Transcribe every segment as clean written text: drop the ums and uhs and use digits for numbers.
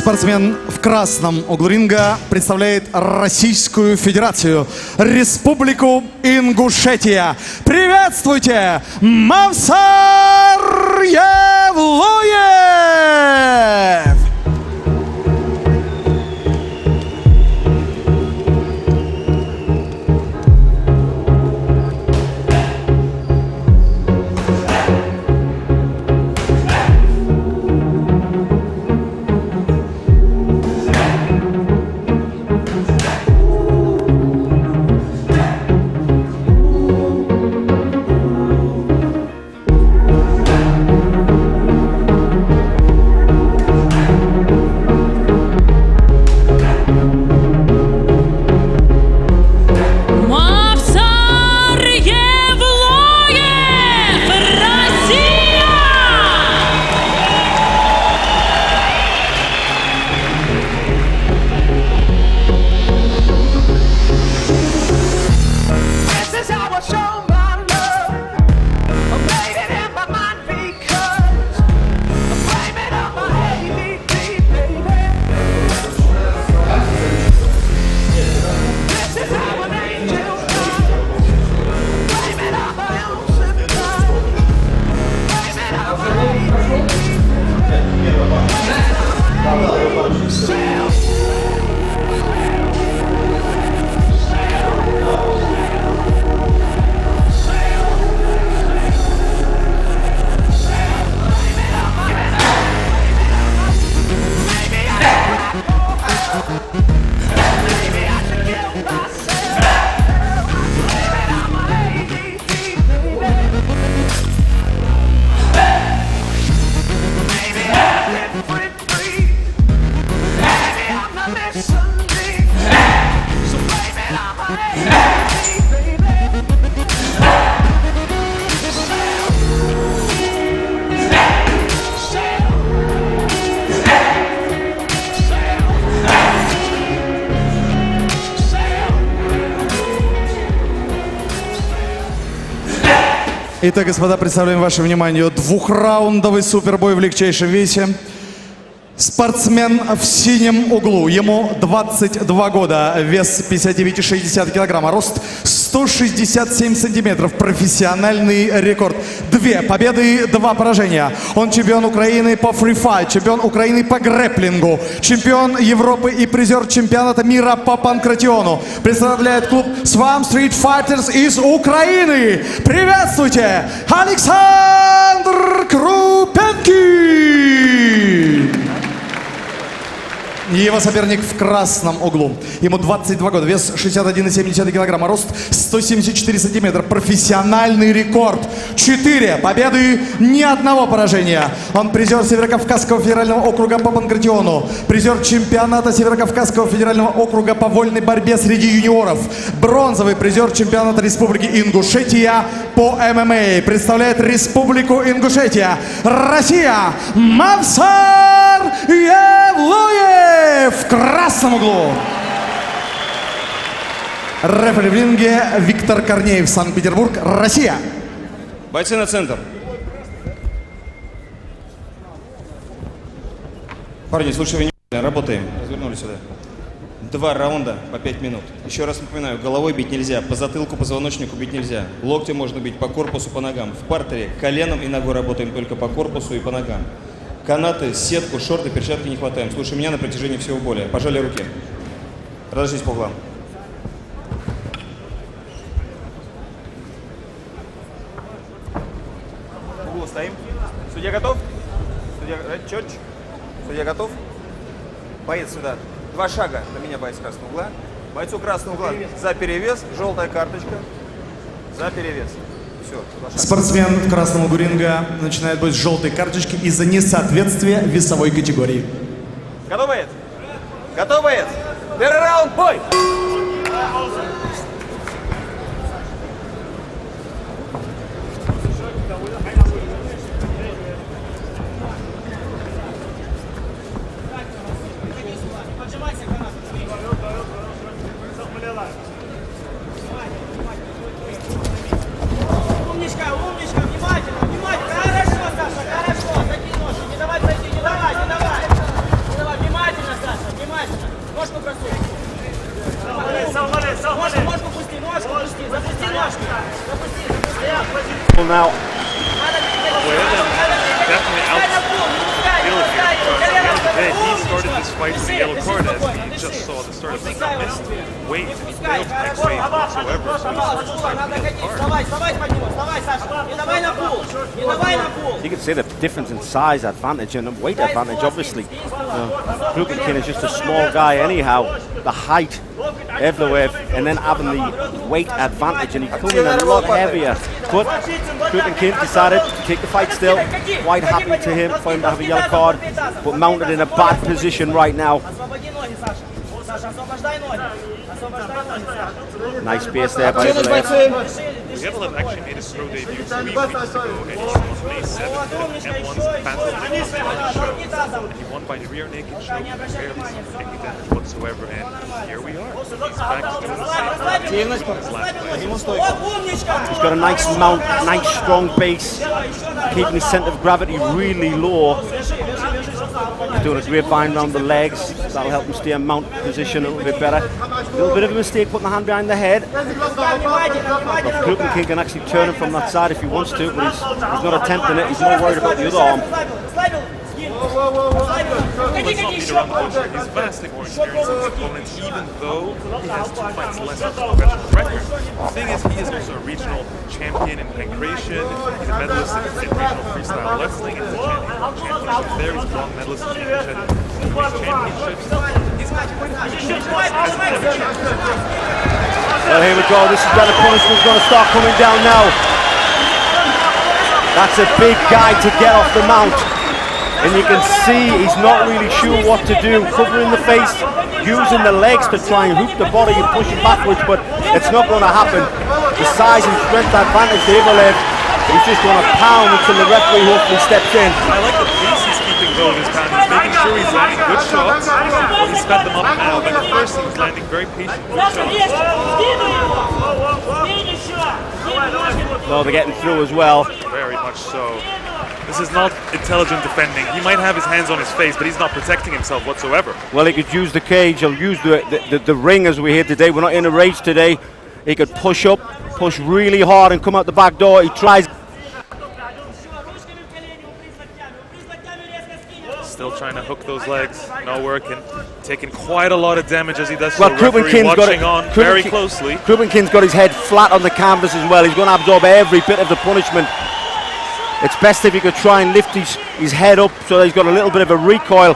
Спортсмен в красном углу ринга представляет Российскую Федерацию, Республику Ингушетия. Приветствуйте, Movsar Evloev! Итак, господа, представляем вашему вниманию двухраундовый супербой в легчайшем весе. Спортсмен в синем углу. Ему 22 года, вес 59,60 килограмма, рост 167 сантиметров. Профессиональный рекорд. 2 победы, 2 поражения. Он чемпион Украины по фрифайт, чемпион Украины по грэпплингу, чемпион Европы и призер чемпионата мира по панкратиону. Представляет клуб Swam Street Fighters из Украины. Приветствуйте, Александр Krupenkin! Его соперник в красном углу. Ему 22 года, вес 61,7 килограмма, рост 174 сантиметра. Профессиональный рекорд. 4 победы, ни одного поражения. Он призер Северокавказского федерального округа по панкратиону, призер чемпионата Северокавказского федерального округа по вольной борьбе среди юниоров, бронзовый призер чемпионата Республики Ингушетия по ММА. Представляет Республику Ингушетия, Россия, Movsar Evloev! В красном углу. Рефери в ринге Виктор Корнеев, Санкт-Петербург, Россия. Бойцы на центр. Парни, слушай внимательно, работаем. Развернули сюда. 2 раунда по 5 минут. Еще раз напоминаю, головой бить нельзя, по затылку, позвоночнику бить нельзя. Локтем можно бить по корпусу, по ногам. В партере коленом и ногой работаем только по корпусу и по ногам. Канаты, сетку, шорты, перчатки не хватаем. Слушай меня на протяжении всего боя. Пожали руки. Разошлись по углам. В углу стоим. Судья готов? Судья, четче. Судья готов? Боец сюда. 2 шага до меня, боец красного угла. Бойцу красного угла за перевес. Желтая карточка. За перевес. Спортсмен в красном углу ринга начинает бой с желтой карточки из-за несоответствия весовой категории. Готов, боец? Готов, боец? Первый раунд, бой! Хорошо, Саша, хорошо. Закинь ножи. Не давай пройти, не давай. Не давай, внимательно. Now. Definitely out of the field here. He started this fight with the yellow card as we just saw the start of the missed weight. He failed to make weight whatsoever, so he's starting to get hard. You can see the difference in size advantage and weight advantage, obviously. Krupenkin is just a small guy anyhow. The height, Evloev, and then having the weight advantage, and he's coming a lot heavier. But Krupenkin decided to take the fight still. Quite happy to him for him to have a yellow card, but mounted in a bad position right now. Nice space there by Evloev. Evloev actually made his pro debut 3 weeks ago, and he's on May 7th at M-1's bantamweight show. And he won by the rear naked choke, barely any damage whatsoever, and here we are. He's back to doing the same thing as last fight. He's got a nice mount, nice strong base, keeping his centre of gravity really low. He's doing a grapevine around the legs. That'll help him stay in mount position a little bit better. A little bit of a mistake putting the hand behind the head. Krupenkin can actually turn him from that side if he wants to, but he's not attempting it. He's more worried about the other arm. He's vastly more experienced than his opponent, even though he has 2 fights less on his professional record. The thing is, he is also a regional champion in pancration. He's a medalist in regional freestyle wrestling, and he's a champion in championships there. He's a strong medalist in championships. He's got quite a few Well, here we go. This is where the punishment's going to start coming down now. That's a big guy to get off the mount. And you can see he's not really sure what to do. Covering the face, using the legs to try and hook the body and push him backwards, but it's not going to happen. The size and strength advantage to Evloev. He's just going to pound until the referee hopefully steps in. I like the pace he's keeping though this time. He's making sure he's landing good shots. Well, he sped them up now, but at first he was landing very patient good shots. No, they're getting through as well. Very much so. This is not intelligent defending. He might have his hands on his face, but he's not protecting himself whatsoever. Well, he could use the cage. He'll use the ring as we hear today. We're not in a race today. He could push up, push really hard and come out the back door. He tries. Still trying to hook those legs. No working. Taking quite a lot of damage as he does. Well, so. Referee watching got on very closely. Krupenkin's got his head flat on the canvas as well. He's going to absorb every bit of the punishment. It's best if he could try and lift his head up so that he's got a little bit of a recoil.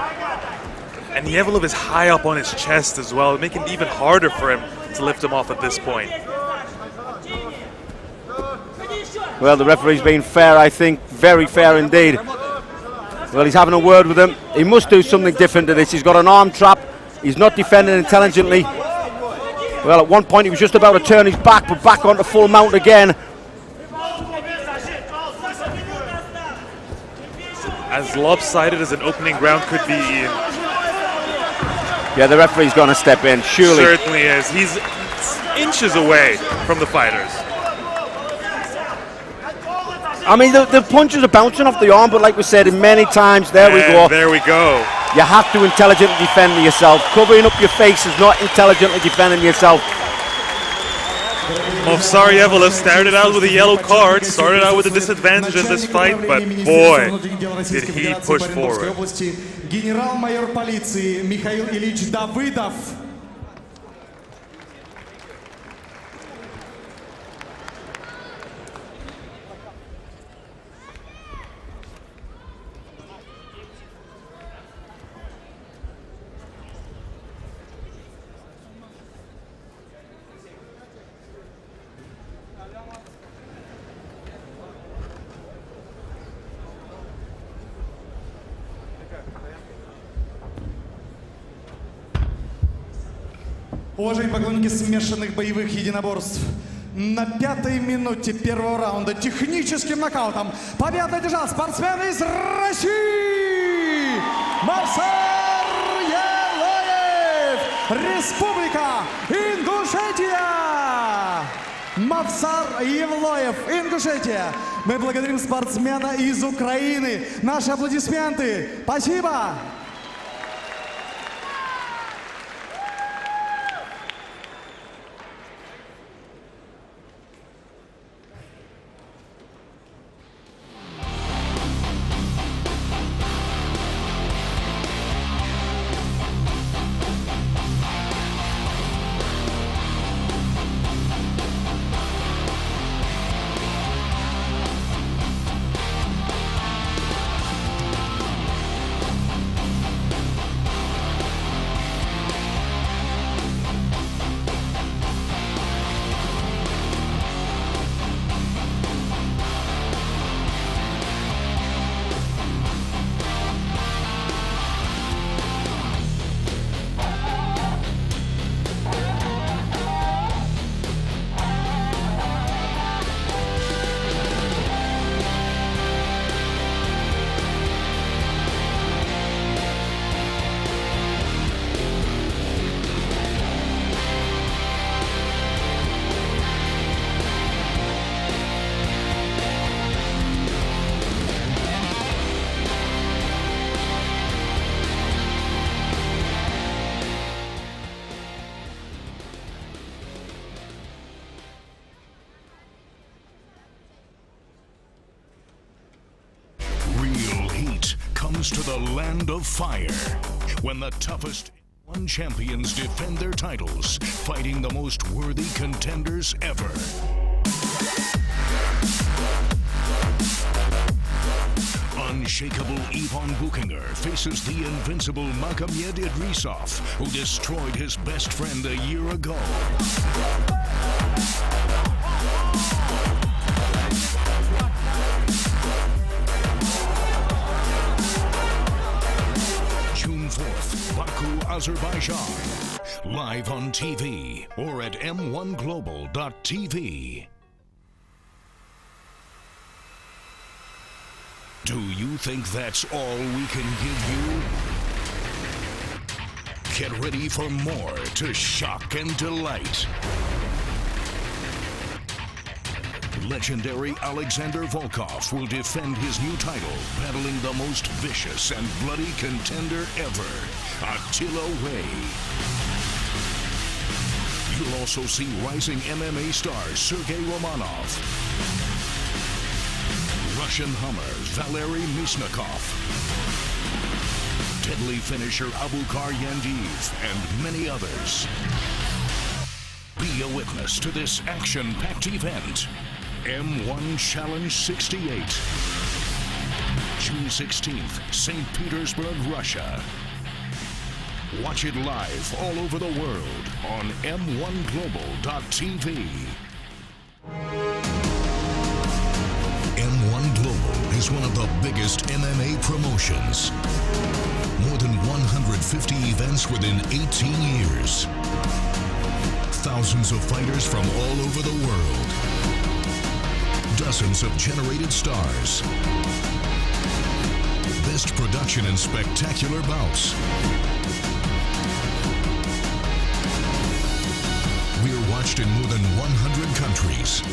And Evloev is high up on his chest as well, making it even harder for him to lift him off at this point. Well, the referee's been fair, I think. Very fair indeed. Well, he's having a word with him. He must do something different to this. He's got an arm trap. He's not defending intelligently. Well, at one point he was just about to turn his back, but back onto full mount again. As lopsided as an opening round could be, Yeah, the referee's going to step in, surely. Certainly is. He's inches away from the fighters. I mean, the punches are bouncing off the arm, but like we said many times, there we go. There we go. You have to intelligently defend yourself. Covering up your face is not intelligently defending yourself. Movsar Evloev started out with a yellow card, started out with a disadvantage in this fight, but boy, did he push forward. Генерал-майор полиции Михаил Ильич Давыдов. Уважаемые поклонники смешанных боевых единоборств, на 5-й минуте первого раунда техническим нокаутом победу одержал спортсмен из России Movsar Республика Ингушетия. Movsar Evloev, Ингушетия. Мы благодарим спортсмена из Украины. Наши аплодисменты. Спасибо. comes to the land of fire, when the toughest M-1 champions defend their titles, fighting the most worthy contenders ever. Unshakable Ivan Buchinger faces the invincible Magomed Idrisov, who destroyed his best friend a year ago. June 4th, Baku, Azerbaijan. Live on TV or at m1global.tv. Do you think that's all we can give you? Get ready for more to shock and delight. Legendary Alexander Volkov will defend his new title, battling the most vicious and bloody contender ever, Attila Way. You'll also see rising MMA star Sergey Romanov, Russian Hummer Valery Mishnakov, deadly finisher Abukar Yandiv, and many others. Be a witness to this action-packed event. M1 Challenge 68. June 16th, St. Petersburg, Russia. Watch it live all over the world on m1global.tv. M1 Global is one of the biggest MMA promotions. More than 150 events within 18 years. Thousands of fighters from all over the world. Dozens of generated stars. Best production and spectacular bouts. We're watched in more than 100 countries.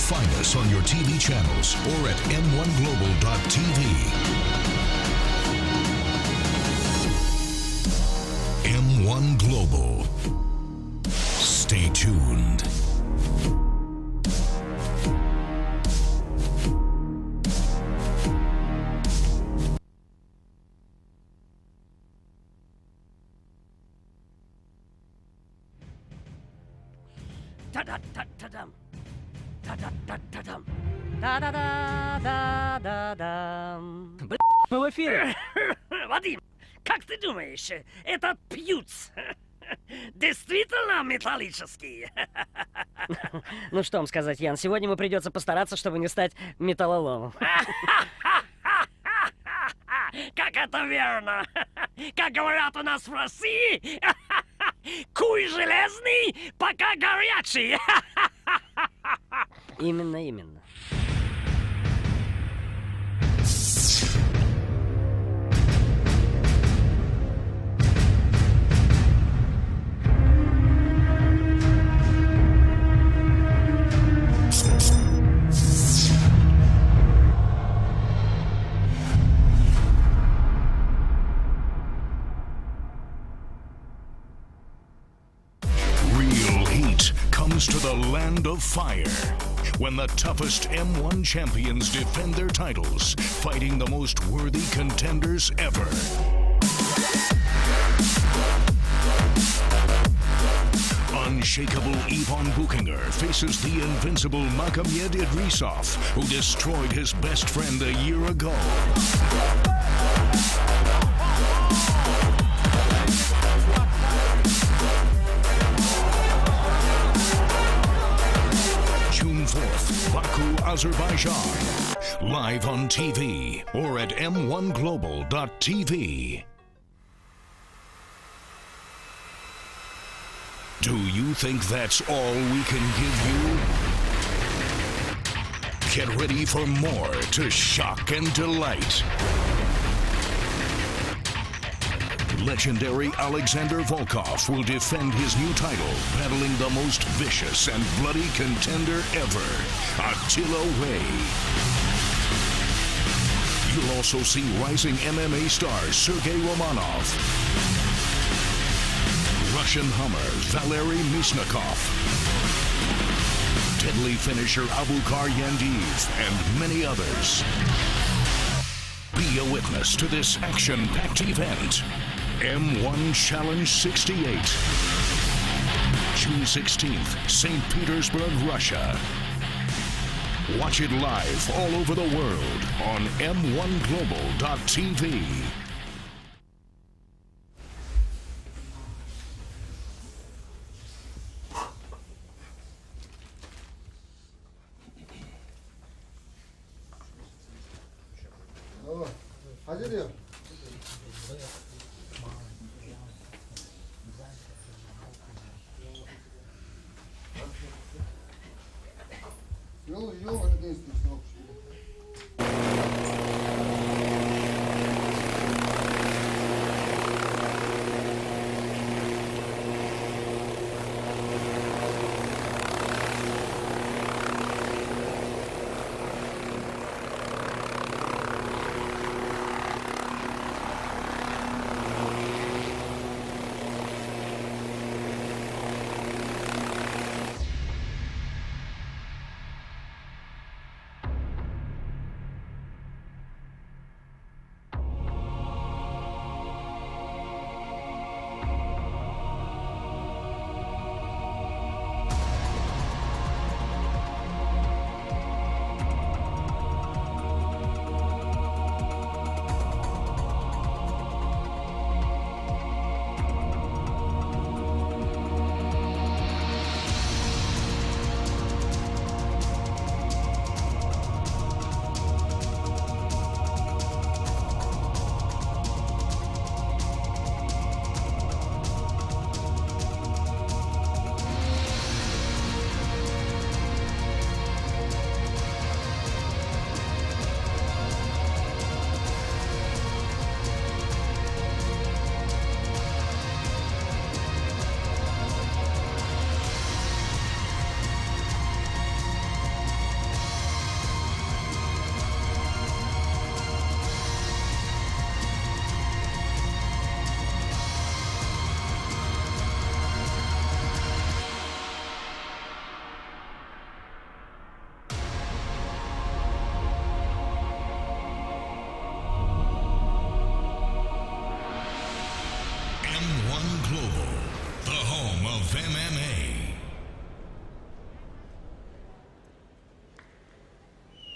Find us on your TV channels or at m1global.tv. M1 Global. Stay tuned. Ta-da-ta-ta-dum. Ta-да-та-та-дам. Та-да-да-да-да-дам. Мы в эфире. Вадим, как ты думаешь, этот Пьюц действительно металлический? Ну что вам сказать, Ян, сегодня ему придется постараться, чтобы не стать металлоломом. Как это верно! Как говорят у нас в России, куй железный, пока горячий! Именно. Real heat comes to the land of fire, when the toughest M1 champions defend their titles, fighting the most worthy contenders ever. Unshakable Ivan Buchinger faces the invincible Magomed Idrisov, who destroyed his best friend a year ago. June 4th, Baku, Azerbaijan. Live on TV or at m1global.tv. Do you think that's all we can give you? Get ready for more to shock and delight. Legendary Alexander Volkov will defend his new title, battling the most vicious and bloody contender ever, Attila Way. You'll also see rising MMA stars Sergey Romanov, Russian Hummer Valery Mishnakov, deadly finisher Abukar Yandiv, and many others. Be a witness to this action-packed event. M1 Challenge 68. June 16th, St. Petersburg, Russia. Watch it live all over the world on m1global.tv.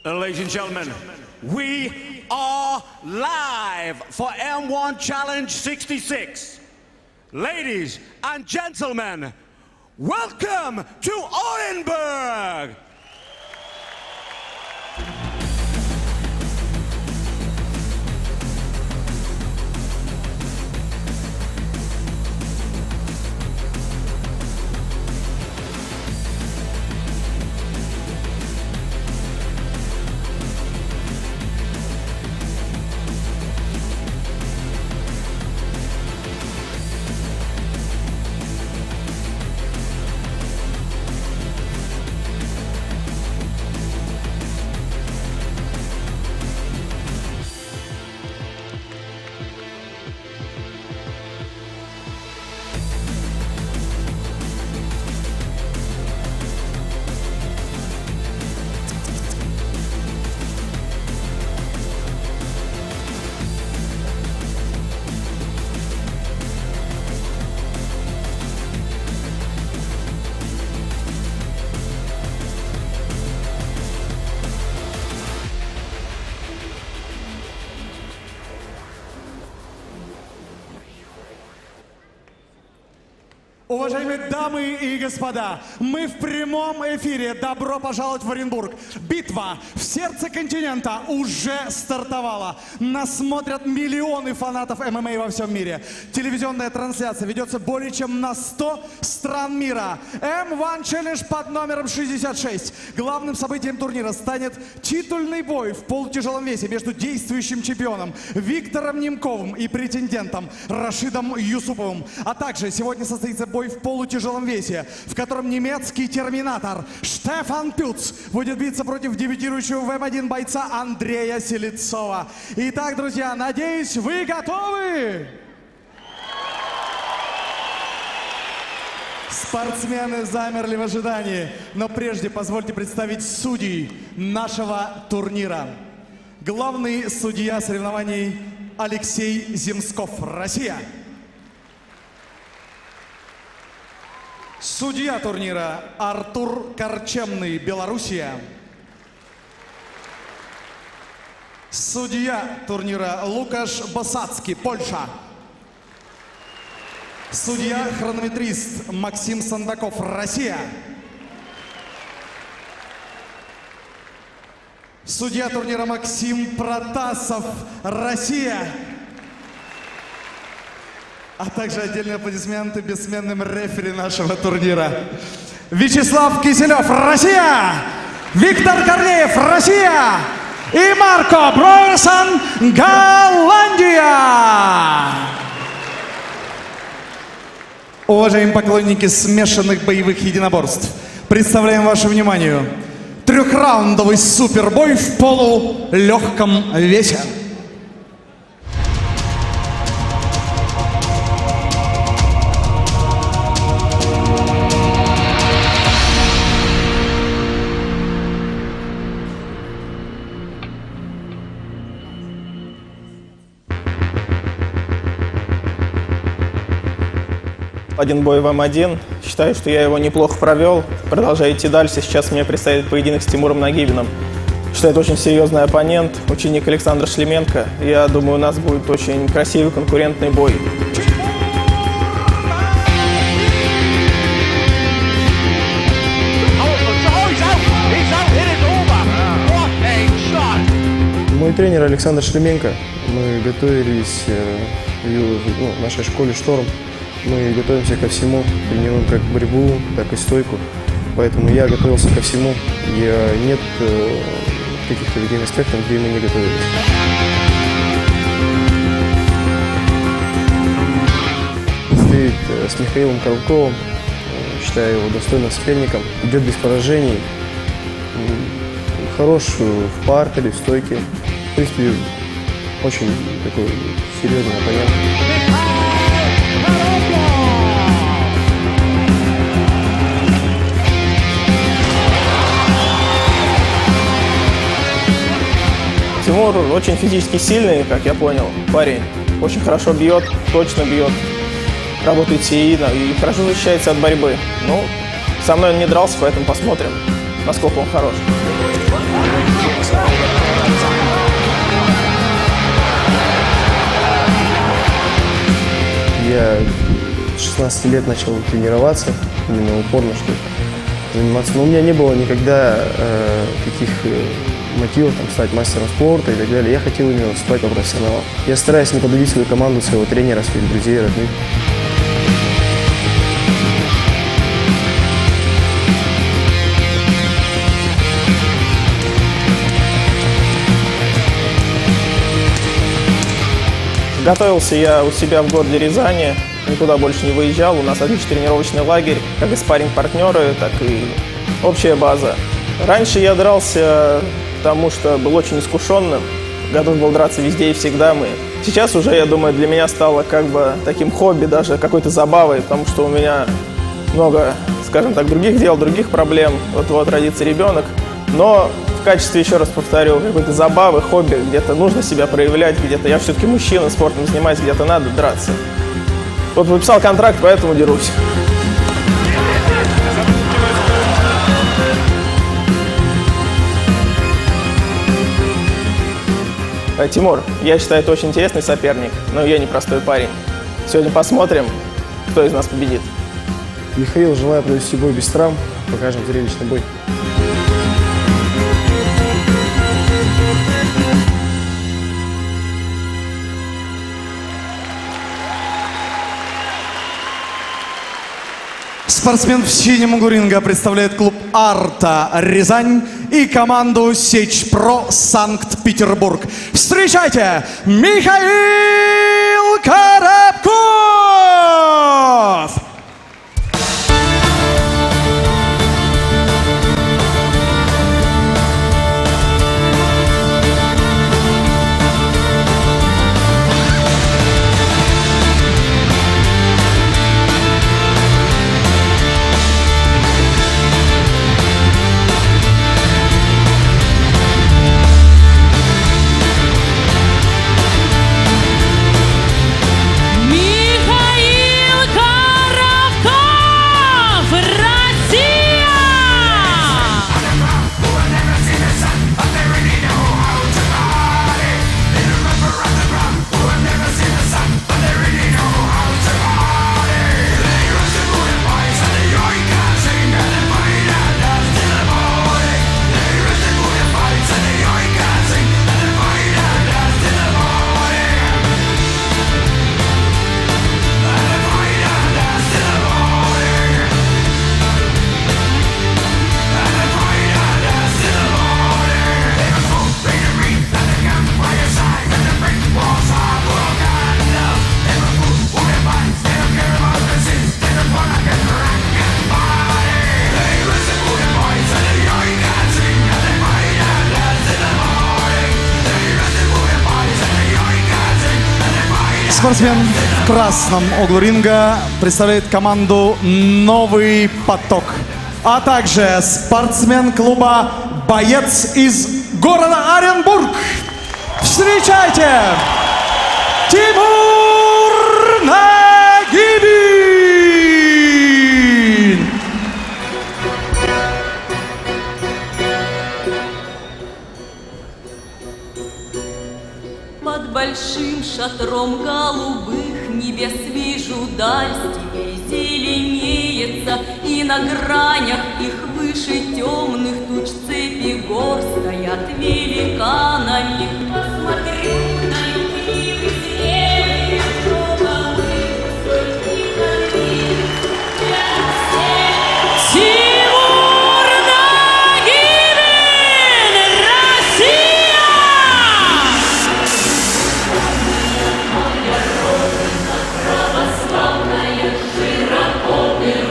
Ladies and gentlemen, we are live for M1 Challenge 66. Ladies and gentlemen, welcome to Orenburg! Уважаемые дамы и господа, мы в прямом эфире. Добро пожаловать в Оренбург. Битва в сердце континента уже стартовала. Нас смотрят миллионы фанатов ММА во всем мире. Телевизионная трансляция ведется более чем на 100 стран мира. M1 Challenge под номером 66. Главным событием турнира станет титульный бой в полутяжелом весе между действующим чемпионом Виктором Немковым и претендентом Рашидом Юсуповым. А также сегодня состоится бой в полутяжелом весе, в котором немецкий терминатор Stephan Puetz будет биться против дебютирующего в М1 бойца Андрея Селедtsова. Итак, друзья, надеюсь, вы готовы? Спортсмены замерли в ожидании, но прежде позвольте представить судей нашего турнира. Главный судья соревнований Алексей Земсков, Россия. Судья турнира Артур Корчемный, Белоруссия. Судья турнира Лукаш Босацкий, Польша. Судья-хронометрист Максим Сандаков, Россия. Судья турнира Максим Протасов, Россия. А также отдельные аплодисменты бессменным рефери нашего турнира. Вячеслав Киселев, Россия. Виктор Корнеев, Россия. И Марко Бройерсон, Голландия. Уважаемые поклонники смешанных боевых единоборств, представляем вашему вниманию трехраундовый супербой в полулегком весе. Один бой в М1. Считаю, что я его неплохо провел. Продолжаю идти дальше. Сейчас мне предстоит поединок с Тимуром Нагибиным. Считаю, это очень серьезный оппонент, ученик Александра Шлеменко. Я думаю, у нас будет очень красивый конкурентный бой. Мой тренер Александр Шлеменко. Мы готовились в нашей школе «Шторм». Мы готовимся ко всему, тренируем как борьбу, так и стойку. Поэтому я готовился ко всему. Нет каких-то таких аспектов, где мы не готовились. Стоит с Михаилом Korobkovым. Считаю его достойным соперником. Идет без поражений. Хорош в партере, в стойке. В принципе, очень такой серьезный оппонент. Тимур очень физически сильный, как я понял, парень. Очень хорошо бьет, точно бьет, работает серийно и хорошо защищается от борьбы. Ну, со мной он не дрался, поэтому посмотрим, насколько он хорош. Я с 16 лет начал тренироваться, именно упорно, что заниматься. Но у меня не было никогда таких мотивов стать мастером спорта и так далее. Я хотел именно выступать по профессионалам. Я стараюсь не подводить свою команду, своего тренера, своих друзей, родных. Готовился я у себя в городе Рязани, никуда больше не выезжал. У нас отличный тренировочный лагерь, как и спарринг-партнеры, так и общая база. Раньше я дрался, потому что был очень искушенным, готов был драться везде и всегда. Сейчас уже, я думаю, для меня стало как бы таким хобби, даже какой-то забавой, потому что у меня много, скажем так, других дел, других проблем. Вот-вот родится ребенок, но в качестве, еще раз повторю, какой-то забавы, хобби, где-то нужно себя проявлять, где-то я все-таки мужчина, спортом занимаюсь, где-то надо драться. Вот подписал контракт, поэтому дерусь. Тимур, я считаю, это очень интересный соперник, но я не простой парень. Сегодня посмотрим, кто из нас победит. Михаил, желаю провести бой без травм, покажем зрелищный бой. Спортсмен в синем углу ринга представляет клуб «Арта» Рязань и команду «Сечь-Про» Санкт-Петербург. Встречайте, Mikhail Korobkov! Спортсмен в красном углу ринга представляет команду «Новый поток», а также спортсмен клуба «Боец» из города Оренбург. Встречайте! Timur Nagibin! Под большим шатром голубых небес вижу даль степей зеленеется, и на гранях их выше темных туч цепи гор стоят великанами. Посмотрю на любимый зрелый шелковый Тимур Нагибин, Россия! Православная, широко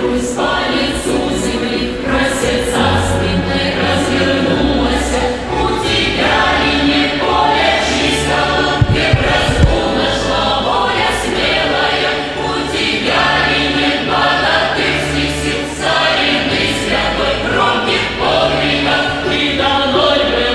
Русь по лицу земли, красит царственной развернулась. У тебя ли не поле чистого, где разгуна шла воля смелая? У тебя ли нет богатых сил, царины святой громких подвигов? Ты давно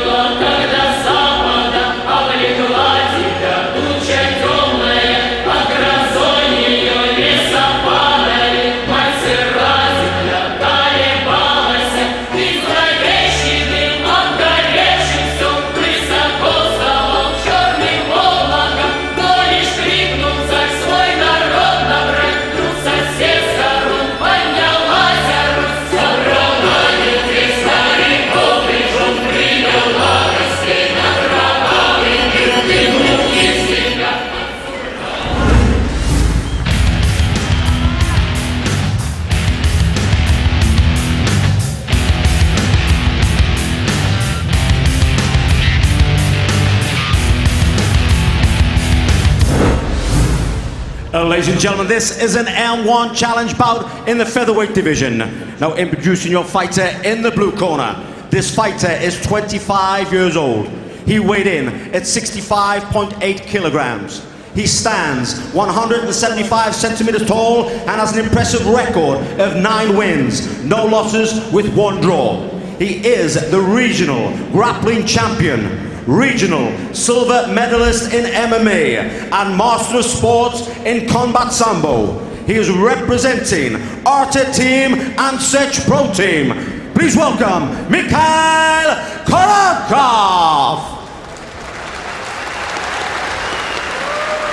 была, когда запада облекла тебя туча темная, под грозой ее леса падали, пальцы ради тебя колебалась. Ты зловещий дым от горевших все высоко вставал черным облаком, но лишь крикнул царь свой народ набрать, вдруг со всех сторон поднялась Русь. Собрал на ветви стариков и жен, приняла гостей на кровавый мир, ты муки себя. Ladies and gentlemen, this is an M1 challenge bout in the featherweight division. Now introducing your fighter in the blue corner. This fighter is 25 years old. He weighed in at 65.8 kilograms. He stands 175 centimeters tall and has an impressive record of 9 wins, no losses with 1 draw. He is the regional grappling champion, regional silver medalist in MMA, and master of sports in combat sambo. He is representing Arte Team and Sech Pro Team. Please welcome Mikhail Korobkov.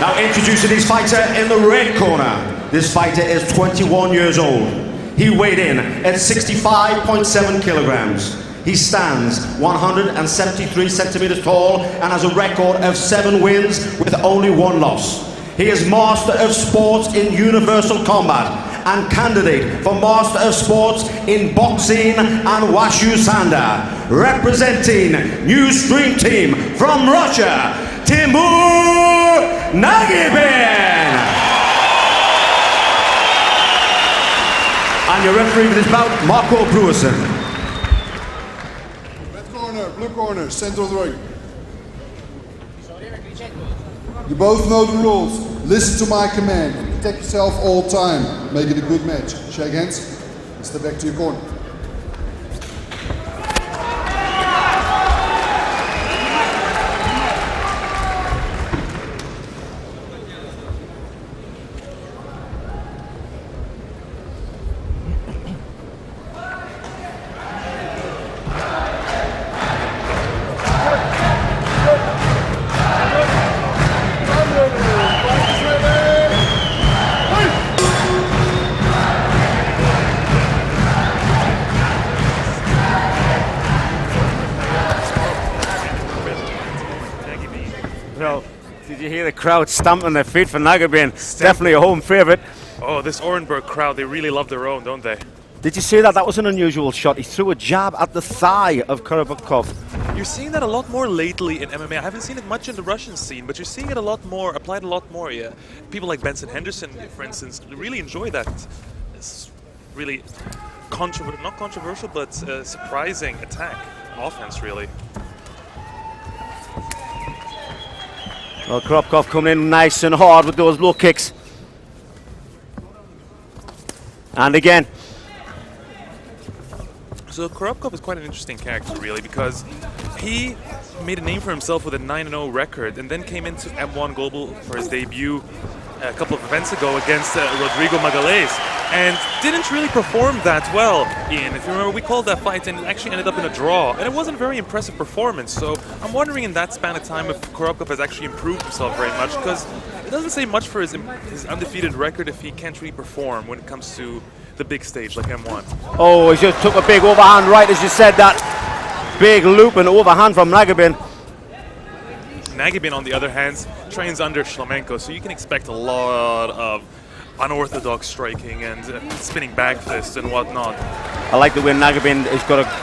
Now introducing his fighter in the red corner. This fighter is 21 years old. He weighed in at 65.7 kilograms. He stands 173 centimeters tall and has a record of 7 wins with only 1 loss. He is Master of Sports in Universal Combat and candidate for Master of Sports in Boxing and Wushu Sanda. Representing New Stream Team from Russia, Timur Nagibin! And your referee for this bout, Marco Bruersen. Blue corner, center of the ring. You both know the rules. Listen to my command. Protect yourself all time. Make it a good match. Shake hands. Step back to your corner. Well, did you hear the crowd stamping their feet for Nagibin? Definitely a home favourite. Oh, this Orenburg crowd, they really love their own, don't they? Did you see that? That was an unusual shot. He threw a jab at the thigh of Korobkov. You're seeing that a lot more lately in MMA. I haven't seen it much in the Russian scene, but you're seeing it a lot more, applied a lot more. Yeah, people like Benson Henderson, for instance, really enjoy that. It's really not controversial, but surprising attack offense, really. Well, Korobkov coming in nice and hard with those low kicks. And again. So Korobkov is quite an interesting character, really, because he made a name for himself with a 9-0 record and then came into M1 Global for his debut a couple of events ago against Rodrigo Magalhães and didn't really perform that well, Ian. If you remember, we called that fight and it actually ended up in a draw, and it wasn't a very impressive performance. So I'm wondering in that span of time if Korobkov has actually improved himself very much, because it doesn't say much for his undefeated record if he can't really perform when it comes to the big stage like M1. Oh, he just took a big overhand right as you said that. Big loop and overhand from Nagibin. Nagibin, on the other hand, trains under Zhlobich, so you can expect a lot of unorthodox striking and spinning back fists and whatnot. I like the way Nagibin has got a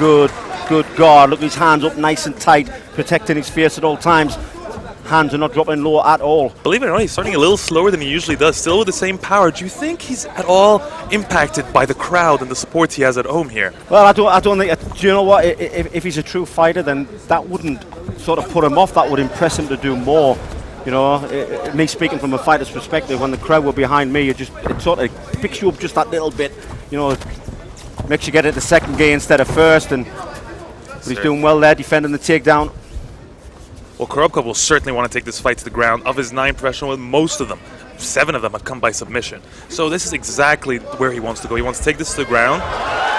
good guard. Look, his hands up nice and tight, protecting his face at all times. Hands are not dropping low at all. Believe it or not, he's starting a little slower than he usually does, still with the same power. Do you think he's at all impacted by the crowd and the support he has at home here? Well, I don't think, do you know what, if he's a true fighter, then that wouldn't sort of put him off, that would impress him to do more. You know, me speaking from a fighter's perspective, when the crowd were behind me, it sort of picks you up just that little bit, you know, makes you get it the second gear instead of first, but he's doing well there, defending the takedown. Well, Korobkov will certainly want to take this fight to the ground. Of his 9 professional, most of them, 7 of them have come by submission. So this is exactly where he wants to go. He wants to take this to the ground.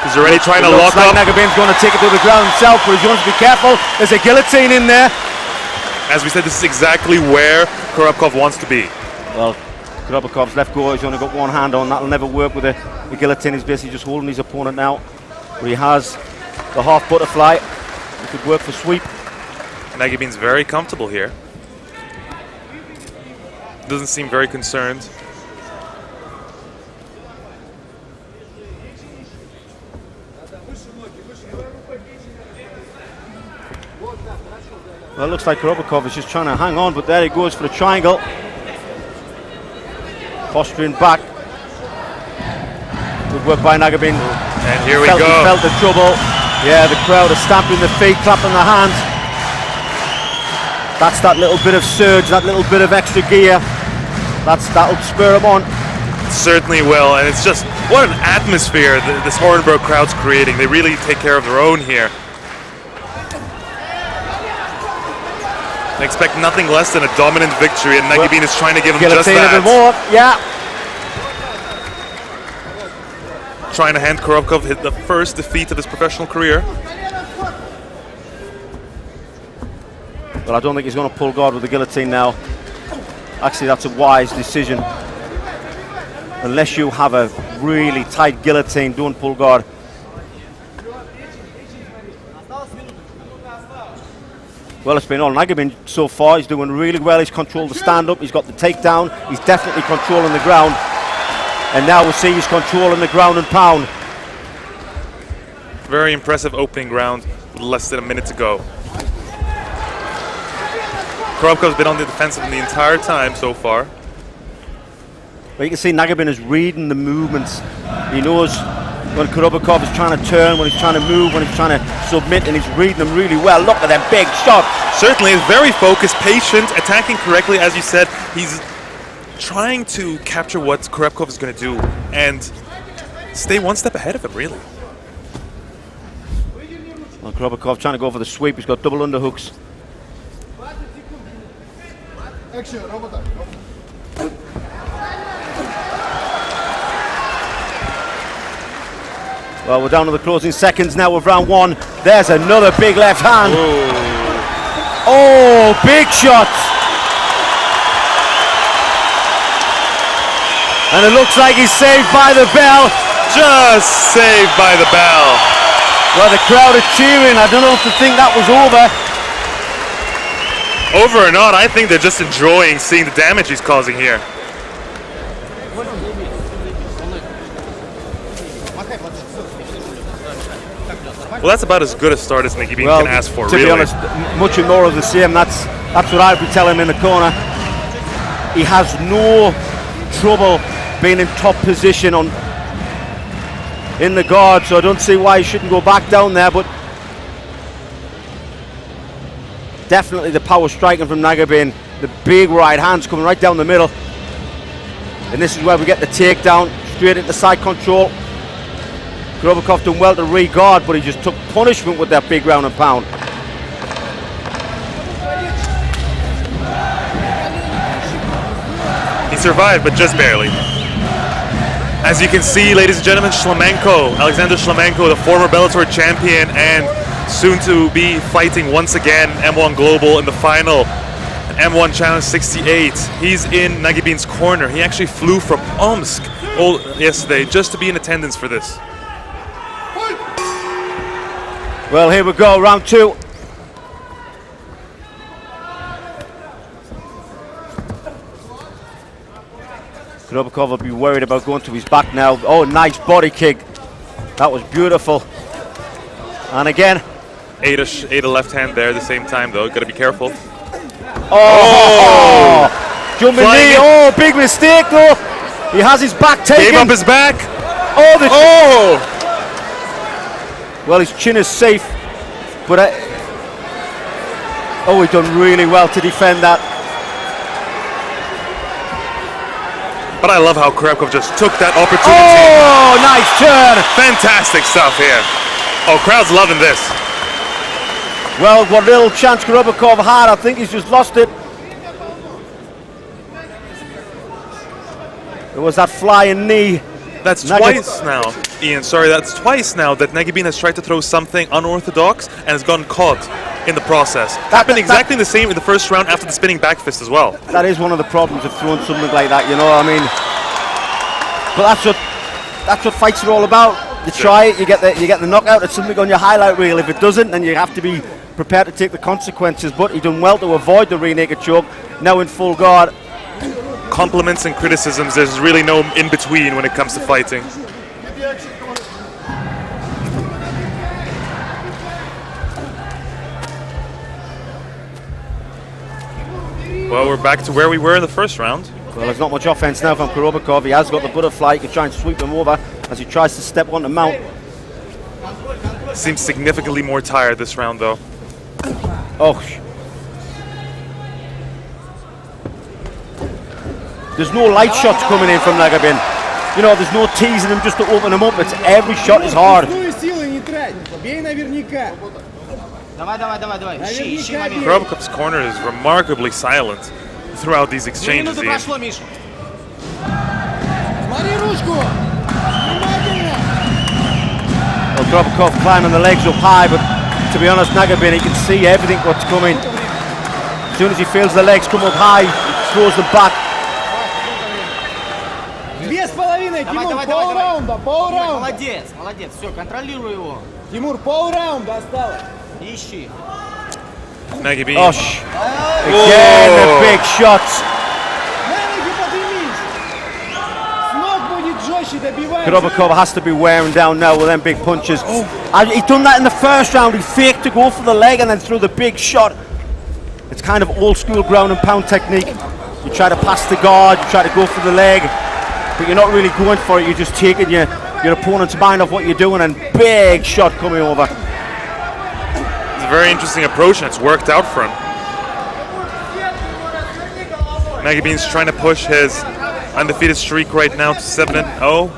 He's already trying to lock up. Nagibin's going to take it to the ground himself, but he wants to be careful. There's a guillotine in there. As we said, this is exactly where Korobkov wants to be. Well, Korobkov's left go, he's only got one hand on. That'll never work with the guillotine. He's basically just holding his opponent now. But he has the half butterfly. It could work for sweep. Nagibin's very comfortable here. Doesn't seem very concerned. Well, it looks like Korobkov is just trying to hang on, but there he goes for the triangle. Posturing back. Good work by Nagibin. And here we go. He felt the trouble. Yeah, the crowd are stamping their feet, clapping their hands. That's that little bit of surge, that little bit of extra gear. That'll spur him on. Certainly will, and it's just, what an atmosphere this Orenburg crowd's creating. They really take care of their own here. They expect nothing less than a dominant victory, and Nagibin is trying to give him just that. A bit more, yeah. Trying to hand Korobkov the first defeat of his professional career. Well, I don't think he's going to pull guard with the guillotine now. Actually, that's a wise decision. Unless you have a really tight guillotine, don't pull guard. Well, it's been all Nagibin so far. He's doing really well. He's controlled the stand-up. He's got the takedown. He's definitely controlling the ground. And now we'll see he's controlling the ground and pound. Very impressive opening round with less than a minute to go. Korobkov's been on the defensive the entire time so far. Well, you can see Nagibin is reading the movements. He knows when Korobkov is trying to turn, when he's trying to move, when he's trying to submit, and he's reading them really well. Look at them big shots. Certainly, he's very focused, patient, attacking correctly. As you said, he's trying to capture what Korobkov is going to do and stay one step ahead of him, really. Well, Korobkov trying to go for the sweep. He's got double underhooks. Well, we're down to the closing seconds now of round 1. There's another big left hand. Oh, big shot. And it looks like he's saved by the bell. Just saved by the bell. Well, the crowd are cheering. I don't know if they think that was over. Over or not, I think they're just enjoying seeing the damage he's causing here. Well, that's about as good a start as Nagibin can ask for, to really. be honest, much more of the same. That's what I'd be telling him in the corner. He has no trouble being in top position in the guard, so I don't see why he shouldn't go back down there, but definitely the power striking from Nagibin the big right hands coming right down the middle. And this is where we get the takedown, straight into side control. Korobkov done well to re-guard, but he just took punishment with that big ground and pound. He survived, but just barely. As you can see, ladies and gentlemen, Shlemenko, Alexander Shlemenko, the former Bellator champion and soon to be fighting once again M1 Global in the final M1 Challenge 68. He's in Nagibin's corner. He actually flew from Omsk yesterday just to be in attendance for this. Well, here we go, round two. Korobkov will be worried about going to his back now. Oh, nice body kick. That was beautiful. And again. Ate a left hand there at the same time, though. Got to be careful. Oh! Jumping knee. Oh, big mistake, though. He has his back taken. Gave up his back. Oh! Well, his chin is safe. But he done really well to defend that. But I love how Korobkov just took that opportunity. Oh, nice turn. Fantastic stuff here. Oh, crowd's loving this. Well, what little chance Korobkov had, I think he's just lost it. It was that flying knee. That's twice now, Ian. Sorry, that's twice now that Nagibin has tried to throw something unorthodox and has gotten caught in the process. Happened exactly the same in the first round after the spinning back fist as well. That is one of the problems of throwing something like that, you know what I mean? But that's what fights are all about. You try it, you get the knockout, it's something on your highlight reel. If it doesn't, then you have to be prepared to take the consequences. But he done well to avoid the rear naked choke, now in full guard. Compliments and criticisms, there's really no in-between when it comes to fighting. Well, we're back to where we were in the first round. Well, there's not much offense now from Korobkov. He has got the butterfly. He can try and sweep him over as he tries to step on the mount. Seems significantly more tired this round, though. Oh. There's no light shots coming in from Nagibin. You know, there's no teasing him just to open him up. It's every shot is hard. Korobkov's corner is remarkably silent throughout these exchanges. Well, Korobkov climbing the legs up high, but to be honest, Nagibin, he can see everything what's coming. As soon as he feels the legs come up high, he throws them back. Тимур, полраунда. Молодец, все, контролируй его. Тимур, полраунда осталось. Ищи. Nagibin. Again, the big shots. Korobkov has to be wearing down now with them big punches. He done that in the first round. He faked to go for the leg and then threw the big shot. It's kind of old school ground and pound technique. You try to pass the guard, you try to go for the leg, but you're not really going for it. You're just taking your opponent's mind off what you're doing, and big shot coming over. It's a very interesting approach, and it's worked out for him. Nagibin's trying to push his undefeated streak right now to 7-0.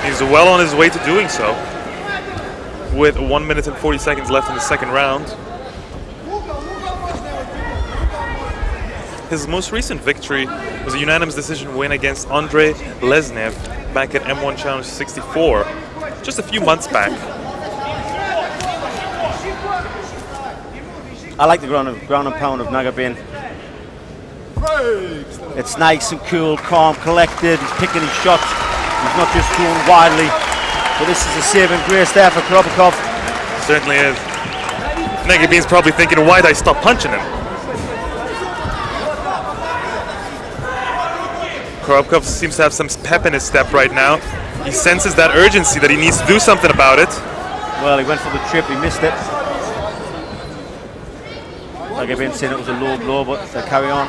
He's well on his way to doing so, with 1 minute and 40 seconds left in the second round. His most recent victory was a unanimous decision win against Andrey Seledtsov back at M1 Challenge 64, just a few months back. I like the ground and pound of Nagibin. It's nice and cool, calm, collected. He's picking his shots. He's not just throwing wildly. But this is a saving grace there for Korobkov. Certainly is. Nagibin's probably thinking, why'd I stop punching him? Korobkov seems to have some pep in his step right now. He senses that urgency that he needs to do something about it. Well, he went for the trip, he missed it. Nagibin saying it was a low blow, but they carry on.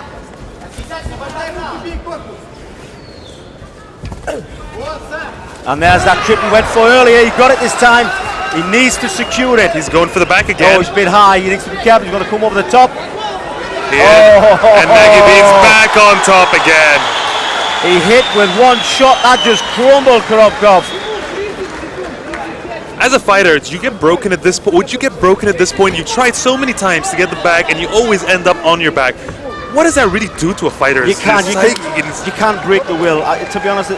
And there's that trip he went for earlier. He got it this time. He needs to secure it. He's going for the back again. Oh, he's a bit high. He needs to be careful. He's going to come over the top. And Nagibin's back on top again. He hit with one shot. That just crumbled Korobkov. As a fighter, do you get broken at this point? Would you get broken at this point? You've tried so many times to get the back, and you always end up on your back. What does that really do to a fighter? You can't break the will. To be honest,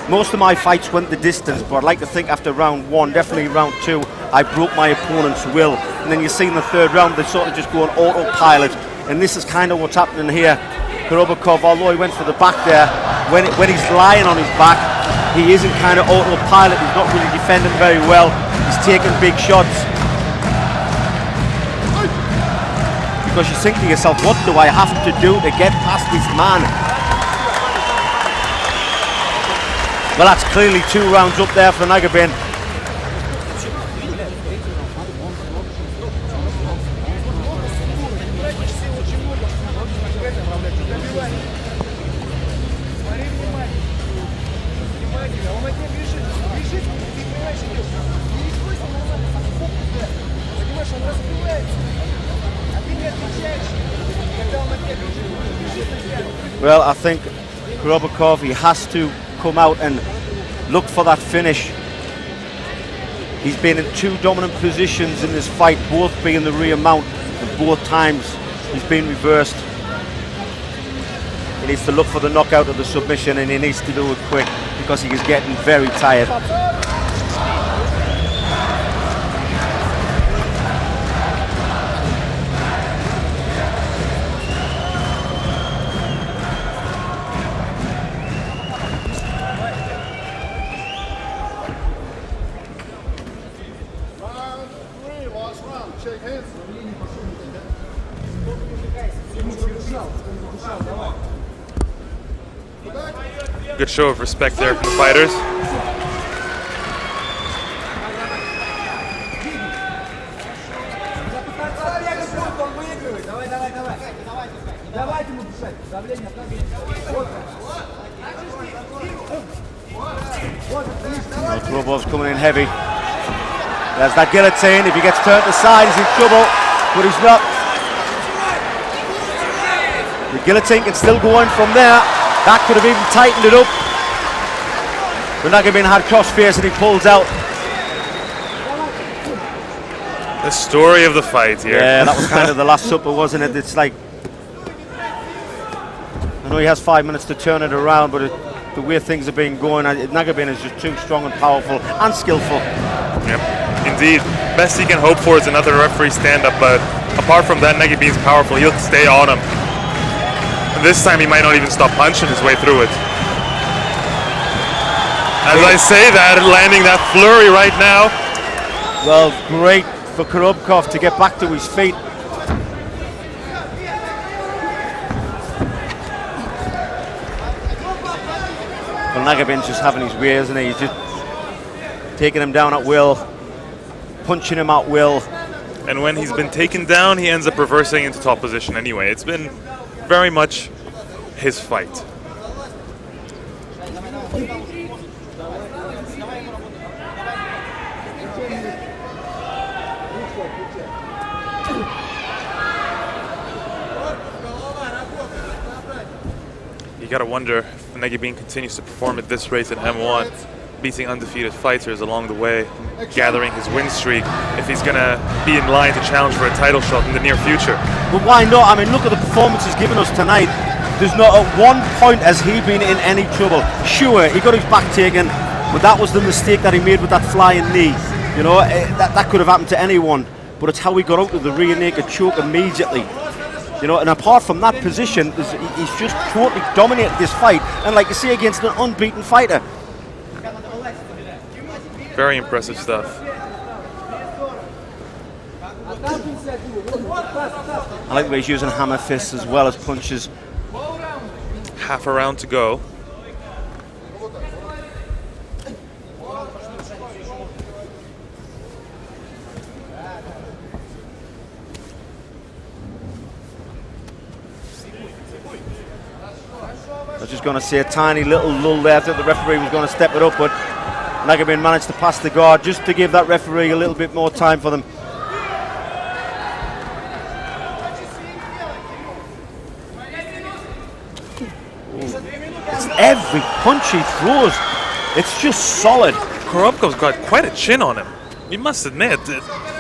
most of my fights went the distance, but I'd like to think after round one, definitely round two, I broke my opponent's will. And then you see in the third round, they sort of just go on autopilot. And this is kind of what's happening here. Korobkov, although he went for the back there, when he's lying on his back, he isn't kind of autopilot. He's not really defending very well. He's taking big shots. Because you think to yourself, what do I have to do to get past this man? Well, that's clearly 2 rounds up there for Nagibin. Well, I think Korobkov, he has to come out and look for that finish. He's been in 2 dominant positions in this fight, both being the rear mount, and both times he's been reversed. He needs to look for the knockout or the submission, and he needs to do it quick because he is getting very tired. Good show of respect there from the fighters. Korobkov's coming in heavy. There's that guillotine. If he gets turned aside, he's in trouble, but he's not. The guillotine can still go in from there. That could have even tightened it up. But Nagibin had crossface and he pulls out. The story of the fight here. Yeah, that was kind of the last supper, wasn't it? It's like, I know he has 5 minutes to turn it around, but the way things are being going, Nagibin is just too strong and powerful and skillful. Yep, indeed. Best he can hope for is another referee stand-up, but apart from that, Nagibin's powerful. He'll stay on him. And this time he might not even stop punching his way through it. As I say that, landing that flurry right now. Well, great for Korobkov to get back to his feet. Well, Nagibin's just having his way, isn't he? He's just taking him down at will, punching him at will. And when he's been taken down, he ends up reversing into top position anyway. It's been very much his fight. You gotta wonder if Nagibin continues to perform at this rate at M1, beating undefeated fighters along the way, gathering his win streak, if he's gonna be in line to challenge for a title shot in the near future. But why not? I mean, look at the performance he's given us tonight. There's not at one point has he been in any trouble. Sure, he got his back taken, but that was the mistake that he made with that flying knee. You know, that could have happened to anyone, but it's how he got out of the rear naked choke immediately. You know, and apart from that position, he's just totally dominated this fight, and like you say, against an unbeaten fighter. Very impressive stuff. I like the way he's using hammer fists as well as punches. Half a round to go. I was just going to say a tiny little lull there. I thought the referee was going to step it up, but Nagibin managed to pass the guard just to give that referee a little bit more time for them. It's every punch he throws, it's just solid. Korobkov's got quite a chin on him. You must admit,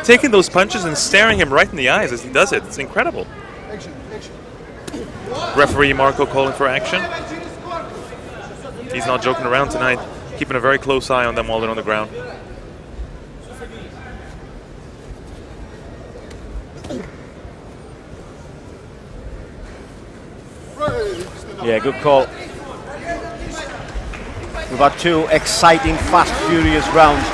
taking those punches and staring him right in the eyes as he does it, it's incredible. Referee Marco calling for action. He's not joking around tonight, keeping a very close eye on them while they're on the ground. Yeah, good call. We've had two exciting, fast, furious rounds.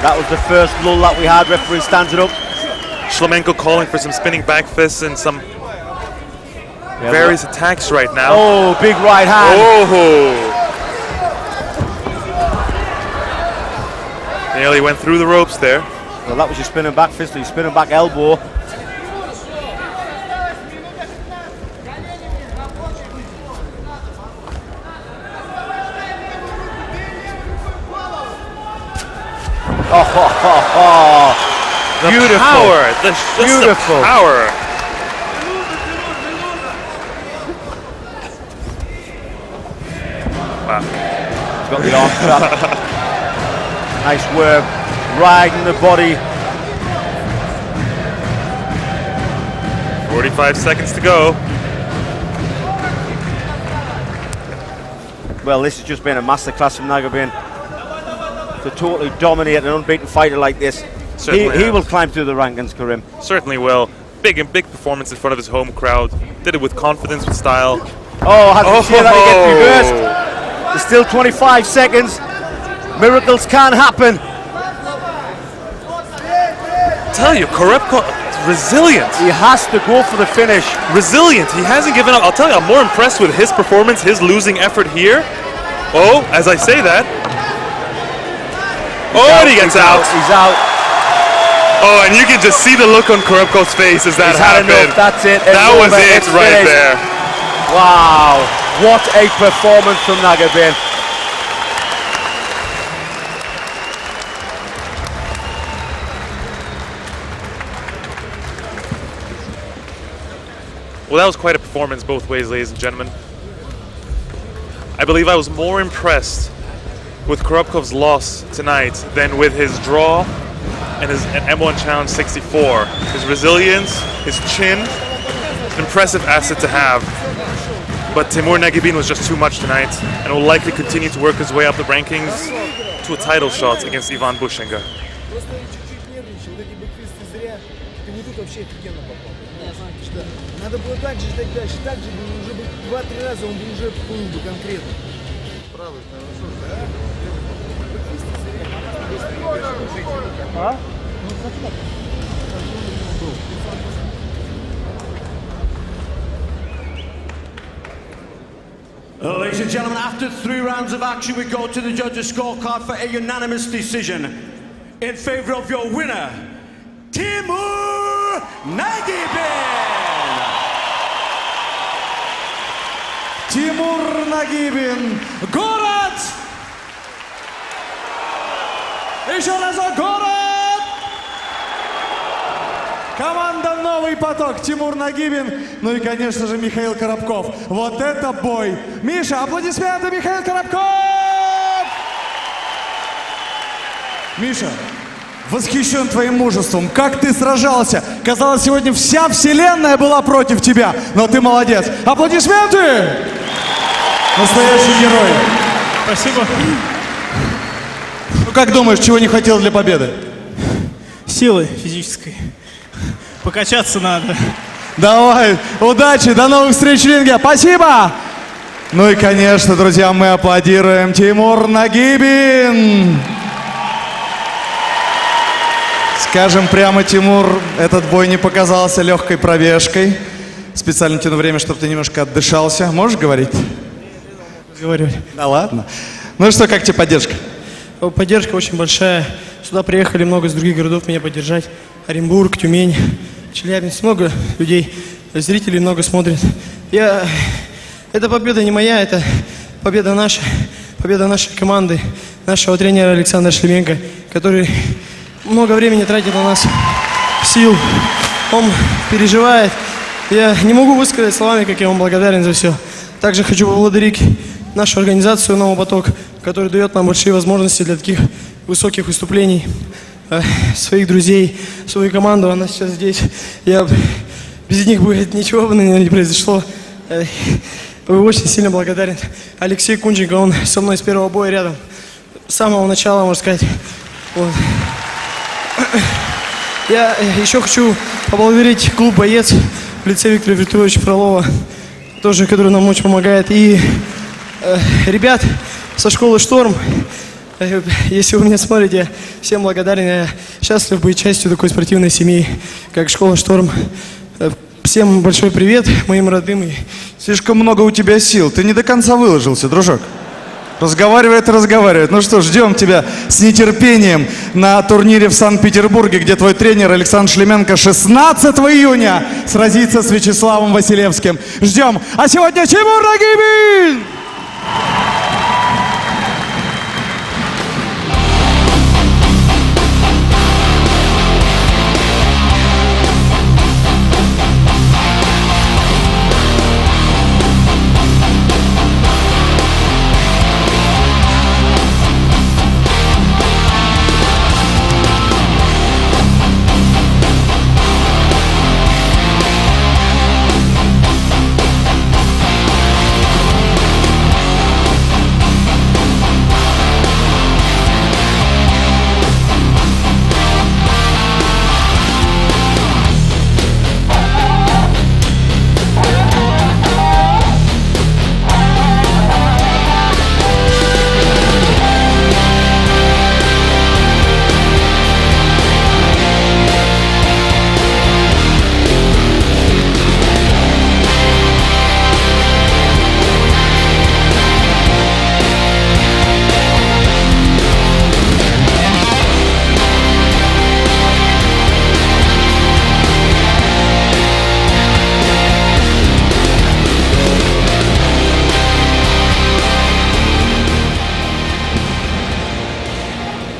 That was the first lull that we had. Referee stands it up. Zhlobich calling for some spinning back fists and some various attacks right now. Oh, big right hand. Oh! Nearly went through the ropes there. Well, that was your spinning back fist, your spinning back elbow. The beautiful power, beautiful. The power. Wow. He's got the arm trap. Nice work, riding the body. 45 seconds to go. Well, this has just been a masterclass from Nagibin. To totally dominate an unbeaten fighter like this. He will climb through the rankings, Karim. Certainly will. Big performance in front of his home crowd. Did it with confidence, with style. Oh, has to see that he gets reversed. There's still 25 seconds. Miracles can happen. I tell you, Korobkov is resilient. He has to go for the finish. Resilient. He hasn't given up. I'll tell you, I'm more impressed with his performance, his losing effort here. Oh, as I say that. And he gets out. He's out. Oh, and you can just see the look on Korobkov's face as that happened. That's it. That was it right there. Wow. What a performance from Nagibin. Well, that was quite a performance both ways, ladies and gentlemen. I believe I was more impressed with Korobkov's loss tonight than with his draw and his M1 Challenge 64. His resilience, his chin, an impressive asset to have. But Timur Nagibin was just too much tonight and will likely continue to work his way up the rankings to a title shot against Ivan Bushenga. Надо было так же ждать дальше, так же бы уже 2-3 раза он бы уже плыл бы конкретно. Правый, Ladies and gentlemen, after 3 rounds of action, we go to the judges' scorecard for a unanimous decision in favor of your winner, Timur Nagibin. Timur Nagibin, город! Еще разок, город! Команда «Новый поток», Тимур Нагибин, ну и, конечно же, Михаил Korobkov. Вот это бой! Миша, аплодисменты, Михаил Korobkov! Миша, восхищен твоим мужеством. Как ты сражался? Казалось, сегодня вся вселенная была против тебя, но ты молодец. Аплодисменты! Настоящий герой. Спасибо. Ну как думаешь, чего не хватило для победы? Силы физической. Покачаться надо. Давай, удачи, до новых встреч в ринге. Спасибо! Ну и, конечно, друзья, мы аплодируем Тимур Нагибин. Скажем прямо, Тимур, этот бой не показался легкой пробежкой. Специально тяну время, чтобы ты немножко отдышался. Можешь говорить? Говорю. Да ладно. Ну что, как тебе поддержка? Поддержка очень большая. Сюда приехали много из других городов меня поддержать. Оренбург, Тюмень, Челябинск. Много людей, зрителей много смотрят. Эта победа не моя, это победа наша. победа нашей команды, нашего тренера Александра Шлеменко, который много времени тратит на нас, сил. Он переживает. Я не могу высказать словами, как я вам благодарен за все. Также хочу поблагодарить нашу организацию «Новый поток», которая дает нам большие возможности для таких высоких выступлений. Своих друзей, свою команду, она сейчас здесь. Без них бы ничего бы, наверное, не произошло. Очень сильно благодарен. Алексей Кунченко, он со мной с первого боя рядом. С самого начала, можно сказать. Вот. Я еще хочу поблагодарить клуб «Боец» в лице Виктора Викторовича Фролова, тоже, который нам очень помогает. И ребят со школы «Шторм», если вы меня смотрите, я всем благодарен. Я счастлив быть частью такой спортивной семьи, как школа «Шторм». Всем большой привет, моим родным. Слишком много у тебя сил. Ты не до конца выложился, дружок. Разговаривает и разговаривает. Ну что ж, ждем тебя с нетерпением на турнире в Санкт-Петербурге, где твой тренер Александр Шлеменко 16 июня сразится с Вячеславом Василевским. Ждем. А сегодня Тимур Нагибин!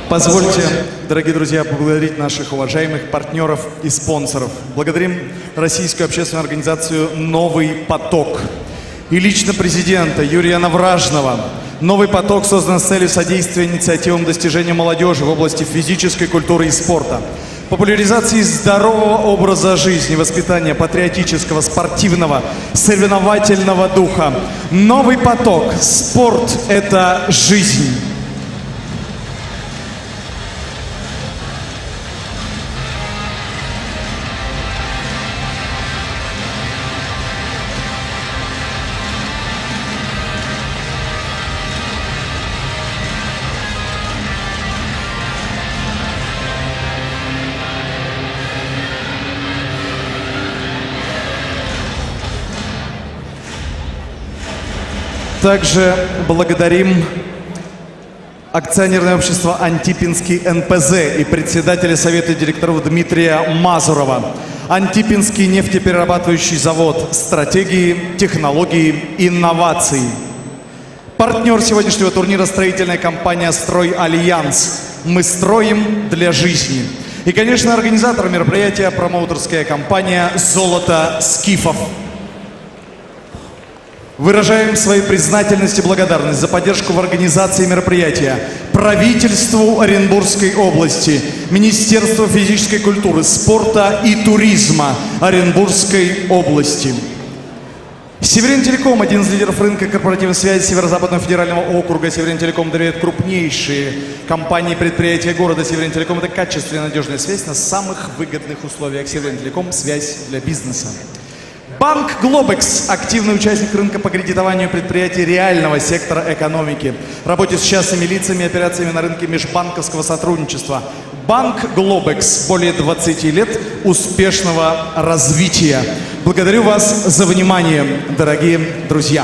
Позвольте, дорогие друзья, поблагодарить наших уважаемых партнеров и спонсоров. Благодарим российскую общественную организацию «Новый поток» и лично президента Юрия Навражного. «Новый поток» создан с целью содействия инициативам достижения молодежи в области физической культуры и спорта, популяризации здорового образа жизни, воспитания патриотического, спортивного, соревновательного духа. «Новый поток». Спорт – это жизнь. Также благодарим акционерное общество «Антипинский НПЗ» и председателя совета директоров Дмитрия Мазурова. Антипинский нефтеперерабатывающий завод. Стратегии, технологии, инновации. Партнер сегодняшнего турнира – строительная компания «Строй Альянс». Мы строим для жизни. И, конечно, организатор мероприятия – промоутерская компания «Золото Скифов». Выражаем свою признательность и благодарность за поддержку в организации мероприятия правительству Оренбургской области, Министерству физической культуры, спорта и туризма Оренбургской области. Северин-Телеком, один из лидеров рынка корпоративной связи Северо-Западного федерального округа. Северин-Телеком доверяет крупнейшие компании и предприятия города. Северин-Телеком – это качественная, надежная связь на самых выгодных условиях. Северин-Телеком – связь для бизнеса. Банк «Глобекс» – активный участник рынка по кредитованию предприятий реального сектора экономики, работе с частными лицами и операциями на рынке межбанковского сотрудничества. Банк «Глобекс» – более 20 лет успешного развития. Благодарю вас за внимание, дорогие друзья.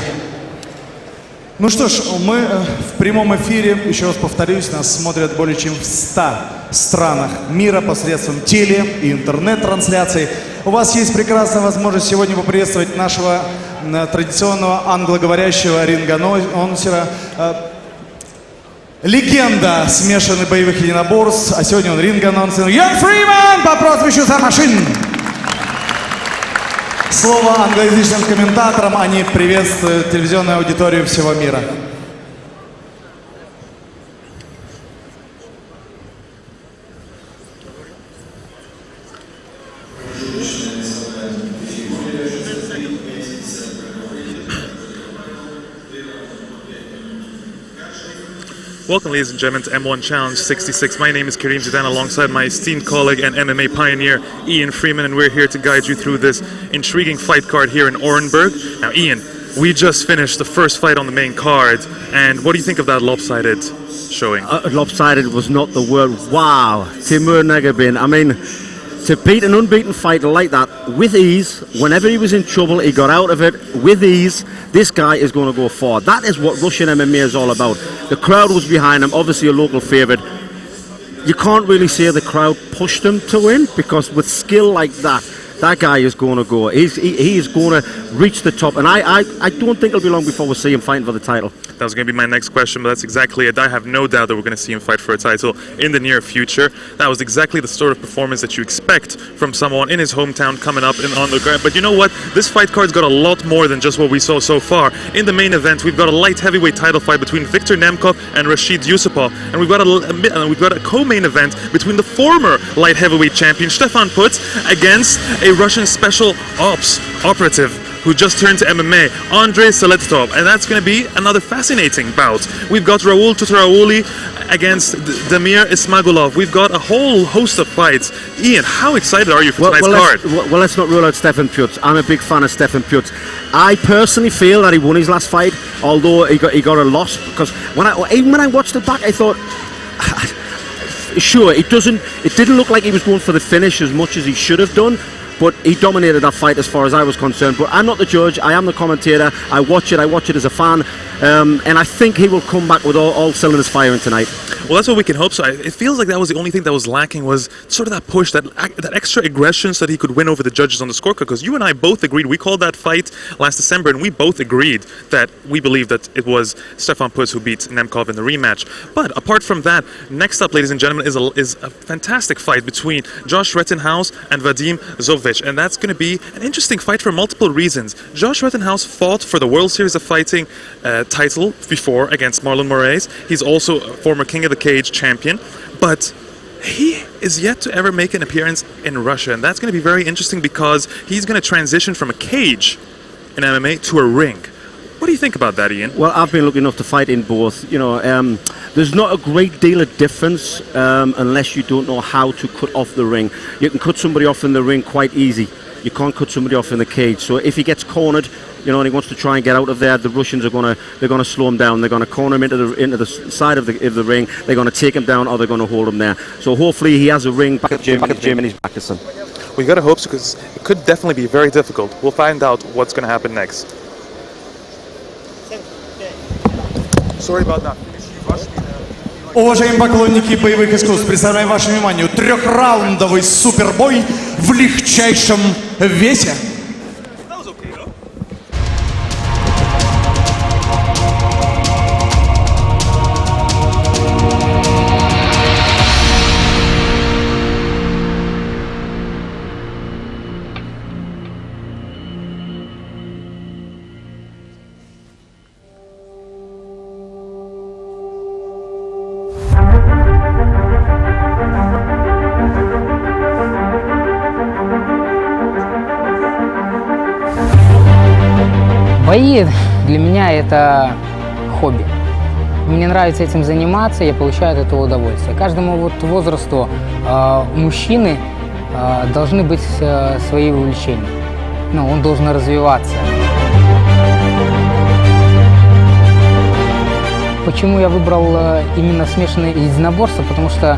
Ну что ж, мы в прямом эфире, еще раз повторюсь, нас смотрят более чем в 100 странах мира посредством теле- и интернет-трансляций. У вас есть прекрасная возможность сегодня поприветствовать нашего традиционного англоговорящего рингоносера Легенда смешанных боевых единоборств, а сегодня он ринг-анонсер Ян Фриман по прозвищу Замашин. Слово англоязычным комментаторам, они приветствуют телевизионную аудиторию всего мира. Welcome, ladies and gentlemen, to M1 Challenge 66. My name is Karim Zidane, alongside my esteemed colleague and MMA pioneer, Ian Freeman, and we're here to guide you through this intriguing fight card here in Orenburg. Now, Ian, we just finished the first fight on the main card, and what do you think of that lopsided showing? Lopsided was not the word. Wow, Timur Nagibin. I mean, to beat an unbeaten fighter like that with ease, whenever he was in trouble, he got out of it with ease. This guy is going to go far. That is what Russian MMA is all about. The crowd was behind him, obviously a local favourite. You can't really say the crowd pushed him to win, because with skill like that, that guy is going to go. He is going to reach the top, and I don't think it'll be long before we see him fighting for the title. That was going to be my next question, but that's exactly it. I have no doubt that we're going to see him fight for a title in the near future. That was exactly the sort of performance that you expect from someone in his hometown coming up on the ground. But you know what? This fight card's got a lot more than just what we saw so far. In the main event, we've got a light heavyweight title fight between Viktor Nemkov and Rashid Yusupov, and we've got a co-main event between the former light heavyweight champion Stephan Puetz against a Russian special ops operative who just turned to MMA, Andrey Seledtsov, and that's going to be another fascinating bout. We've got Raul Tutarauli against Damir Ismagulov. We've got a whole host of fights. Ian, how excited are you for tonight's card? Well, let's not rule out Stephan Puetz. I'm a big fan of Stephan Puetz. I personally feel that he won his last fight, although he got a loss, because even when I watched it back, I thought, sure, it didn't look like he was going for the finish as much as he should have done. But he dominated that fight as far as I was concerned. But I'm not the judge, I am the commentator. I watch it as a fan. And I think he will come back with all cylinders firing tonight. Well, that's what we can hope so. It feels like that was the only thing that was lacking, was sort of that push, that extra aggression, so that he could win over the judges on the scorecard. Because you and I both agreed, we called that fight last December, and we both agreed that we believed that it was Stephan Puetz who beat Nemkov in the rematch. But apart from that, next up, ladies and gentlemen, is a fantastic fight between Josh Rettinghouse and Vadim Zhlobich. And that's going to be an interesting fight for multiple reasons. Josh Rettinghouse fought for the World Series of Fighting title before against Marlon Moraes. He's also a former King of the Cage champion, but he is yet to ever make an appearance in Russia, and that's going to be very interesting because he's going to transition from a cage in MMA to a ring. What do you think about that, Ian? Well, I've been lucky enough to fight in both. You know, there's not a great deal of difference unless you don't know how to cut off the ring. You can cut somebody off in the ring quite easy. You can't cut somebody off in the cage. So if he gets cornered, you know, and he wants to try and get out of there, the Russians are gonna slow him down. They're gonna corner him into the side of the ring. They're gonna take him down, or they're gonna hold him there. So hopefully he has a ring back at Germany's back. We gotta hope so, because it could definitely be very difficult. We'll find out what's gonna happen next. Sorry about that. Уважаемые поклонники боевых искусств, представляем вашему вниманию трехраундовый супербой в легчайшем весе. Бои для меня это хобби. Мне нравится этим заниматься, я получаю от этого удовольствие. Каждому вот возрасту мужчины должны быть свои увлечения. Ну, он должен развиваться. Почему я выбрал именно смешанные единоборства? Потому что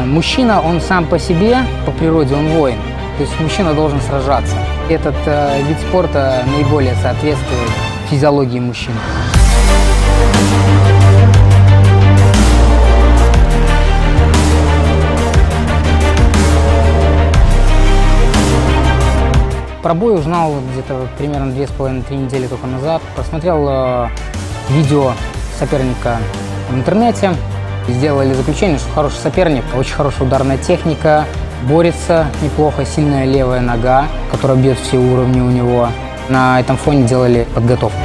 мужчина, он сам по себе, по природе, он воин. То есть мужчина должен сражаться. Этот вид спорта наиболее соответствует физиологии мужчины. Про бой узнал где-то примерно 2,5-3 недели только назад. Просмотрел видео соперника в интернете. Сделали заключение, что хороший соперник, очень хорошая ударная техника, борется неплохо, сильная левая нога, которая бьет все уровни у него. На этом фоне делали подготовку.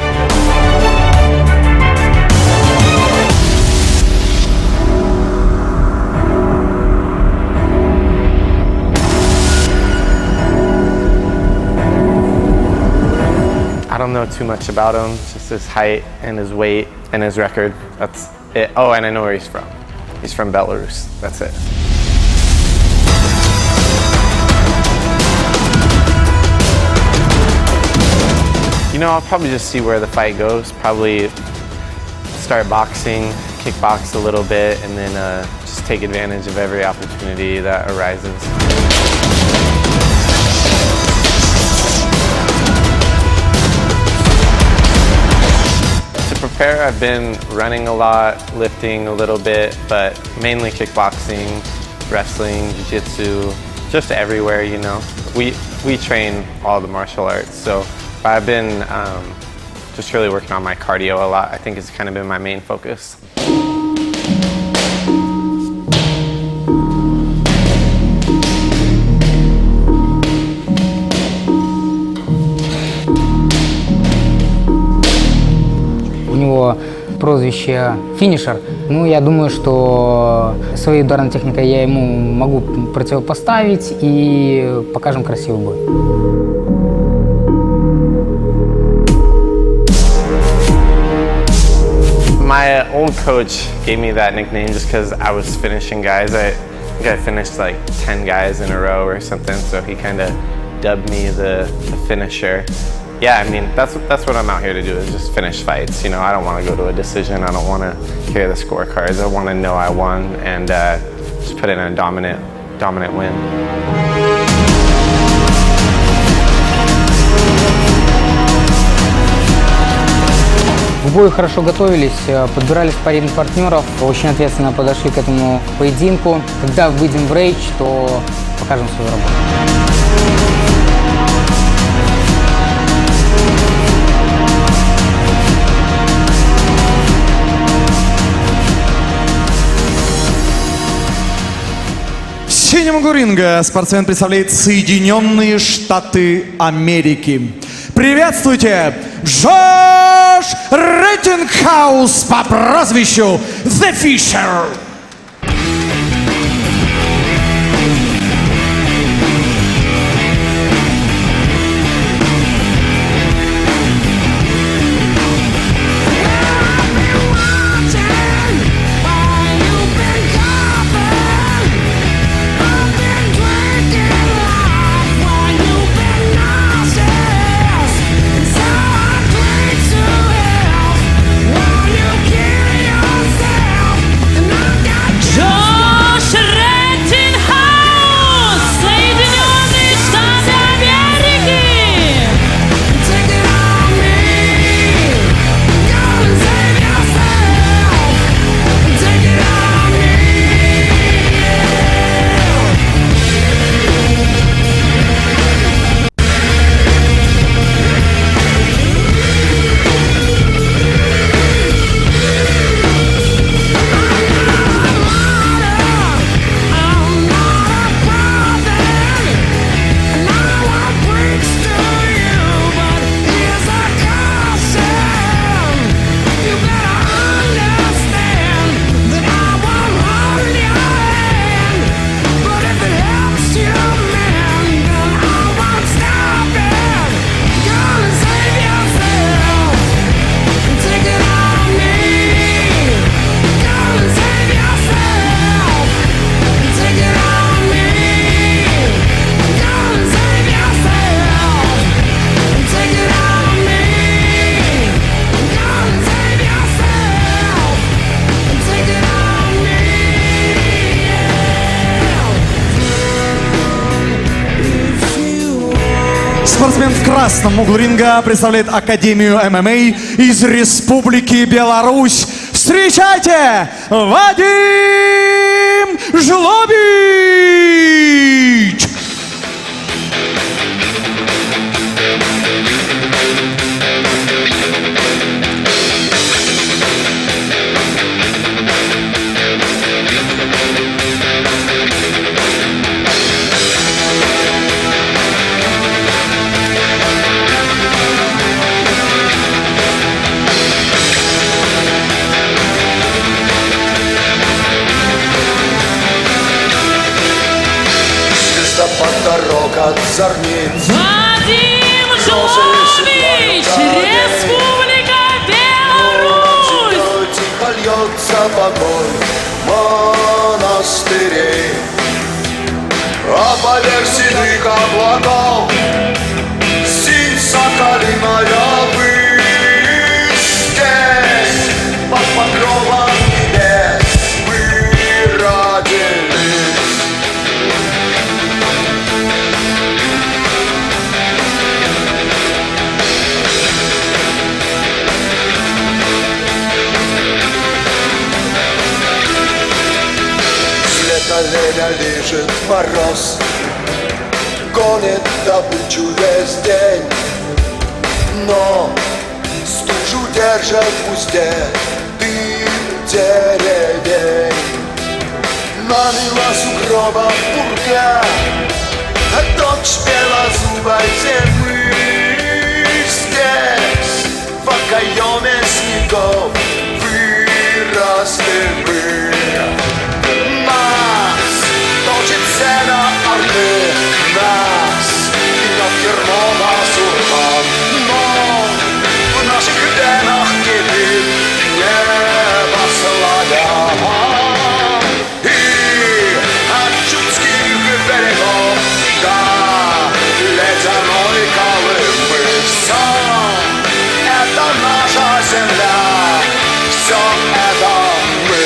I don't know too much about him, just his height and his weight and his record. That's it. Oh, and I know where he's from. He's from Belarus. That's it. You know, I'll probably just see where the fight goes. Probably start boxing, kickbox a little bit, and then just take advantage of every opportunity that arises. To prepare, I've been running a lot, lifting a little bit, but mainly kickboxing, wrestling, jiu-jitsu, just everywhere, you know. We train all the martial arts, so I've been just really working on my cardio a lot. I think it's kind of been my main focus. У него прозвище «финишер». Ну, я думаю, что своей ударной техникой я ему могу противопоставить и покажем красивый бой. My old coach gave me that nickname just because I was finishing guys. I think I finished like 10 guys in a row or something, so he kind of dubbed me the finisher. Yeah, I mean, that's what I'm out here to do, is just finish fights. You know, I don't want to go to a decision. I don't want to hear the scorecards. I want to know I won and just put in a dominant win. В бою хорошо готовились, подбирали спарринг-партнеров, очень ответственно подошли к этому поединку. Когда выйдем в рейдж, то покажем свою работу. В синем углу ринга спортсмен представляет Соединенные Штаты Америки. Приветствуйте, Джош Rettinghouse по прозвищу The Fisher. Спортсмен в красном углу ринга представляет Академию ММА из Республики Беларусь. Встречайте, Vadim Zhlobich! зорниц. Vadim Zhlobich, Республика Беларусь! Тихо льется водой монастырей, а поверх седых облаков синь соколиная высь. Здесь под покровом небес мы родились. Оленя лежит мороз, гонит добычу весь день, но стужу держит в узде дым деревень. Намила сугроба пурга, дочь белозубой зимы. Здесь в окоеме снегов выросли мы. Сена орлы нас гнет ермова сурма, но в наших венах кипит небо славя. И от чудских берегов до ледяной Колымы все это наша земля, все это мы.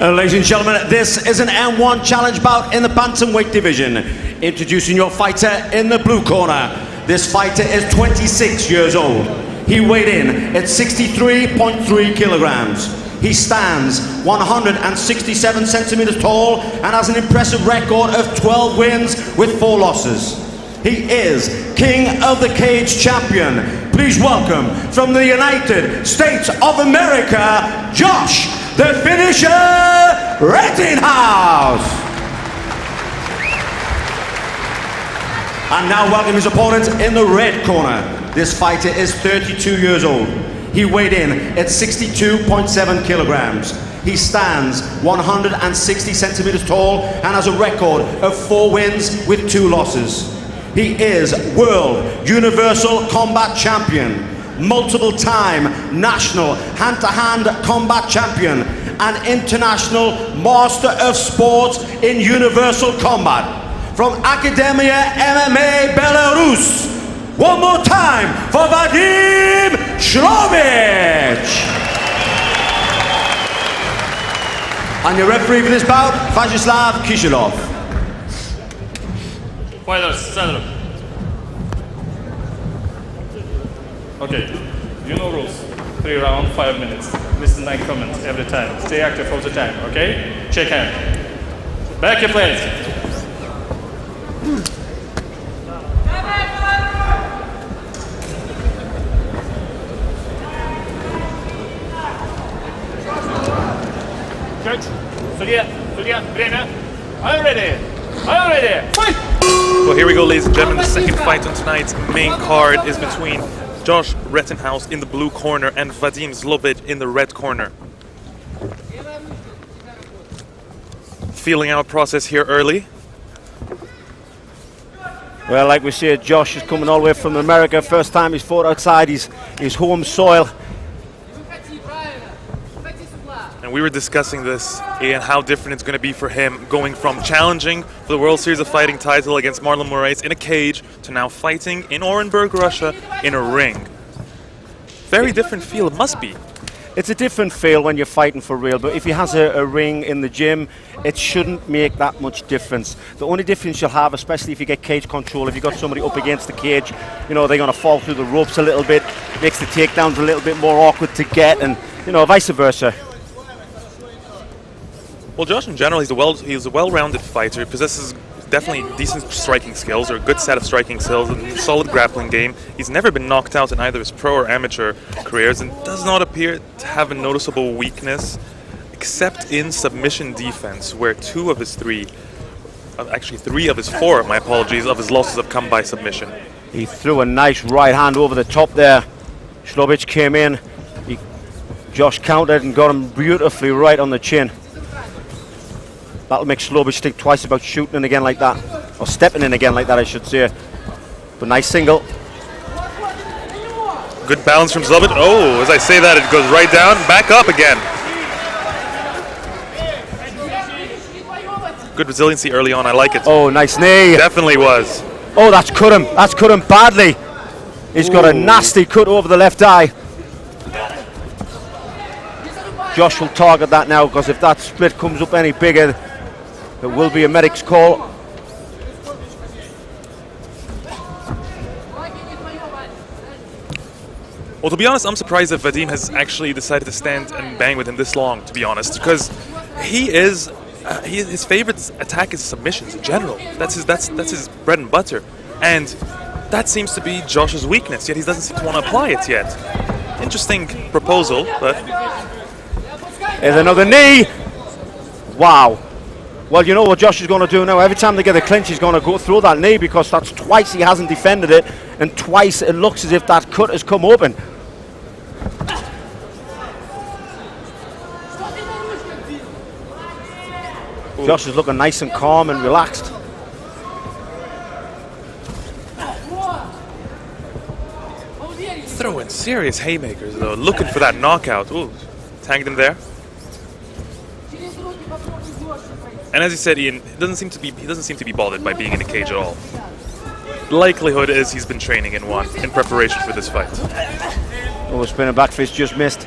Ladies and gentlemen, this is an M1 challenge bout in the bantamweight division. Introducing your fighter in the blue corner. This fighter is 26 years old. He weighed in at 63.3 kilograms. He stands 167 centimeters tall and has an impressive record of 12 wins with 4 losses. He is King of the Cage champion. Please welcome from the United States of America, Josh, the finisher, Rettinghouse. And now welcome his opponent in the red corner. This fighter is 32 years old. He weighed in at 62.7 kilograms. He stands 160 centimeters tall and has a record of 4 wins with 2 losses. He is World Universal Combat Champion, multiple-time national hand-to-hand combat champion, and international master of sport in universal combat. From Academia MMA Belarus, one more time for Vadim Zhlobich. And your referee for this bout, Vyacheslav Kishilov. Fighters, stand up. Okay, you know rules. 3 rounds, 5 minutes. Listen 9 comments every time. Stay active all the time, okay? Check hand. Back your place. Судья, время. I'm ready. I'm ready. Fight! Well, here we go, ladies and gentlemen. The second fight on tonight's main card is between Josh Rettinghouse in the blue corner and Vadim Zhlobich in the red corner. Feeling out process here early. Well, like we said, Josh is coming all the way from America. First time he's fought outside his home soil. And we were discussing this and how different it's going to be for him going from challenging for the World Series of Fighting title against Marlon Moraes in a cage to now fighting in Orenburg, Russia in a ring. Very different feel, it must be. It's a different feel when you're fighting for real, but if he has a ring in the gym, it shouldn't make that much difference. The only difference you'll have, especially if you get cage control, if you've got somebody up against the cage, you know, they're going to fall through the ropes a little bit, makes the takedowns a little bit more awkward to get, and, you know, vice versa. Well, Josh in general, he's a well-rounded fighter. He possesses definitely decent striking skills, or a good set of striking skills, and a solid grappling game. He's never been knocked out in either his pro or amateur careers, and does not appear to have a noticeable weakness, except in submission defense, where two of his three, actually three of his four, my apologies, of his losses have come by submission. He threw a nice right hand over the top there. Zhlobich came in. Josh countered and got him beautifully right on the chin. That'll make Zhlobich think twice about shooting in again like that. Or stepping in again like that, I should say. But nice single. Good balance from Zhlobich. Oh, as I say that, it goes right down, back up again. Good resiliency early on, I like it. Oh, nice knee. Definitely was. Oh, that's cut him. That's cut him badly. He's got a nasty cut over the left eye. Josh will target that now, because if that split comes up any bigger, it will be a medic's call. Well, to be honest, I'm surprised that Vadim has actually decided to stand and bang with him this long, to be honest, because his favorite attack is submissions in general. That's his bread and butter, and that seems to be Josh's weakness. Yet he doesn't seem to want to apply it yet. Interesting proposal, but There's another knee. Wow. Well, you know what Josh is going to do now. Every time they get a clinch, he's going to go through that knee, because that's twice he hasn't defended it, and twice it looks as if that cut has come open. Josh is looking nice and calm and relaxed. throwing serious haymakers though, looking for that knockout. Ooh, tagged him there. And as you said, Ian, he doesn't seem to be bothered by being in a cage at all. The likelihood is he's been training in one in preparation for this fight. Oh, spinning back fist just missed.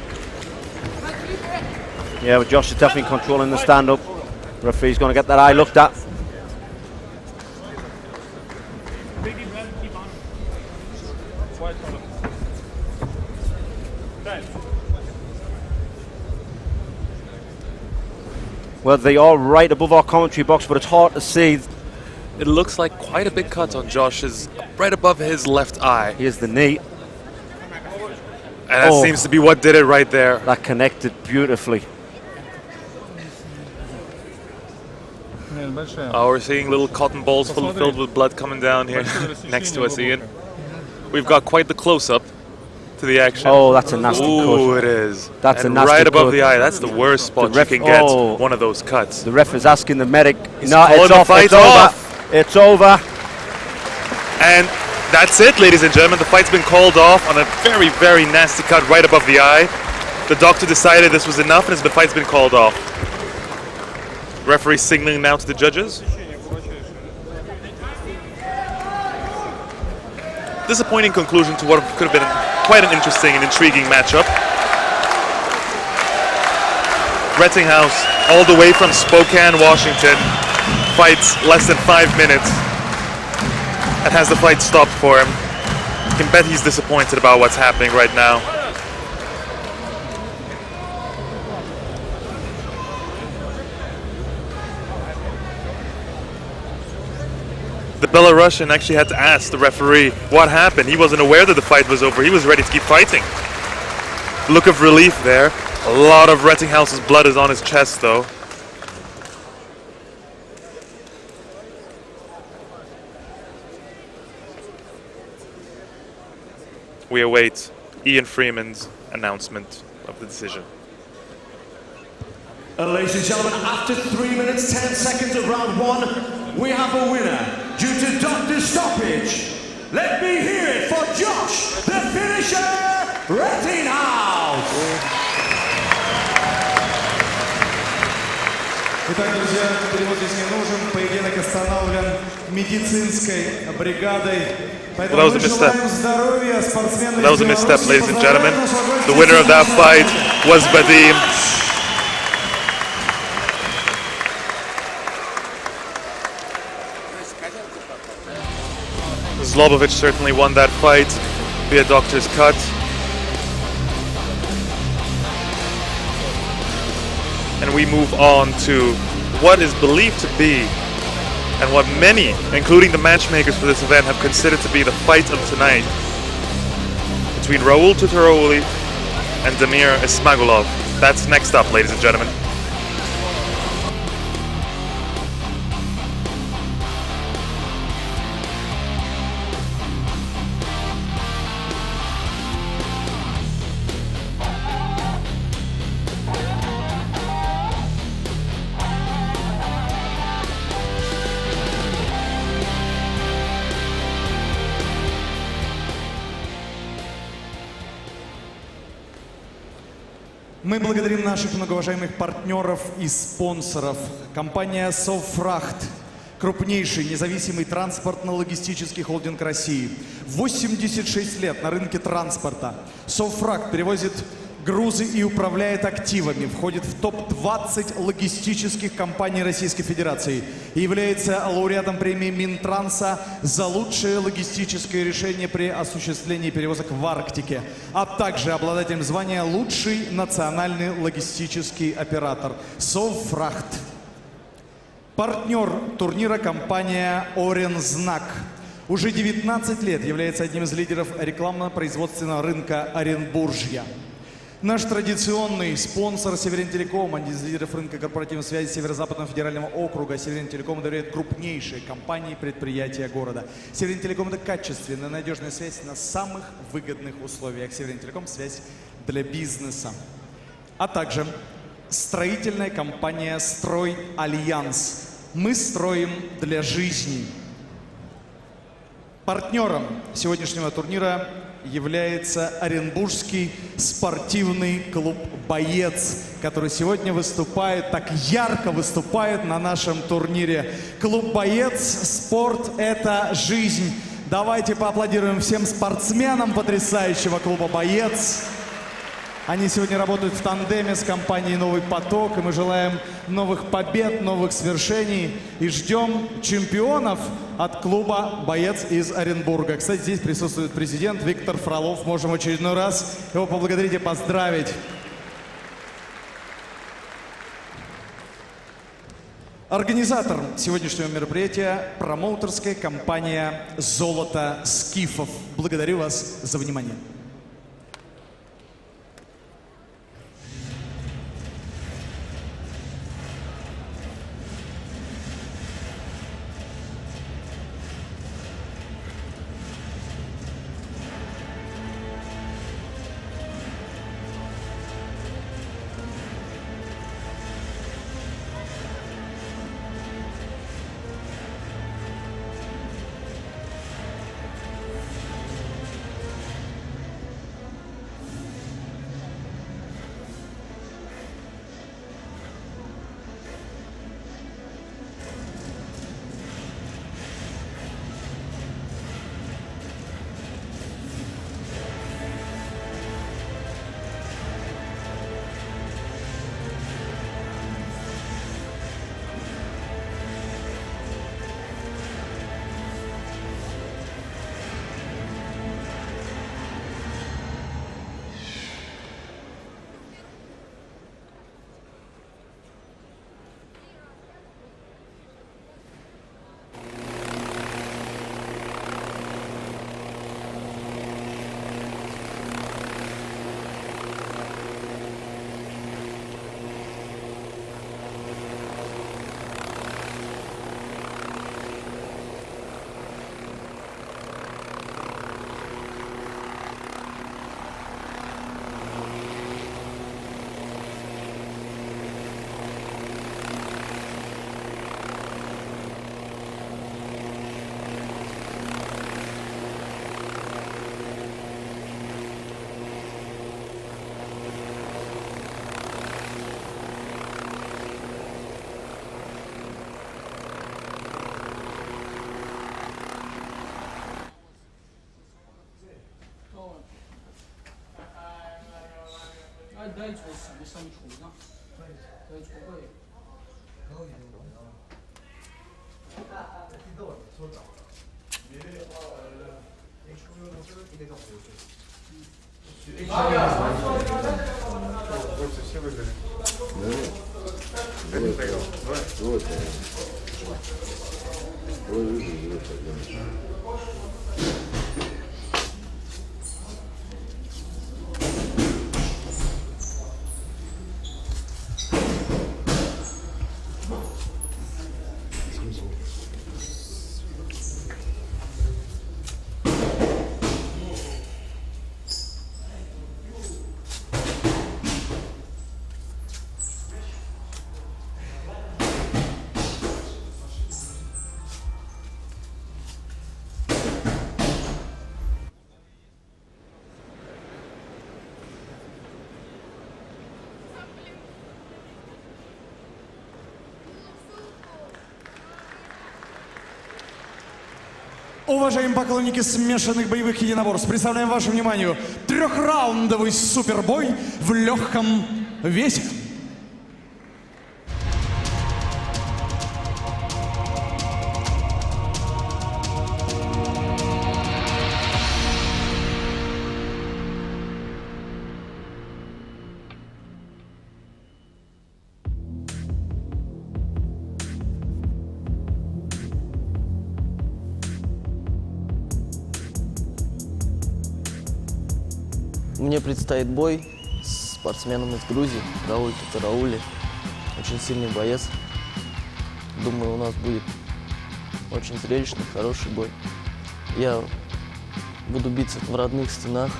Yeah, but Josh is definitely controlling the stand-up. Referee's going to get that eye looked at. Well, they are right above our commentary box, but it's hard to see. It looks like quite a big cut on Josh's, right above his left eye. Here's the knee. And that seems to be what did it right there. That connected beautifully. Oh, we're seeing little cotton balls filled with blood coming down here next to us, Ian. We've got quite the close-up to the action. Oh, that's a nasty cut. Ooh, it is. That's and a nasty right above cut. the eye. That's the worst spot you can get one of those cuts. The ref is asking the medic. He's No, it's off. It's Over. It's over. And that's it, ladies and gentlemen. The fight's been called off on a very, very nasty cut right above the eye. The doctor decided this was enough, and the fight's been called off. Referee signaling now to the judges. Disappointing conclusion to what could have been quite an interesting and intriguing matchup. Rettinghouse, all the way from Spokane, Washington, fights less than 5 minutes and has the fight stopped for him. You can bet he's disappointed about what's happening right now. The Belarusian actually had to ask the referee what happened. He wasn't aware that the fight was over. He was ready to keep fighting. Look of relief there. A lot of Rettinghouse's blood is on his chest, though. We await Ian Freeman's announcement of the decision. Ladies and gentlemen, after 3 minutes, 10 seconds of round one, we have a winner due to doctor stoppage. Let me hear it for Josh, the finisher, Rettinghouse. Итак, друзья, перевод здесь не нужен. Поединок остановлен медицинской бригадой. Well, that was a misstep. That was a misstep, ladies and gentlemen. The winner of that fight was Vadim. Zhlobich certainly won that fight via doctor's cut. And we move on to what is believed to be, and what many, including the matchmakers for this event, have considered to be the fight of tonight between Raul Tutarauli and Damir Ismagulov. That's next up, ladies and gentlemen. Мы благодарим наших многоуважаемых партнеров и спонсоров. Компания «Совфрахт», крупнейший независимый транспортно-логистический холдинг России. 86 лет на рынке транспорта. «Совфрахт» перевозит грузы и управляет активами, входит в топ-20 логистических компаний Российской Федерации и является лауреатом премии Минтранса за лучшее логистическое решение при осуществлении перевозок в Арктике, а также обладателем звания «Лучший национальный логистический оператор» «Совфрахт». Партнер турнира компания «Орензнак». Уже 19 лет является одним из лидеров рекламно-производственного рынка Оренбуржья. Наш традиционный спонсор Северинтелеком, один из лидеров рынка корпоративной связи Северо-Западного федерального округа. Северинтелеком доверяет крупнейшие компании и предприятия города. Северинтелеком — это качественная, надежная связь на самых выгодных условиях. Северинтелеком — связь для бизнеса. А также строительная компания «Стройальянс». Мы строим для жизни. Партнером сегодняшнего турнира является Оренбургский спортивный клуб «Боец», который сегодня выступает, так ярко выступает на нашем турнире. Клуб «Боец», спорт — это жизнь. Давайте поаплодируем всем спортсменам потрясающего клуба «Боец». Они сегодня работают в тандеме с компанией «Новый поток», и мы желаем новых побед, новых свершений и ждем чемпионов от клуба «Боец» из Оренбурга. Кстати, здесь присутствует президент Виктор Фролов. Можем в очередной раз его поблагодарить и поздравить. Организатор сегодняшнего мероприятия – промоутерская компания «Золото скифов». Благодарю вас за внимание. Все выиграли. Один проиграл. Вот. Уважаемые поклонники смешанных боевых единоборств, представляем вашему вниманию трехраундовый супербой в легком весе. Мне предстоит бой с спортсменом из Грузии, Raul Tutarauli. Очень сильный боец. Думаю, у нас будет очень зрелищный, хороший бой. Я буду биться в родных стенах.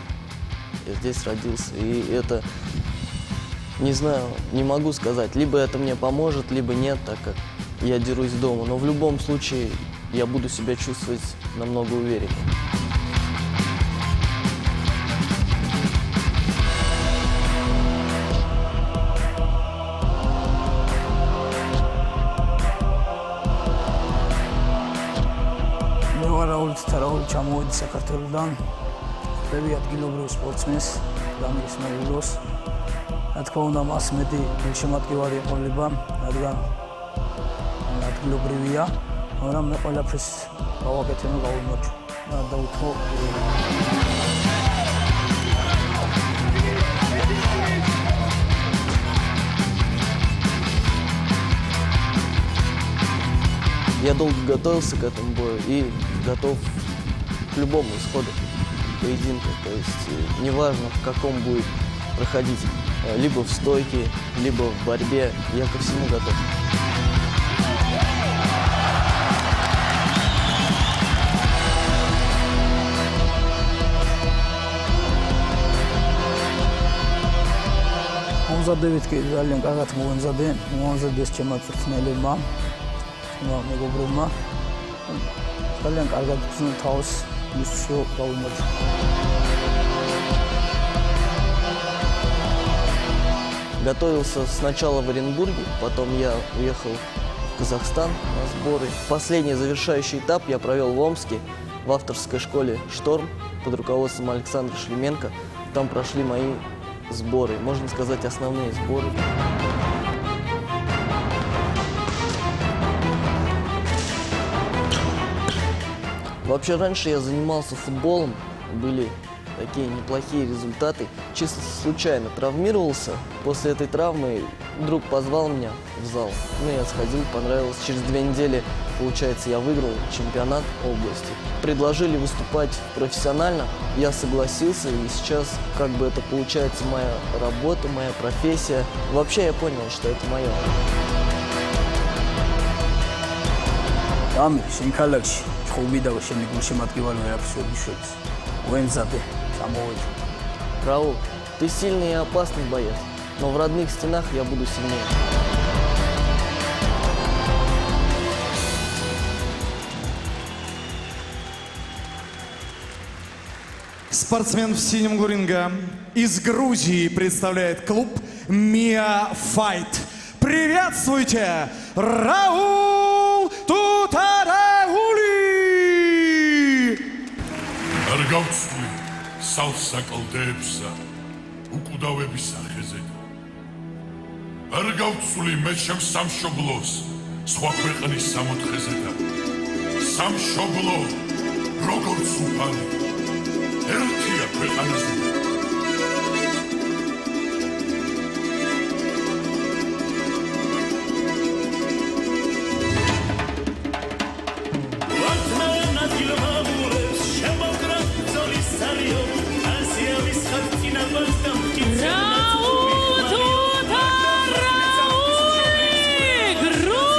Я здесь родился. И это, не знаю, не могу сказать. Либо это мне поможет, либо нет, так как я дерусь дома. Но в любом случае я буду себя чувствовать намного увереннее. Raul Tutarauli ჩამოვედი საქართველოდან. ხდები ადგილობრივ სპორტსმენს, Damir Ismagulovs. რა თქმა უნდა, მას მეტი გულშემატკივარი ეყოლება, რადგან ადგილობრივია, მაგრამ მე ყველაფერს გავაკეთე, რომ გავიმარჯვო. და უთხოვ Я долго готовился к этому бою и готов к любому исходу поединка. То есть неважно, в каком будет проходить, либо в стойке, либо в борьбе, я ко всему готов. მომზადებით კი ძალიან კარგად მოვემზადე, მომზადეს ჩემმა წვრთნელებმა, მეგობრებმა. ძალიან კარგად ვგზნო თავს, მისცო გავიმარჯვე. Готовился сначала в Оренбурге, потом я уехал в Казахстан на сборы. Последний завершающий этап я провел в Омске, в авторской школе «Шторм» под руководством Александра Шлеменко. Там прошли мои сборы, можно сказать, основные сборы. Вообще, раньше я занимался футболом, были такие неплохие результаты. Чисто случайно травмировался. После этой травмы друг позвал меня в зал. Ну, я сходил, понравилось. Через 2 недели, получается, я выиграл чемпионат области. Предложили выступать профессионально, я согласился, и сейчас как бы это получается моя работа, моя профессия. Вообще я понял, что это мое. Damir, შენქალაქში ხუბიდავა შემდეგ გულშემატკივარი ვერაფერს შორის. ვემზადე, ჩამოვედი. Raul, ты сильный и опасный боец, но в родных стенах я буду сильнее. Спортсмен в синем углу ринга из Грузии представляет клуб Mia Fight. Приветствуйте, Raul Tutarauli! არ გავცვლი სალსა კლდეებსა უკვდავების სახეზე. არ გავცვლი მე ჩემ სამშობლოს სხვა ქვეყნის სამოთხეზე და სამშობლო როგორც უფალი ერთია ქვეყანაზე. Грузия!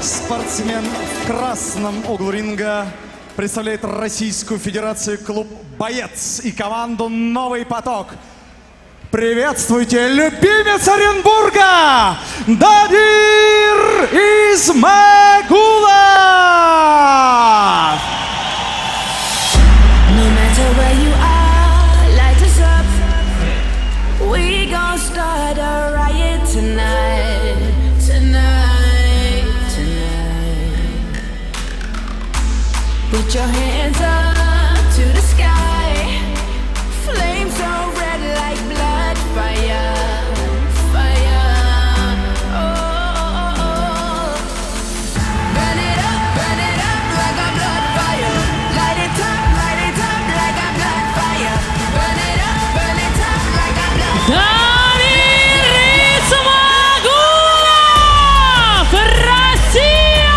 Спортсмен в красном углу ринга представляет Российскую Федерацию клуб «Боец» и команду «Новый поток». Приветствуйте, любимец Оренбурга, Damir Ismagulov! No matter where you are, light us up. We gon' start a riot tonight, tonight, tonight. Put your hands up to the sky. Flames so red like blood, fire, fire. Oh, oh, oh. Burn it up like a blood fire. Light it up like a blood fire. Burn it up like a blood fire. Damir Ismagulov, Россия!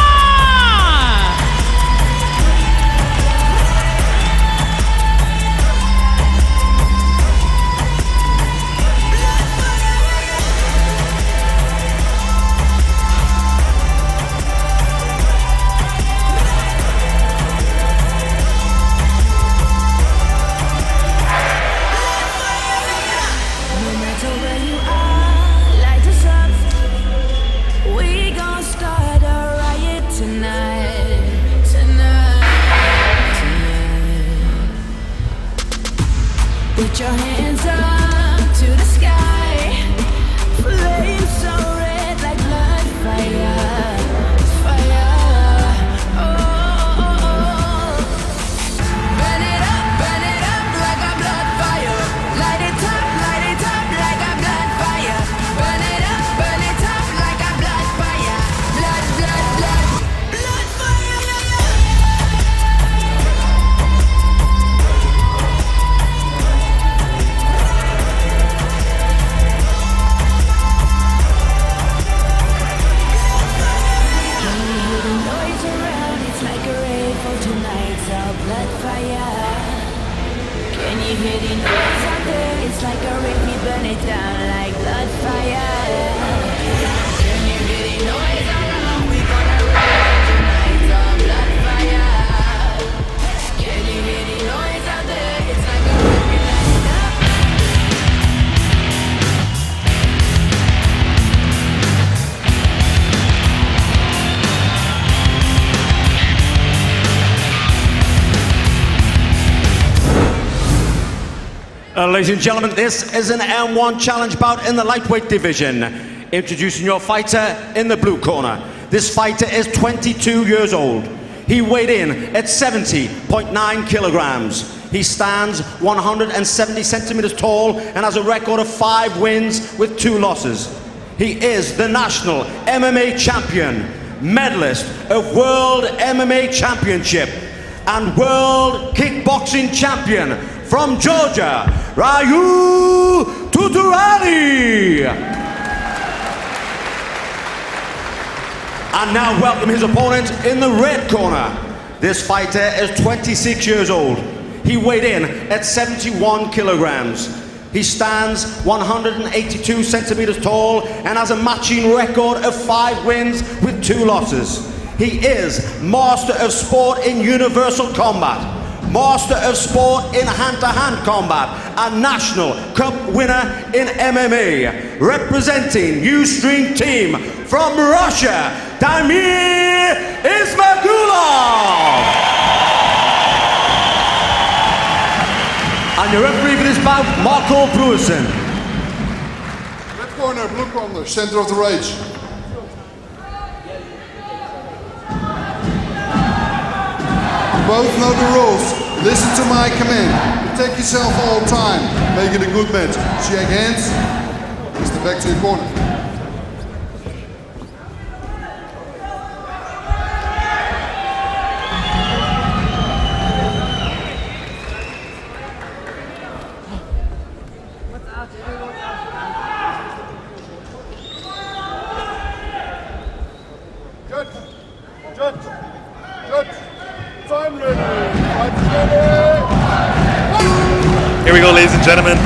No matter where you are, light us up. We gon' start a riot tonight, tonight, tonight. Put your hands up to the sky. Flames so red like blood, fire, fire. Oh, oh, oh. Burn it up like a blood fire. Light it up like a blood fire. Burn it up like a blood fire. Blood, blood, blood, blood fire. Can you hear the noise around? It's like a rave for tonight's our blood fire. Can you hear the noise out there? It's like a rave, we burn it down like blood fire. Can you hear the noise around? We gonna rave tonight's our blood fire. Can you hear the noise out there? It's like a rave, we light it up. Ladies and gentlemen, this is an M1 challenge bout in the lightweight division. Introducing your fighter in the blue corner. This fighter is 22 years old. He weighed in at 70.9 kilograms. He stands 170 centimeters tall and has a record of 5 wins with 2 losses. He is the national MMA champion, medalist of World MMA Championship, and World Kickboxing Champion from Georgia, Raul Tutarauli. And now welcome his opponent in the red corner. This fighter is 26 years old. He weighed in at 71 kilograms. He stands 182 centimeters tall and has a matching record of 5 wins with 2 losses. He is Master of Sport in Universal Combat, Master of Sport in hand-to-hand combat, and National Cup winner in MMA. Representing Ustream team from Russia, Damir Ismagulov. And your referee for this bout, Marco Bruisen. Red corner, blue corner, center of the rage. both know the rules. Listen to my command. Protect yourself all the time. Make it a good match. Shake hands. Step back to your corner. Here we go, ladies and gentlemen.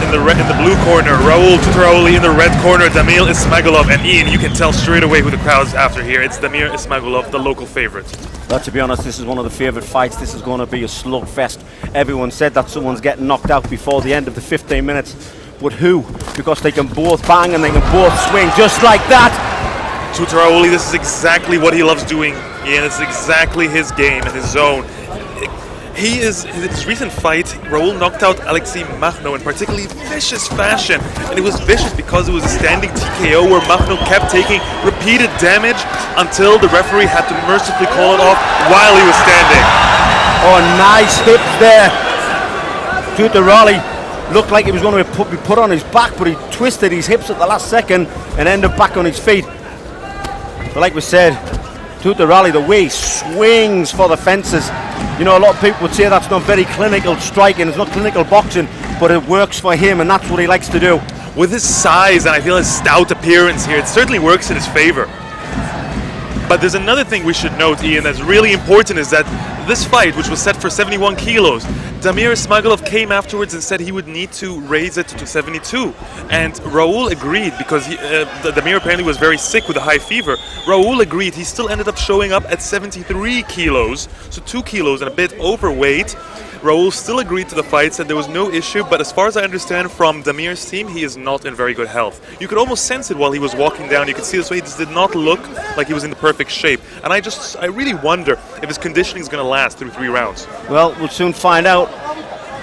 In the blue corner, Raul, Tutarauli. In the red corner, Damir, Ismagulov, and Ian. You can tell straight away who the crowd's after here. It's Damir, Ismagulov, the local favorite. But to be honest, this is one of the favourite fights. This is going to be a slugfest. Everyone said that someone's getting knocked out before the end of the 15 minutes. But who? Because they can both bang and they can both swing just like that. Tutarauli, this is exactly what he loves doing, Ian. It's exactly his game and his zone. His recent fight, Raul knocked out Alexei Makhno in particularly vicious fashion. And it was vicious because it was a standing TKO where Makhno kept taking repeated damage until the referee had to mercifully call it off while he was standing. Oh, nice hips there. Tutarauli looked like he was going to be put on his back, but he twisted his hips at the last second and ended up back on his feet. But like we said, Tutarauli, the way he swings for the fences. You know, a lot of people would say that's not very clinical striking, it's not clinical boxing, but it works for him and that's what he likes to do. With his size and I feel his stout appearance here, it certainly works in his favor. But there's another thing we should note, Ian, that's really important is that this fight, which was set for 71 kilos, Damir Ismagulov came afterwards and said he would need to raise it to 72. And Raul agreed because Damir apparently was very sick with a high fever. Raul agreed. He still ended up showing up at 73 kilos, so 2 kilos and a bit overweight. Raul still agreed to the fight, said there was no issue, but as far as I understand from Damir's team, he is not in very good health. You could almost sense it while he was walking down. You could see this way, he just did not look like he was in the perfect shape. And I really wonder if his conditioning is going to last through 3 rounds. Well, we'll soon find out.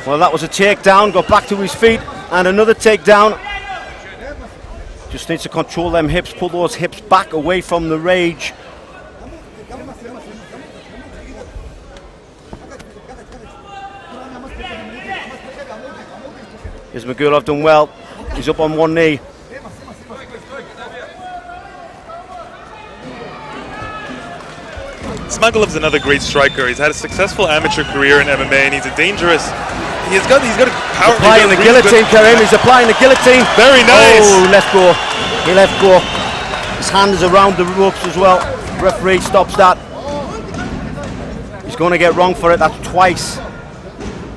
Well, that was a takedown, got back to his feet, and another takedown. Just needs to control them hips, pull those hips back away from the rage. Ismagulov done well. He's up on one knee. Ismagulov's another great striker. He's had a successful amateur career in MMA, and he's a dangerous. He's got a power. Applying the guillotine, Karim. He's applying the guillotine. Very nice. Oh, left go. He left go. His hand is around the ropes as well. Referee stops that. He's going to get wrong for it. That's twice.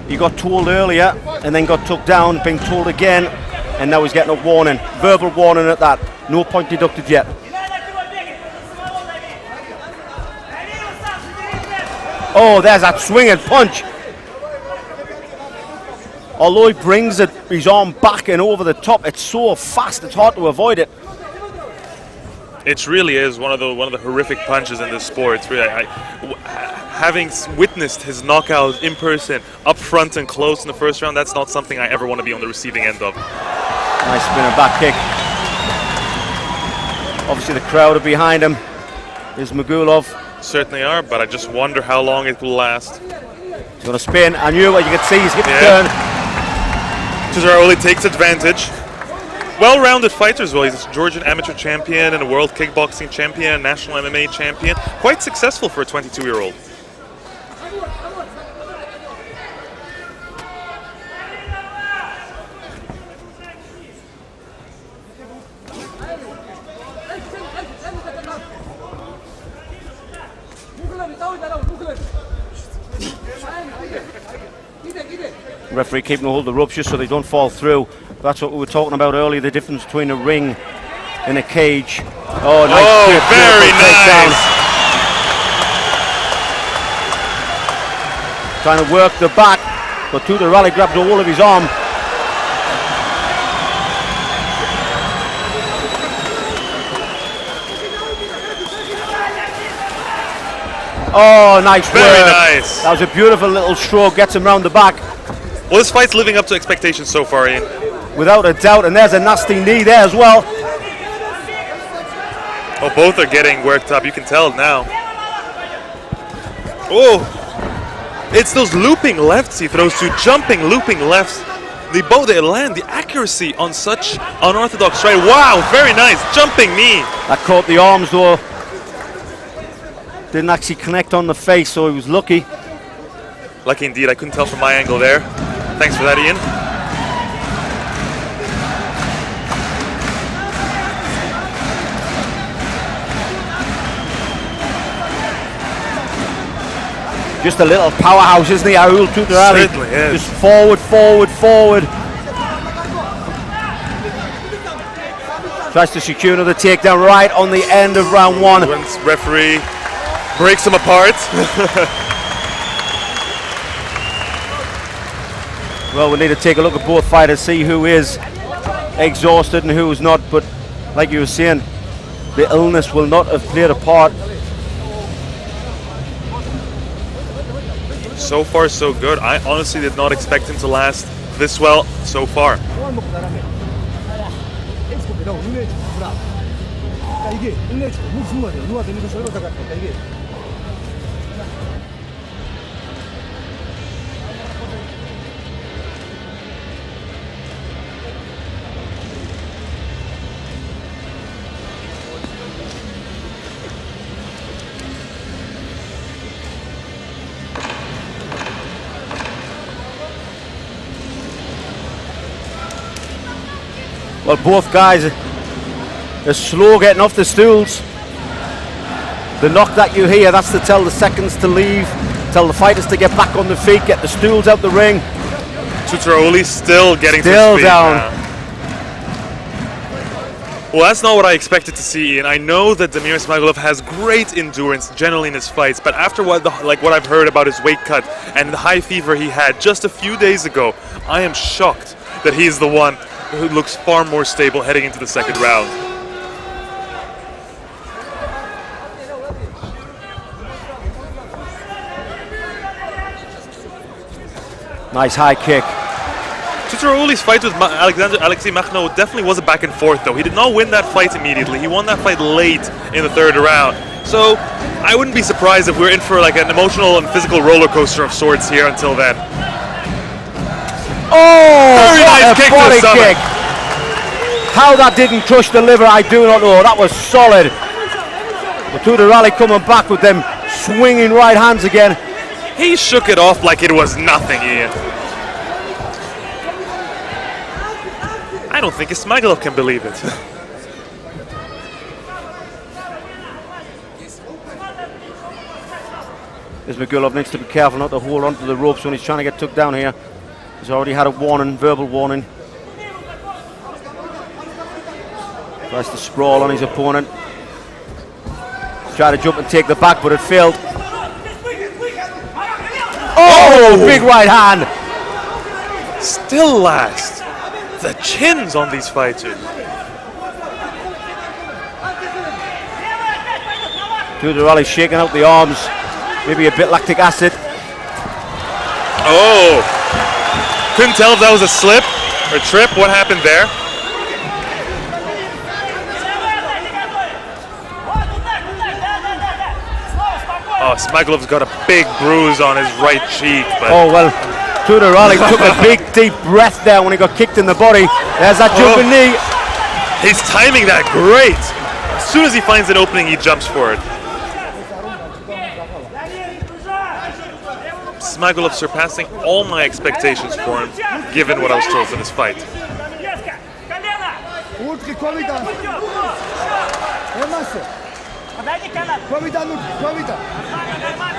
He got told earlier and then got took down, being told again, and now he's getting a warning. Verbal warning at that. No point deducted yet. Oh, there's that swing and punch. Although he brings his arm back and over the top, it's so fast, it's hard to avoid it. It really is one of the horrific punches in this sport. It's really, having witnessed his knockout in person, up front and close in the first round, that's not something I ever want to be on the receiving end of. Nice spinning back kick. Obviously the crowd are behind him. Ismagulov. Certainly are, but I just wonder how long it will last. He's going to spin. I knew what you could see. His hip turn. Tutarauli takes advantage. Well-rounded fighter as well. He's a Georgian amateur champion and a world kickboxing champion, national MMA champion. Quite successful for a 22-year-old. Referee keeping hold of the ropes just so they don't fall through. That's what we were talking about earlier, the difference between a ring and a cage. Oh, nice. Oh, very nice. Trying to work the back, but Tutarauli grabs a hold of his arm. Oh, nice work. Very nice. That was a beautiful little stroke, gets him round the back. Well, this fight's living up to expectations so far, Ian. Without a doubt, and there's a nasty knee there as well. Oh, both are getting worked up, you can tell now. Oh! It's those looping lefts he throws to, jumping, looping lefts. They land, the accuracy on such unorthodox strike. Wow, very nice, jumping knee. That caught the arms though. Didn't actually connect on the face, so he was lucky. Lucky indeed, I couldn't tell from my angle there. Thanks for that, Ian. Just a little powerhouse, isn't he, Raul Tutarauli? Certainly is. Just forward, forward, forward. Tries to secure another takedown right on the end of round one. Once referee breaks him apart. Well, we need to take a look at both fighters, see who is exhausted and who is not. But like you were saying, the illness will not have played a part. So far, so good. I honestly did not expect him to last this well so far. Well, both guys are slow getting off the stools. The knock that you hear, that's to tell the seconds to leave, tell the fighters to get back on the feet, get the stools out the ring. Tutarauli still getting to his feet down. now. Well, that's not what I expected to see, Ian. I know that Damir Ismagulov has great endurance generally in his fights, but after what I've heard about his weight cut and the high fever he had just a few days ago, I am shocked that he's the one who looks far more stable heading into the second round. Nice high kick. Tutarauli's fight with Alexei Makhno definitely was a back and forth, though. He did not win that fight immediately. He won that fight late in the third round. So I wouldn't be surprised if we're in for like an emotional and physical roller coaster of sorts here until then. Oh, very nice kick to the stomach. How that didn't crush the liver, I do not know. That was solid. But Tutarauli coming back with them swinging right hands again. He shook it off like it was nothing, Ian. I don't think Ismagulov can believe it. Ismagulov needs to be careful not to hold on to the ropes when he's trying to get took down here. He's already had a warning, verbal warning. Tries to sprawl on his opponent. Tried to jump and take the back, but it failed. Oh, big right hand. Still last. The chins on these fighters. Tutarauli shaking out the arms. Maybe a bit lactic acid. Oh. Couldn't tell if that was a slip or trip. What happened there? Oh, Ismagulov's got a big bruise on his right cheek. But oh, well, Tutarauli took a big, deep breath there when he got kicked in the body. There's that jumping knee. He's timing that great. As soon as he finds an opening, he jumps for it. Ismagulov surpassing all my expectations for him, given what I was told for this fight.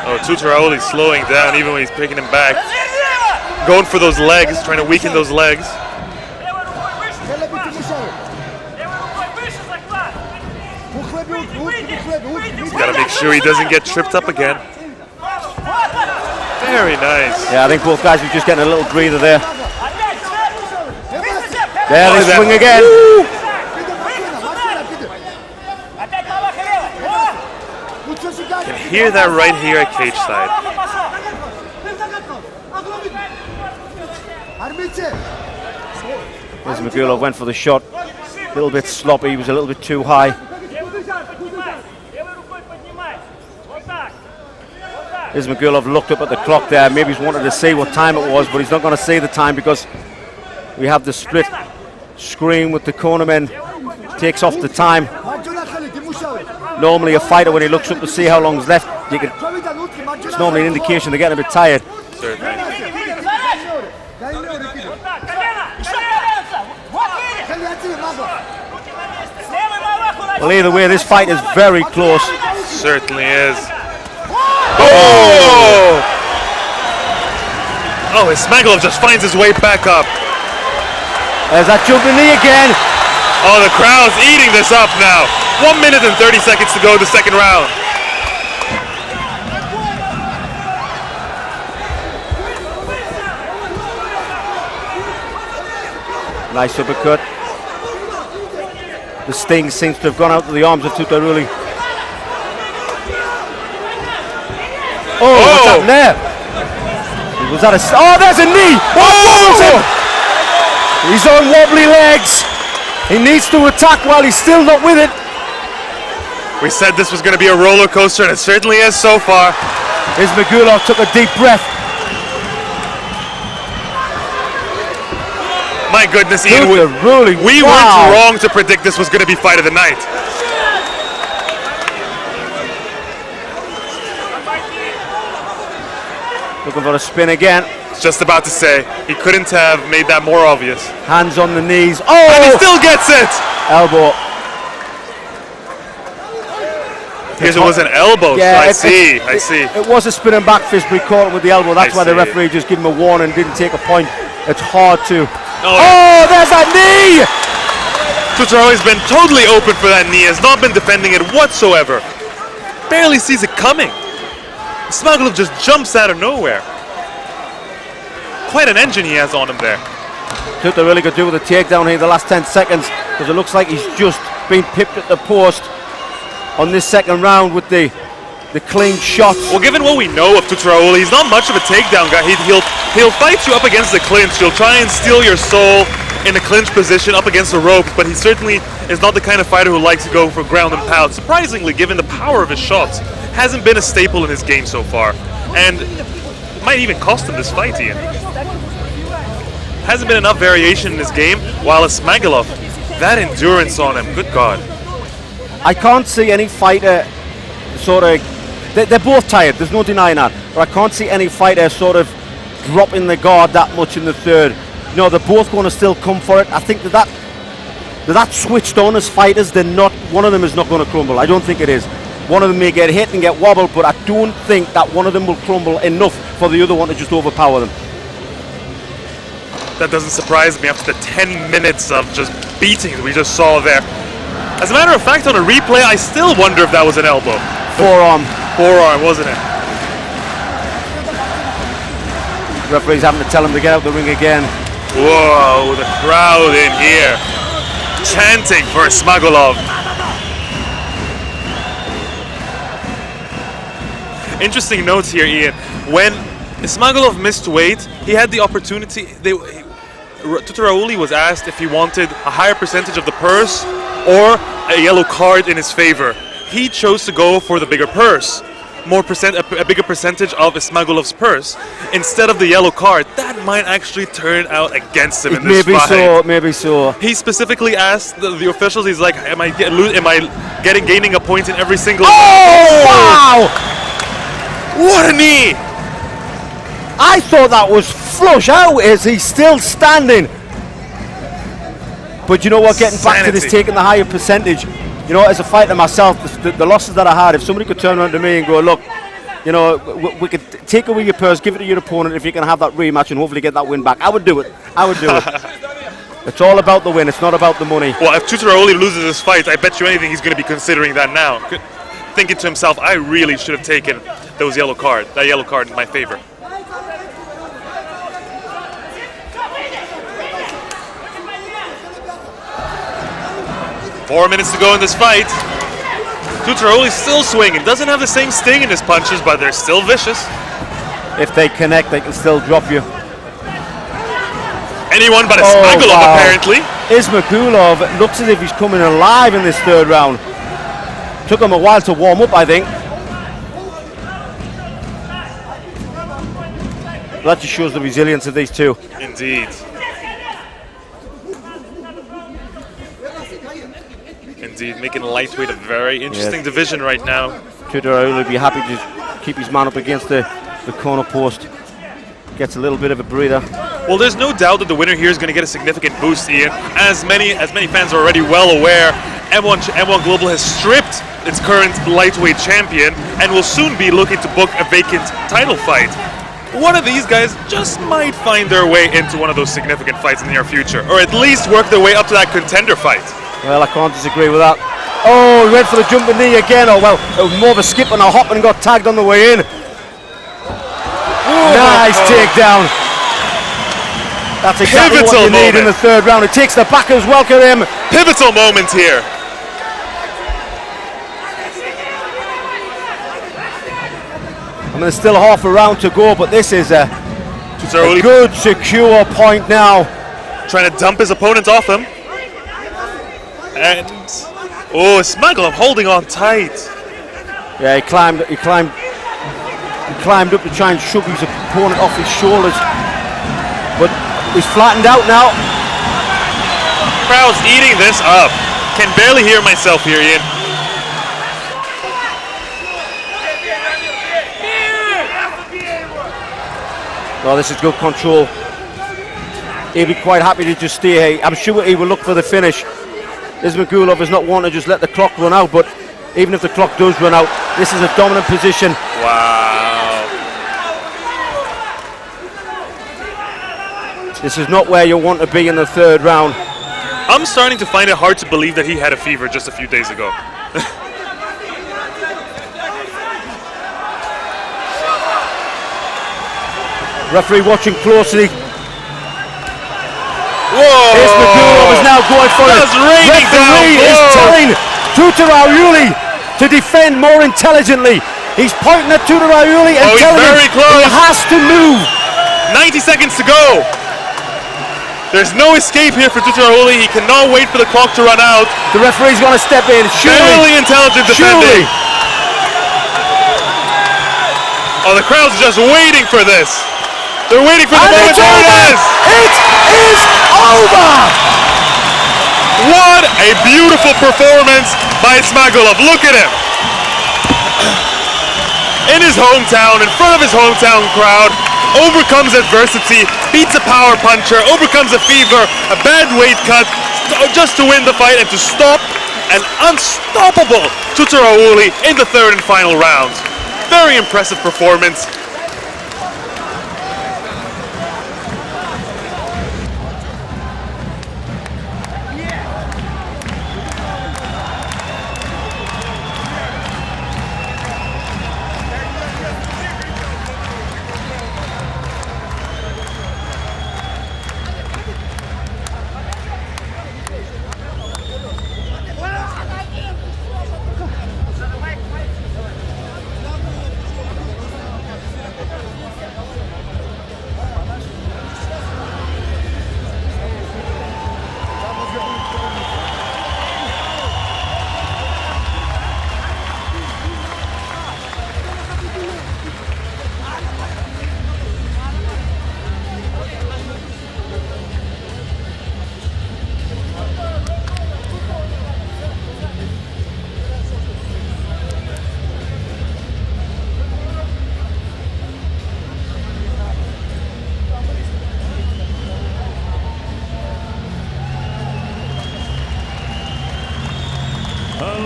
Oh, Tutarauli slowing down even when he's picking him back. Going for those legs, trying to weaken those legs. He's got to make sure he doesn't get tripped up again. Very nice. Yeah, I think both guys were just getting a little breather there. There they swing again. You can hear that right here at cage side. Ismagulov went for the shot. A little bit sloppy, he was a little bit too high. Ismagulov looked up at the clock there. Maybe he's wanted to see what time it was, but he's not going to see the time because we have the split screen with the cornerman. Takes off the time. Normally a fighter, when he looks up to see how long's left, it's normally an indication they're getting a bit tired. Certainly. Well, either way, this fight is very close. Certainly is. Oh! Oh, Ismagulov just finds his way back up. There's that jumping knee again. Oh, the crowd's eating this up now. 1 minute and 30 seconds to go in the second round. Nice uppercut. The sting seems to have gone out of the arms of Tutarauli. Oh, what's happened there? Was that a... Oh, there's a knee! Oh! He's on wobbly legs. He needs to attack while he's still not with it. We said this was going to be a roller coaster, and it certainly is so far. Ismagulov took a deep breath. My goodness, Ian, we weren't wrong to predict this was going to be fight of the night. Looking for a spin again. Just about to say, he couldn't have made that more obvious. Hands on the knees. Oh! And he still gets it! Elbow. Because it was an elbow, yeah, so I see. It was a spinning back fist, but he caught it with the elbow. That's why the referee just gave him a warning, didn't take a point. It's hard to... Oh, there's that knee! Tutarauli's been totally open for that knee, has not been defending it whatsoever. Barely sees it coming. Ismagulov just jumps out of nowhere. Quite an engine he has on him there. Tutarauli could do with a takedown here in the last 10 seconds, because it looks like he's just been pipped at the post on this second round with the clean shots. Well, given what we know of Tutarauli, he's not much of a takedown guy. He'll fight you up against the clinch. He'll try and steal your soul in a clinch position up against the ropes, but he certainly is not the kind of fighter who likes to go for ground and pound. Surprisingly, given the power of his shots, hasn't been a staple in his game so far, and it might even cost him this fight, Ian. Hasn't been enough variation in his game, while Ismagulov, that endurance on him, good God. I can't see any fighter sort of... They're both tired, there's no denying that. But I can't see any fighter sort of dropping the guard that much in the third. You know, they're both going to still come for it. I think that switched on as fighters. They're not... One of them is not going to crumble. I don't think it is. One of them may get hit and get wobbled, but I don't think that one of them will crumble enough for the other one to just overpower them. That doesn't surprise me after the 10 minutes of just beating we just saw there. As a matter of fact, on a replay, I still wonder if that was an elbow. Forearm, wasn't it? Referee's having to tell him to get out the ring again. Whoa, the crowd in here chanting for Ismagulov. Interesting notes here, Ian. When Ismagulov missed weight, he had the opportunity. Tutarauli was asked if he wanted a higher percentage of the purse or a yellow card in his favor. He chose to go for the bigger purse, a bigger percentage of Ismagulov's purse instead of the yellow card. That might actually turn out against him in this fight. Maybe so. He specifically asked the officials. He's like, "Am I gaining a point in every single?" Oh wow! What a knee! I thought that was flush out. Is he still standing? But you know what? Getting back to this, taking the higher percentage. You know, as a fighter myself, the losses that I had, if somebody could turn around to me and go, look, you know, we could take away your purse, give it to your opponent if you can have that rematch and hopefully get that win back. I would do it. It's all about the win. It's not about the money. Well, if Tutarauli loses this fight, I bet you anything he's going to be considering that now. Thinking to himself, I really should have taken that yellow card in my favor. Four minutes to go in this fight. Tutarauli's still swinging. Doesn't have the same sting in his punches, but they're still vicious. If they connect, they can still drop you. Anyone but Ismagulov, apparently. Ismagulov looks as if he's coming alive in this third round. Took him a while to warm up, I think. That just shows the resilience of these two. Indeed. Indeed, making lightweight a very interesting division right now. Tutarauli will be happy to keep his man up against the corner post. Gets a little bit of a breather. Well, there's no doubt that the winner here is going to get a significant boost, Ian. As many fans are already well aware, M1 Global has stripped its current lightweight champion and will soon be looking to book a vacant title fight. One of these guys just might find their way into one of those significant fights in the near future, or at least work their way up to that contender fight. Well, I can't disagree with that. Oh, he went for the jumping knee again. Oh, well, it was more of a skip and a hop and got tagged on the way in. Nice takedown. That's exactly what you need in the third round. It takes the backers, welcome him. Pivotal moment here. I mean, there's still half a round to go, but this is a good, secure point now. Trying to dump his opponent off him. And oh, Ismagulov holding on tight. Yeah, he climbed up to try and shove his opponent off his shoulders, but he's flattened out now. Crowd's eating this up. Can barely hear myself here, Ian. Well, this is good control. He'll be quite happy to just stay here. I'm sure he will look for the finish. Ismagulov is not one to just let the clock run out, but even if the clock does run out, this is a dominant position. Wow. This is not where you want to be in the third round. I'm starting to find it hard to believe that he had a fever just a few days ago. Referee watching closely. Whoa! Ismagulov is now going for it. Referee is telling Tutarauli to defend more intelligently. He's pointing at Tutarauli and telling him he has to move. 90 seconds to go. There's no escape here for Tutarauli. He cannot wait for the clock to run out. The referee's going to step in. Fairly intelligent defending. Oh, the crowd's just waiting for this. They're waiting for the moment. There it is. It is over. What a beautiful performance by Ismagulov. Look at him. In his hometown, in front of his hometown crowd, overcomes adversity, beats a power puncher, overcomes a fever, a bad weight cut, just to win the fight and to stop an unstoppable Tutarauli in the third and final round. Very impressive performance.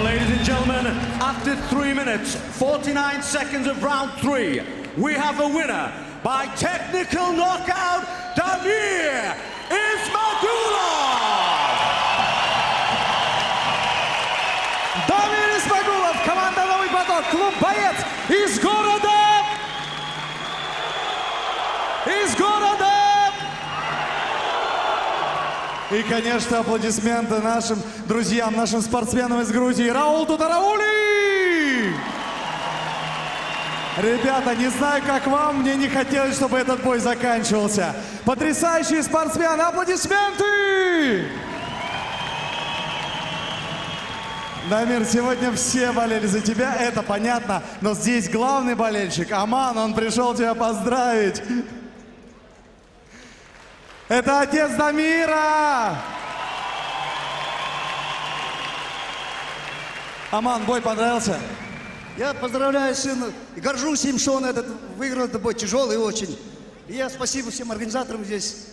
Ladies and gentlemen, after 3 minutes, 49 seconds of round 3, we have a winner by technical knockout, Damir Ismagulov! Damir Ismagulov, команда «Новый поток», клуб «Боец» из города! Из города! И, конечно, аплодисменты нашим друзьям, нашим спортсменам из Грузии. Раул Tutarauli! Ребята, не знаю, как вам, мне не хотелось, чтобы этот бой заканчивался. Потрясающие спортсмены, аплодисменты! Дамир, сегодня все болели за тебя, это понятно, но здесь главный болельщик, Аман, он пришел тебя поздравить. Это отец Дамира! Аман, бой понравился? Я поздравляю сына и горжусь им, что он выиграл этот бой тяжелый очень. И я спасибо всем организаторам здесь.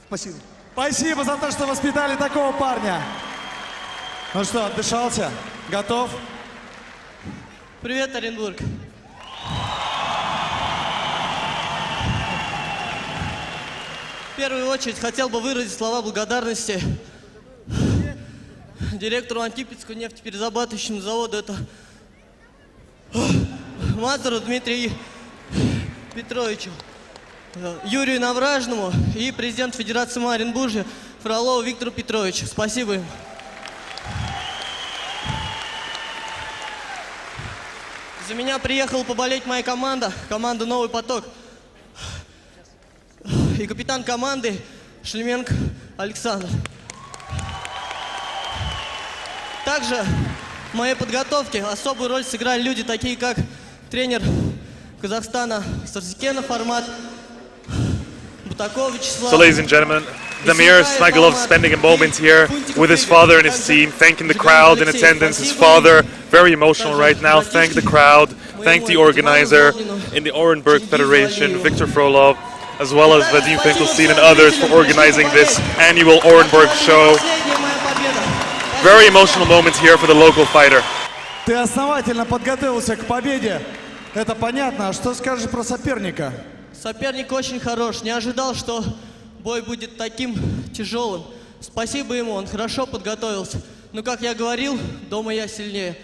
Спасибо. Спасибо за то, что воспитали такого парня. Ну что, отдышался? Готов? Привет, Оренбург. В первую очередь хотел бы выразить слова благодарности директору Антипецкого нефтеперерабатывающего завода, это Мазуру Дмитрию Петровичу, Юрию Навражному и президенту Федерации Оренбуржья Фролову Виктору Петровичу. Спасибо им. За меня приехала поболеть моя команда «Новый поток». И капитан команды Шлеменко Александр. Также в моей подготовке особую роль сыграли люди, такие как тренер Казахстана Сарсикена Формат, Бутаков Вячеслав. So, ladies and gentlemen, Damir Ismagulov spending a moment here with his father and his team, thanking the crowd in attendance. His father, very emotional right now. Thank the crowd, thank the organizer in the Orenburg Federation, Viktor Frolov, as well as Vadim Finkelstein and others for organizing this annual Orenburg show. Very emotional moments here for the local fighter. Ты основательно подготовился к победе. Это понятно. А что скажешь про соперника? Соперник очень хорош. Не ожидал, что бой будет таким тяжелым. Спасибо ему, он хорошо подготовился. Но, как я говорил, дома я сильнее.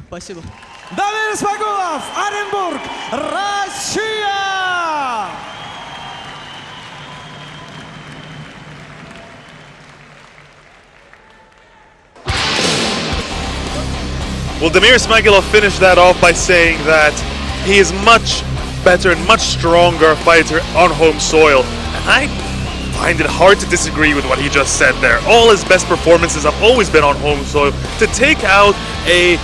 Спасибо. Дамир Исмагулов, Оренбург, Россия! Well, Damir Ismagulov finished that off by saying that he is much better and much stronger fighter on home soil. And I find it hard to disagree with what he just said there. All his best performances have always been on home soil. To take out a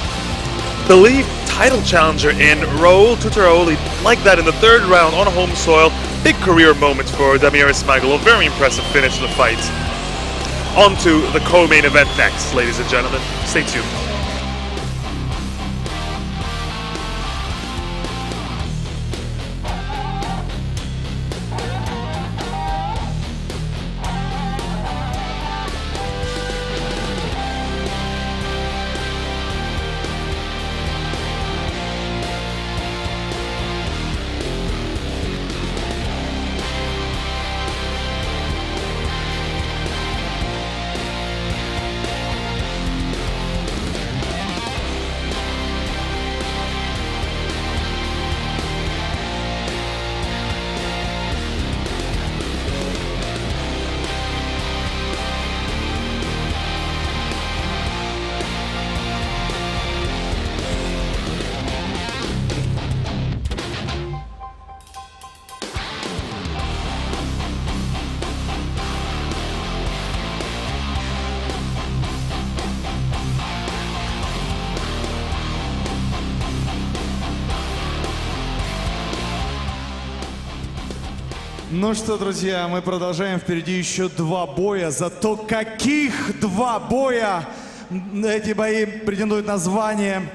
believed title challenger in Raul Tutarauli like that in the third round on home soil, big career moment for Damir Ismagulov. Very impressive finish to the fight. On to the co-main event next, ladies and gentlemen. Stay tuned. Ну что, друзья, мы продолжаем. Впереди еще 2 боя. Зато каких 2 боя! Эти бои претендуют на звание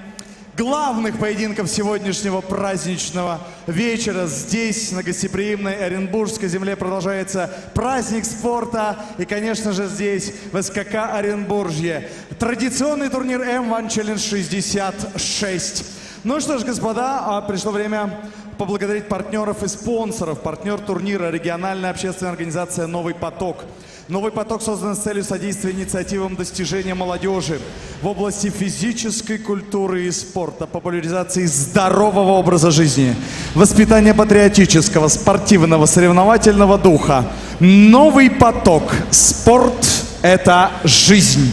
главных поединков сегодняшнего праздничного вечера. Здесь, на гостеприимной Оренбургской земле, продолжается праздник спорта. И, конечно же, здесь, в СКК Оренбуржье, традиционный турнир M-1 Challenge 66. Ну что ж, господа, пришло время поблагодарить партнеров и спонсоров. Партнер турнира — региональная общественная организация «Новый поток». «Новый поток» создан с целью содействия инициативам достижения молодежи в области физической культуры и спорта, популяризации здорового образа жизни, воспитания патриотического, спортивного, соревновательного духа. «Новый поток». Спорт — это жизнь.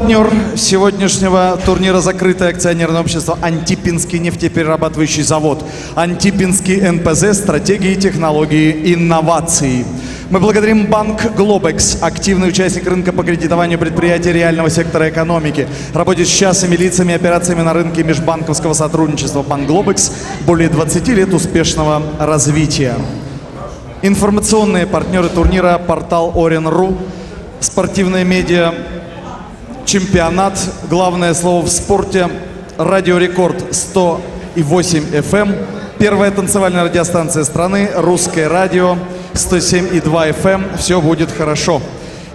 Партнер сегодняшнего турнира — закрытое акционерное общество «Антипинский нефтеперерабатывающий завод». «Антипинский НПЗ. Стратегии, технологии, инновации». Мы благодарим банк «Глобекс», активный участник рынка по кредитованию предприятий реального сектора экономики, работает с частными лицами и операциями на рынке межбанковского сотрудничества. Банк «Глобекс» — более 20 лет успешного развития. Информационные партнеры турнира — портал Orenburg, спортивные медиа, чемпионат, главное слово в спорте, радио «Рекорд» 100,8 FM, первая танцевальная радиостанция страны, русское радио 107,2 FM. Все будет хорошо.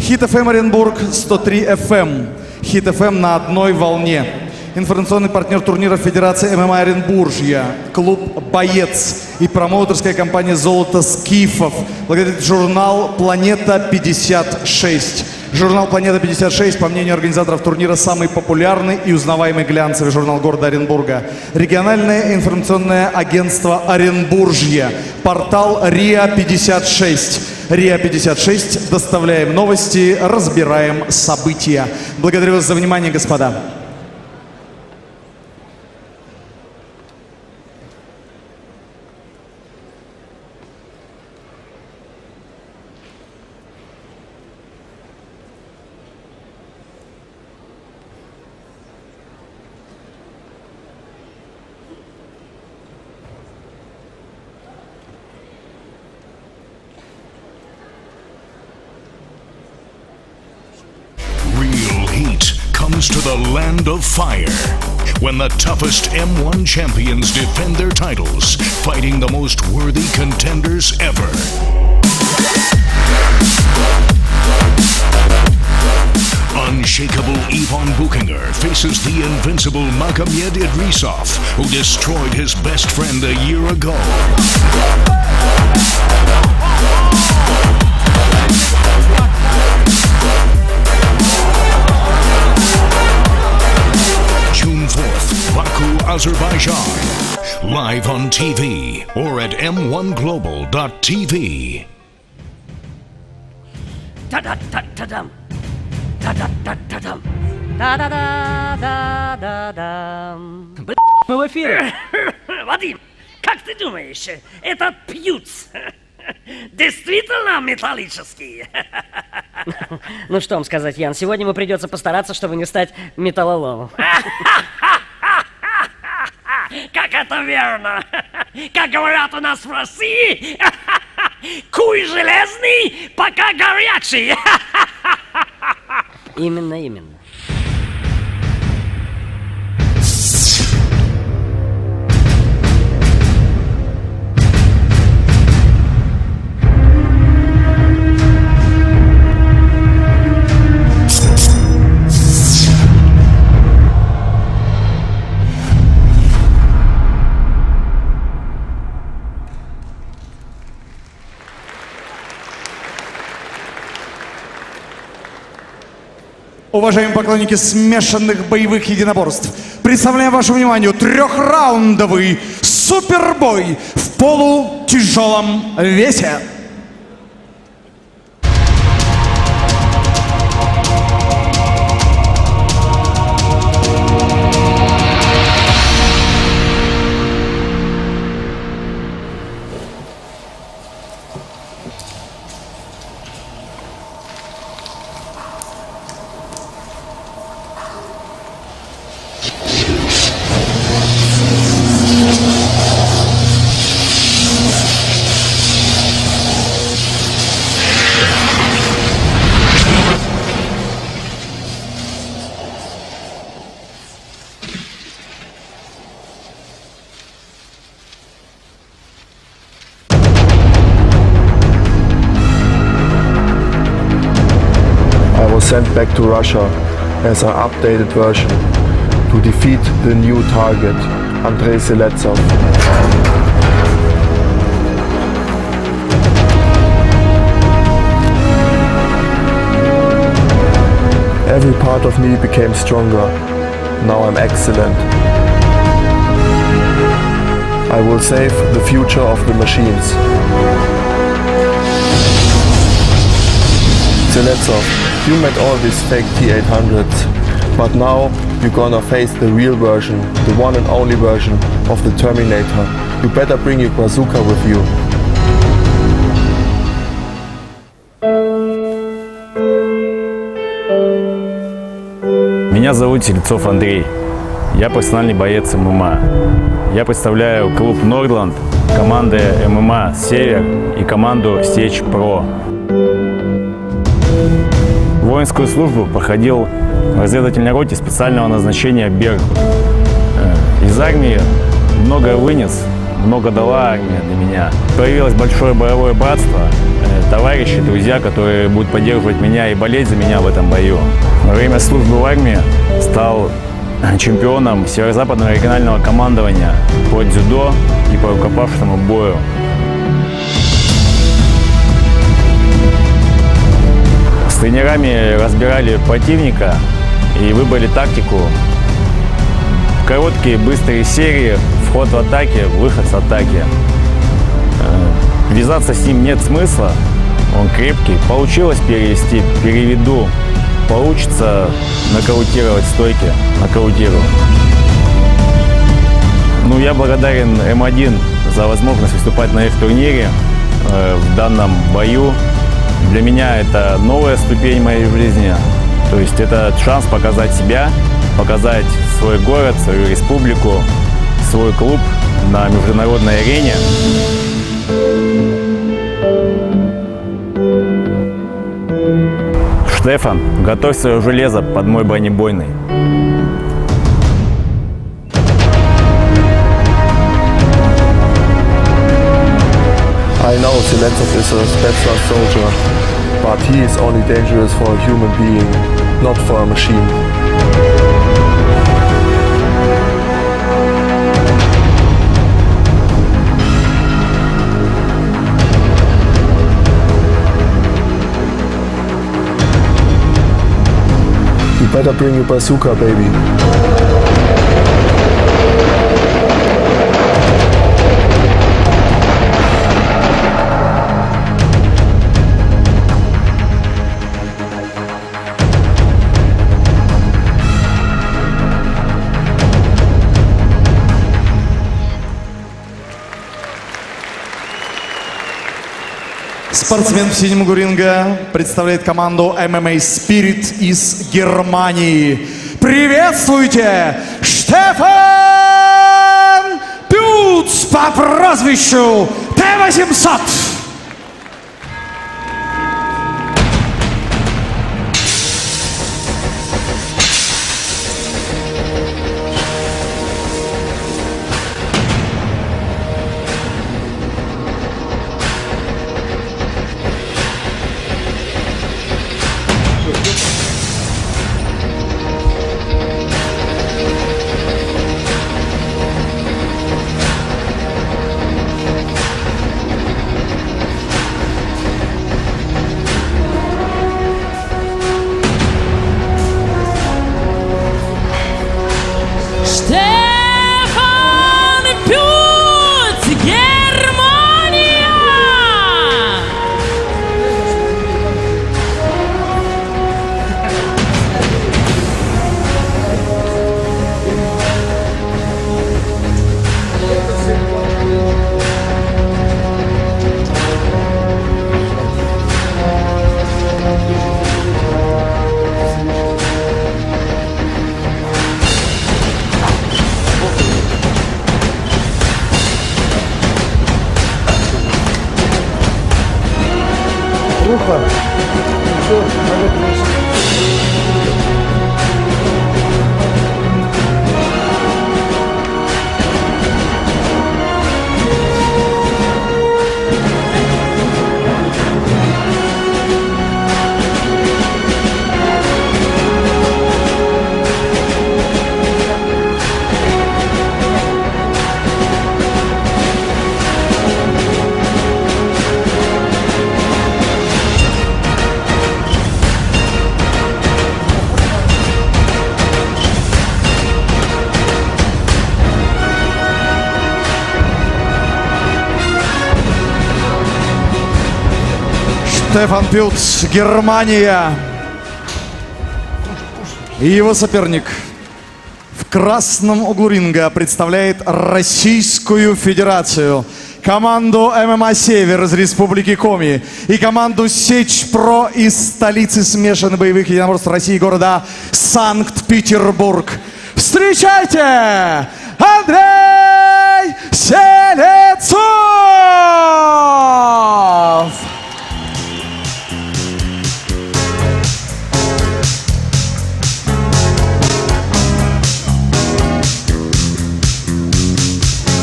Хит FM Оренбург 103 FM. Хит FM на одной волне. Информационный партнер турнира — Федерация ММА Оренбуржья, клуб «Боец» и промоутерская компания «Золото Скифов». Благодарит журнал «Планета-56». Журнал «Планета-56», по мнению организаторов турнира, самый популярный и узнаваемый глянцевый журнал города Оренбурга. Региональное информационное агентство «Оренбуржье». Портал РИА-56. РИА-56. Доставляем новости, разбираем события. Благодарю вас за внимание, господа. To the land of fire, when the toughest M1 champions defend their titles, fighting the most worthy contenders ever. Unshakable Ivan Buchinger faces the invincible Magomed Idrisov, who destroyed his best friend a year ago. June 4th, Baku, Azerbaijan. Live on TV or at m1global.tv. Та-да-та-та-дам. Та-да-та-та-дам. Та-да-да-да-да-дам. Блин, мы в эфире. Вадим, как ты думаешь, этот Пьюц действительно металлический? Ну что вам сказать, Ян, сегодня ему придется постараться, чтобы не стать металлоломом. Как это верно! Как говорят у нас в России, куй железный, пока горячий! Именно. Уважаемые поклонники смешанных боевых единоборств, представляем вашему вниманию трехраундовый супербой в полутяжелом весе. Sent back to Russia as an updated version to defeat the new target, Andrey Seledtsov. Every part of me became stronger. Now I'm excellent. I will save the future of the machines. Seledtsov, you made all these fake T-800s But now you're gonna face the real version, the one and only version of the Terminator. You better bring your bazooka with you. Меня зовут Seledtsov Андрей. Я профессиональный боец ММА. Я представляю клуб Нордланд, команды ММА Север и команду Стеч Про. Воинскую службу проходил в разведывательной роте специального назначения Беркут. Из армии много вынес, много дала армия для меня. Появилось большое боевое братство, товарищи, друзья, которые будут поддерживать меня и болеть за меня в этом бою. Во время службы в армии стал чемпионом северо-западного регионального командования по дзюдо и по рукопашному бою. С тренерами разбирали противника и выбрали тактику. Короткие, быстрые серии, вход в атаке, выход с атаки. Вязаться с ним нет смысла, он крепкий. Получилось перевести, переведу. Получится нокаутировать стойки, нокаутирую. Ну, я благодарен М1 за возможность выступать на их турнире в данном бою. Для меня это новая ступень моей жизни. То есть это шанс показать себя, показать свой город, свою республику, свой клуб на международной арене. Стефан, готовь свое железо под мой бронебойный. I know Seledtsov is a special soldier, but he is only dangerous for a human being, not for a machine. You better bring your bazooka, baby. Спортсмен в синем углу ринга представляет команду MMA Spirit из Германии. Приветствуйте, Stephan Puetz по прозвищу Т-800. Stephan Puetz, Германия. И его соперник в красном углу ринга представляет Российскую Федерацию, команду ММА «Север» из Республики Коми и команду «Сечь-Про» из столицы смешанных боевых единоборств России, города Санкт-Петербург. Встречайте! Андрей Селедtsov!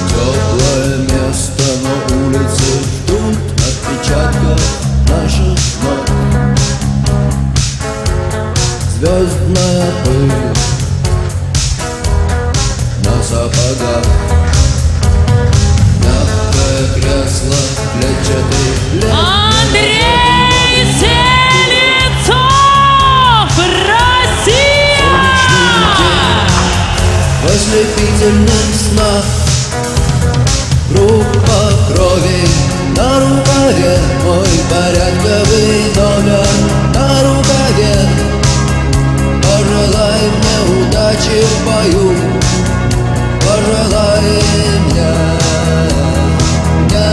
Теплое место, но улицы ждут отпечатков наших ног. Звездная пыль на сапогах. Мягкое кресло, клетчатый плед. Андрей Seledtsov! Россия! В ослепительных снах группа крови на рукаве, мой порядковый номер на рукаве. Пожелай мне удачи в бою, пожелай мне не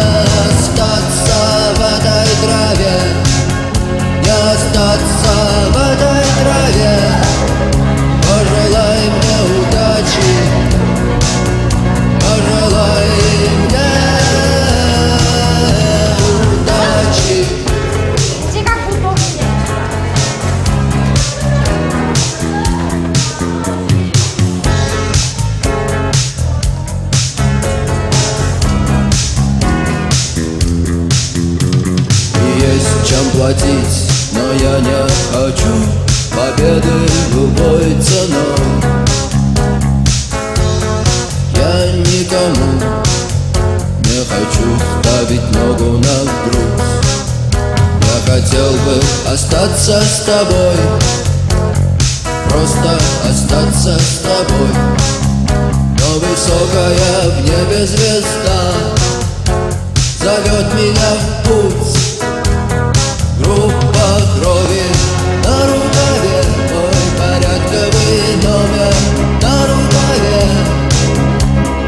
остаться в этой траве, не остаться в этой траве. Пожелай мне удачи, пожелай мне удачи. Есть чем платить, но я не хочу победы любой ценой. Я никому не хочу ставить ногу на груз. Я хотел бы остаться с тобой, просто остаться с тобой. Но высокая в небе звезда зовет меня в путь. Группа крови на рукаве, мой порядковый номер на рукаве.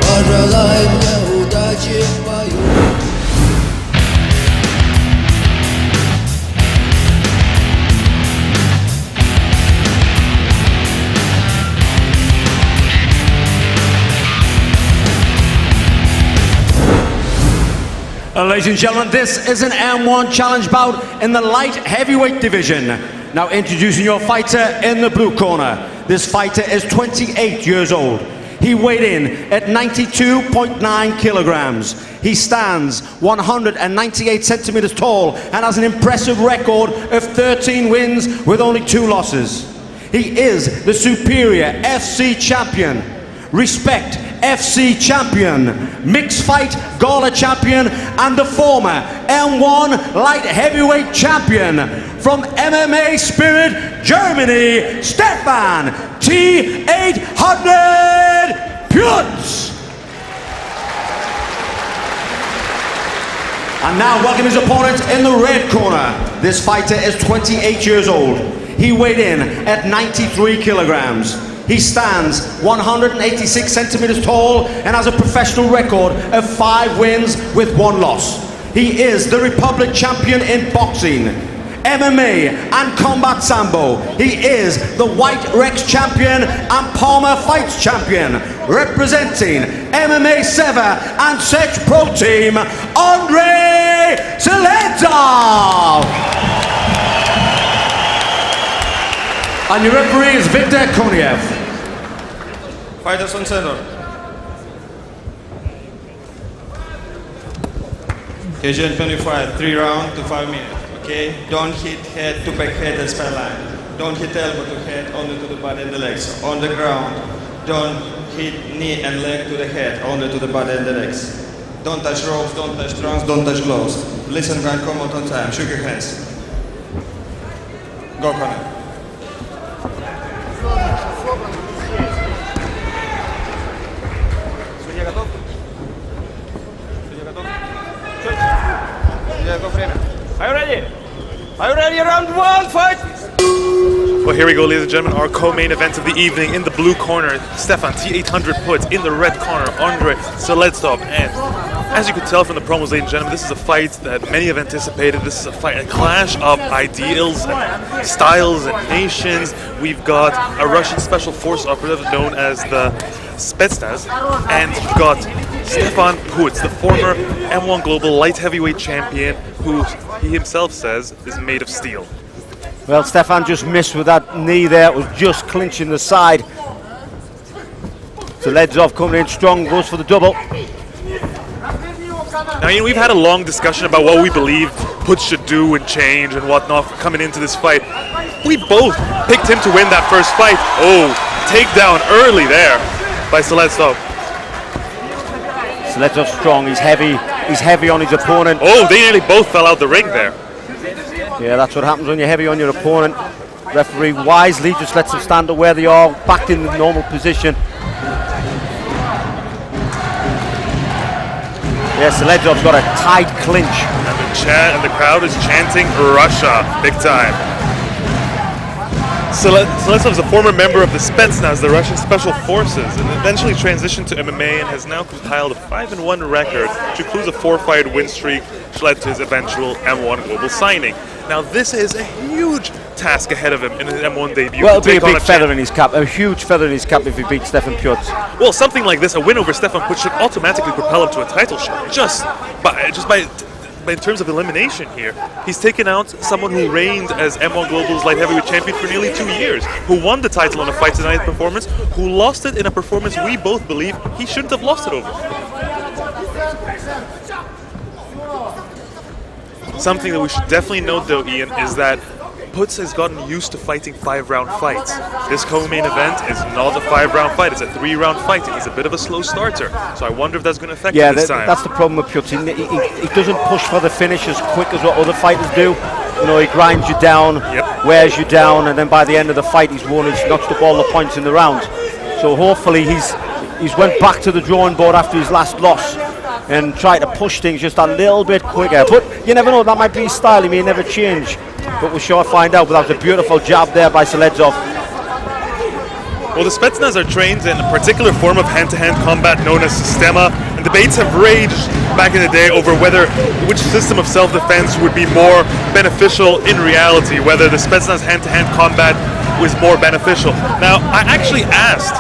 Пожелай мне удачи в бою. Ladies and gentlemen, this is an M1 challenge bout in the light heavyweight division. Now introducing your fighter in the blue corner. This fighter is 28 years old. He weighed in at 92.9 kilograms. He stands 198 centimeters tall and has an impressive record of 13 wins with only 2 losses. He is the superior FC champion, Respect FC champion, mixed fight gala champion, and the former M1 light heavyweight champion from MMA Spirit Germany, Stephan T800 Puetz. And now welcome his opponent in the red corner. This fighter is 28 years old. He weighed in at 93 kilograms. He stands 186 centimeters tall and has a professional record of 5 wins with 1 loss. He is the Republic champion in boxing, MMA and combat sambo. He is the White Rex champion and Palmer Fights champion. Representing MMA Sever and Sech Pro Team, Andrey Seledtsov. And your referee is Viktor Nemkov. Fighters on center. Okay, gentlemen, you fight 3 rounds to 5 minutes. Okay, don't hit head to back head and spine line. Don't hit elbow to head, only to the body and the legs. On the ground, don't hit knee and leg to the head, only to the body and the legs. Don't touch ropes, don't touch trunks, don't touch gloves. Listen and come out on time. Shook your hands. Go, corner. Судья готов? Судья готов? Судья готов, время. Are you ready? Are you ready? Round 1, fight! Well, here we go, ladies and gentlemen, our co-main event of the evening. In the blue corner, Stephan T800 Puetz. In the red corner, Andrey Seledtsov. And as you could tell from the promos, ladies and gentlemen, this is a fight that many have anticipated. This is a fight, a clash of ideals and styles and nations. We've got a Russian special force operative known as the Spetsnaz, and we've got Stephan Puetz, the former M1 Global Light Heavyweight Champion, who he himself says is made of steel. Well, Stephan just missed with that knee there. It was just clinching the side. Seledtsov coming in strong, goes for the double. Now, you know, we've had a long discussion about what we believe Puetz should do and change and whatnot coming into this fight. We both picked him to win that first fight. Oh, takedown early there by Seledtsov. Seledtsov's strong, he's heavy on his opponent. Oh, they nearly both fell out the ring there. Yeah, that's what happens when you're heavy on your opponent. Referee wisely just lets them stand where they are, back in the normal position. Yeah, Seledtsov's got a tight clinch. And the crowd is chanting Russia big time. Seledtsov is a former member of the Spetsnaz, the Russian Special Forces, and eventually transitioned to MMA and has now compiled a 5-1 record, which includes a 4-fight win streak, which led to his eventual M1 Global signing. Now, this is a huge task ahead of him in his M1 debut. Well, it'll be a big feather in his cap, a huge feather in his cap if he beats Stephan Puetz. Well, something like this, a win over Stephan Puetz should automatically propel him to a title shot, just by in terms of elimination here. He's taken out someone who reigned as M1 Global's light heavyweight champion for nearly 2 years, who won the title on a Fight Tonight performance, who lost it in a performance we both believe he shouldn't have lost it over. Something that we should definitely note, though, Ian, is that Puetz has gotten used to fighting 5-round fights. This co-main event is not a 5-round fight, it's a 3-round fight. He's a bit of a slow starter, so I wonder if that's going to affect him this time. That's the problem with Puetz. He doesn't push for the finish as quick as what other fighters do. You know, he grinds you down, wears you down, and then by the end of the fight, he's notched up all the points in the round. So hopefully he's went back to the drawing board after his last loss and tried to push things just a little bit quicker. But you never know, that might be his style, he may never change. But we'll sure find out. But that was a beautiful jab there by Seledtsov. Well, the Spetsnaz are trained in a particular form of hand-to-hand combat known as Sistema, and debates have raged back in the day over which system of self-defense would be more beneficial in reality, whether the Spetsnaz hand-to-hand combat was more beneficial. Now, I actually asked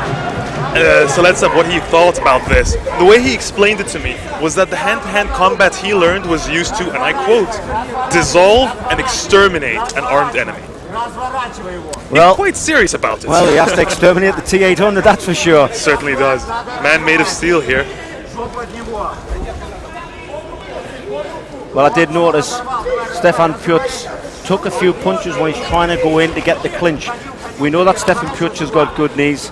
Seledtsov what he thought about this. The way he explained it to me was that the hand-to-hand combat he learned was used to, and I quote, dissolve and exterminate an armed enemy. Well, he's quite serious about it. Well, he has to exterminate the T800, that's for sure. Certainly does. Man made of steel here. Well, I did notice Stephan Puetz took a few punches when he's trying to go in to get the clinch. We know that Stephan Puetz has got good knees.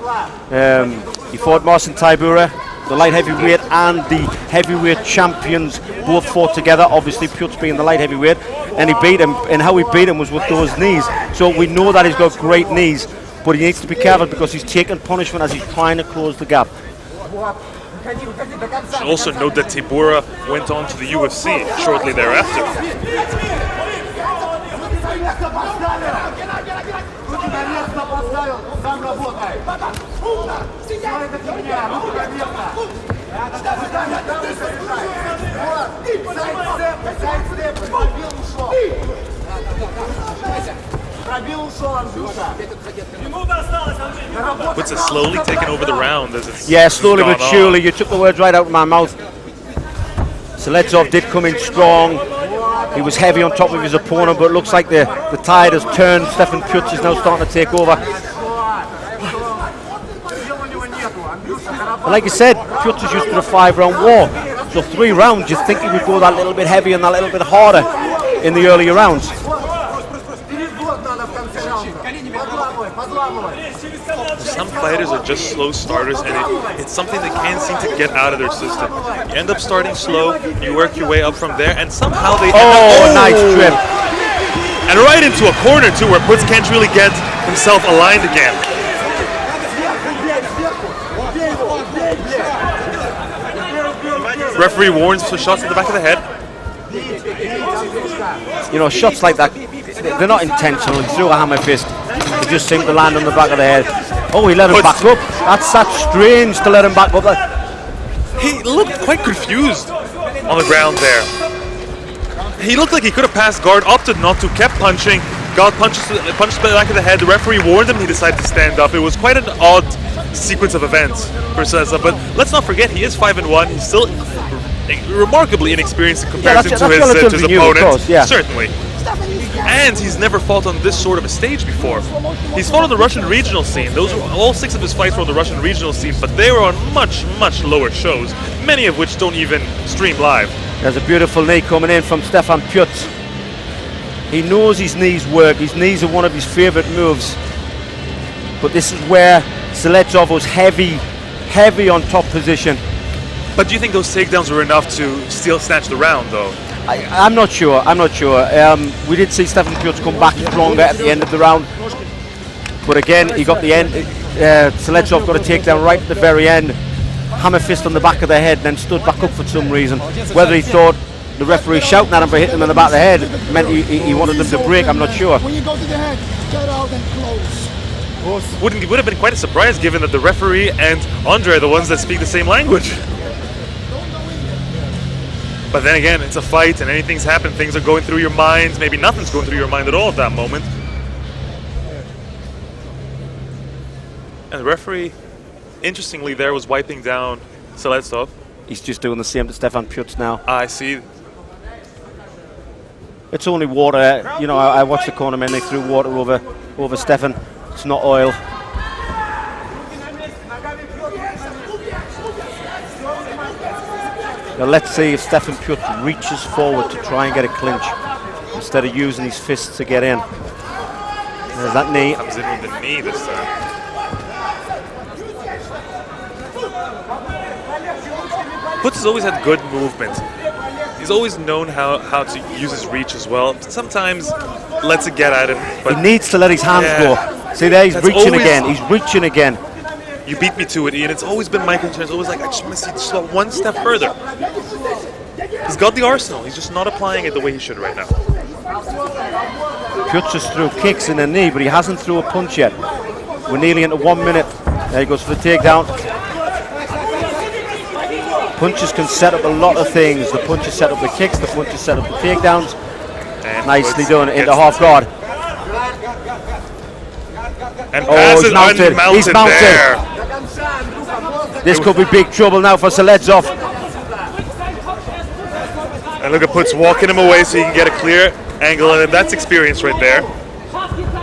He fought Marcin Tybura, the light heavyweight and the heavyweight champions both fought together, obviously Puetz being the light heavyweight, and he beat him, and how he beat him was with those knees. So we know that he's got great knees, but he needs to be careful because he's taking punishment as he's trying to close the gap. Should also note that Tybura went on to the UFC shortly thereafter. Puetz is slowly taking over the round as it's slowly but surely. You took the words right out of my mouth. Seledtsov did come in strong. He was heavy on top of his opponent, but it looks like the tide has turned. Stephan Puetz is now starting to take over. But like you said, Puetz is used to the 5-round war. So 3 rounds, you'd think he would go that little bit heavier and that little bit harder in the earlier rounds. Some fighters are just slow starters, and it's something they can't seem to get out of their system. You end up starting slow, you work your way up from there, and somehow they end up... nice trip. And right into a corner, too, where Puetz can't really get himself aligned again. Referee warns for shots to the back of the head. You know, shots like that, they're not intentional. He threw a hammer fist. He just seemed to land on the back of the head. Oh, he let him back up. That's strange to let him back up. He looked quite confused on the ground there. He looked like he could have passed guard, opted not to, kept punching, got punched the back of the head. The referee warned him, he decided to stand up. It was quite an odd sequence of events for Seledtsov, but let's not forget he is 5-1. He's still remarkably inexperienced in comparison to his opponent. Certainly. And he's never fought on this sort of a stage before. He's fought on the Russian regional scene. All 6 of his fights were on the Russian regional scene, but they were on much, much lower shows, many of which don't even stream live. There's a beautiful knee coming in from Stephan Puetz. He knows his knees work. His knees are one of his favourite moves. But this is where Seledtsov was heavy on top position. But do you think those takedowns were enough to still snatch the round, though? I'm not sure. We did see Stephan Puetz come back stronger at the end of the round. But again, he got the end. Seledtsov got a takedown right at the very end. Hammer fist on the back of the head, then stood back up for some reason. Whether he thought the referee shouting at him for hitting him in the back of the head meant he wanted them to break, I'm not sure. When you go to the head, get out and close. Would have been quite a surprise given that the referee and Andrey are the ones that speak the same language. But then again, it's a fight and anything's happened. Things are going through your mind. Maybe nothing's going through your mind at all at that moment. And the referee, interestingly, there was wiping down Seledtsov. He's just doing the same to Stephan Puetz now. I see. It's only water. You know, I watched the corner men. They threw water over Stephan. It's not oil. Now let's see if Stephan Puetz reaches forward to try and get a clinch instead of using his fists to get in. There's that knee. Comes in with the knee this time. Puetz has always had good movement. He's always known how to use his reach as well. Sometimes lets it get at him. But he needs to let his hands go. See there, he's reaching again. He's reaching again. You beat me to it, Ian. It's always been my concern. It's always like, I just want to see just one step further. He's got the arsenal. He's just not applying it the way he should right now. Puetz just threw kicks in the knee, but he hasn't threw a punch yet. We're nearly into 1 minute. There he goes for the takedown. Punches can set up a lot of things. The punches set up the kicks, the punches set up the takedowns. And nicely done into half guard. And he's mounted. He's mounted. There. This could be big trouble now for Seledtsov. And look at Puetz walking him away so you can get a clear angle on him. That's experience right there.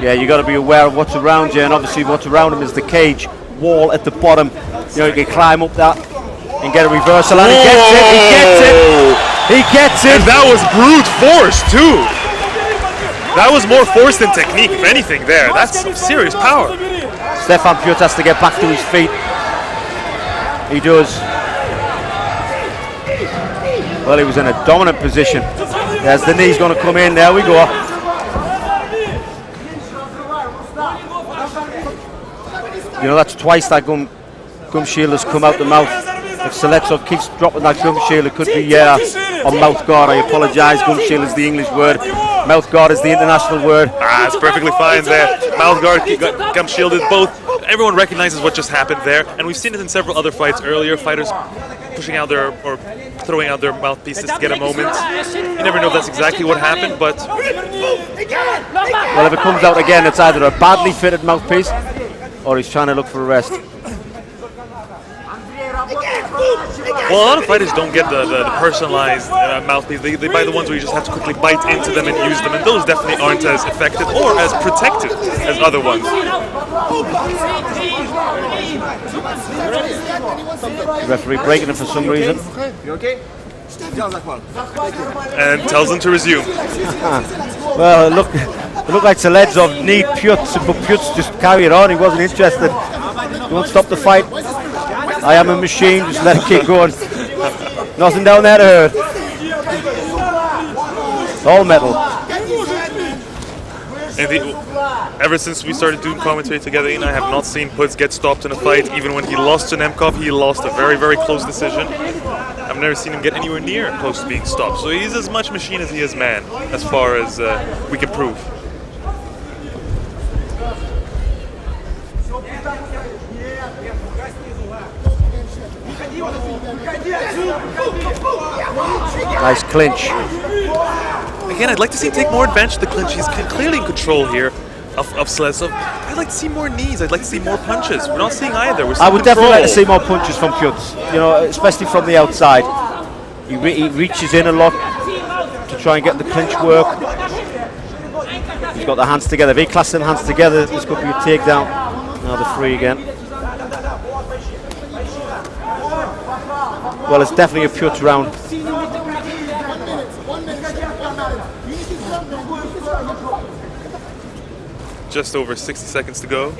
Yeah, you got to be aware of what's around you, and obviously what's around him is the cage wall at the bottom. You know, you can climb up that and get a reversal, and he gets it. He gets it. He gets it. And that was brute force too. That was more force than technique, if anything. There, that's some serious power. Stephan Puetz has to get back to his feet. He does. Well, he was in a dominant position. There's the knee's going to come in. There we go. You know, that's twice that gum shield has come out the mouth. If Seledtsov keeps dropping that gum shield, it could be on mouth guard. I apologise. Gum shield is the English word. Mouth guard is the international word. It's perfectly fine there. Mouth guard, gum shielded, both. Everyone recognizes what just happened there, and we've seen it in several other fights earlier. Fighters pushing out their or throwing out their mouthpieces to get a moment. You never know if that's exactly what happened, but well, if it comes out again, it's either a badly fitted mouthpiece or he's trying to look for a rest. Well, a lot of fighters don't get the personalized mouthpiece. They buy the ones where you just have to quickly bite into them and use them, and those definitely aren't as effective or as protected as other ones. The referee breaking it for some reason. You okay? And tells them to resume. Well, it looked like Seledtsov need Puetz, but Puetz just carried on. He wasn't interested. Don't stop the fight. I am a machine, just let it keep going. Nothing down there to hurt. All metal. And ever since we started doing commentary together, I have not seen Puetz get stopped in a fight. Even when he lost to Nemkov, he lost a very, very close decision. I've never seen him get anywhere near close to being stopped. So he's as much machine as he is man, as far as we can prove. Nice clinch. Again, I'd like to see him take more advantage of the clinch. He's clearly in control here of Seledtsov. I'd like to see more knees. I'd like to see more punches. We're not seeing either. We're seeing I would definitely like to see more punches from Puetz, you know, especially from the outside. He reaches in a lot to try and get the clinch work. He's got the hands together. If he clasps them hands together, this could be a takedown. Now the free again. Well, it's definitely a Puetz round. Just over 60 seconds to go.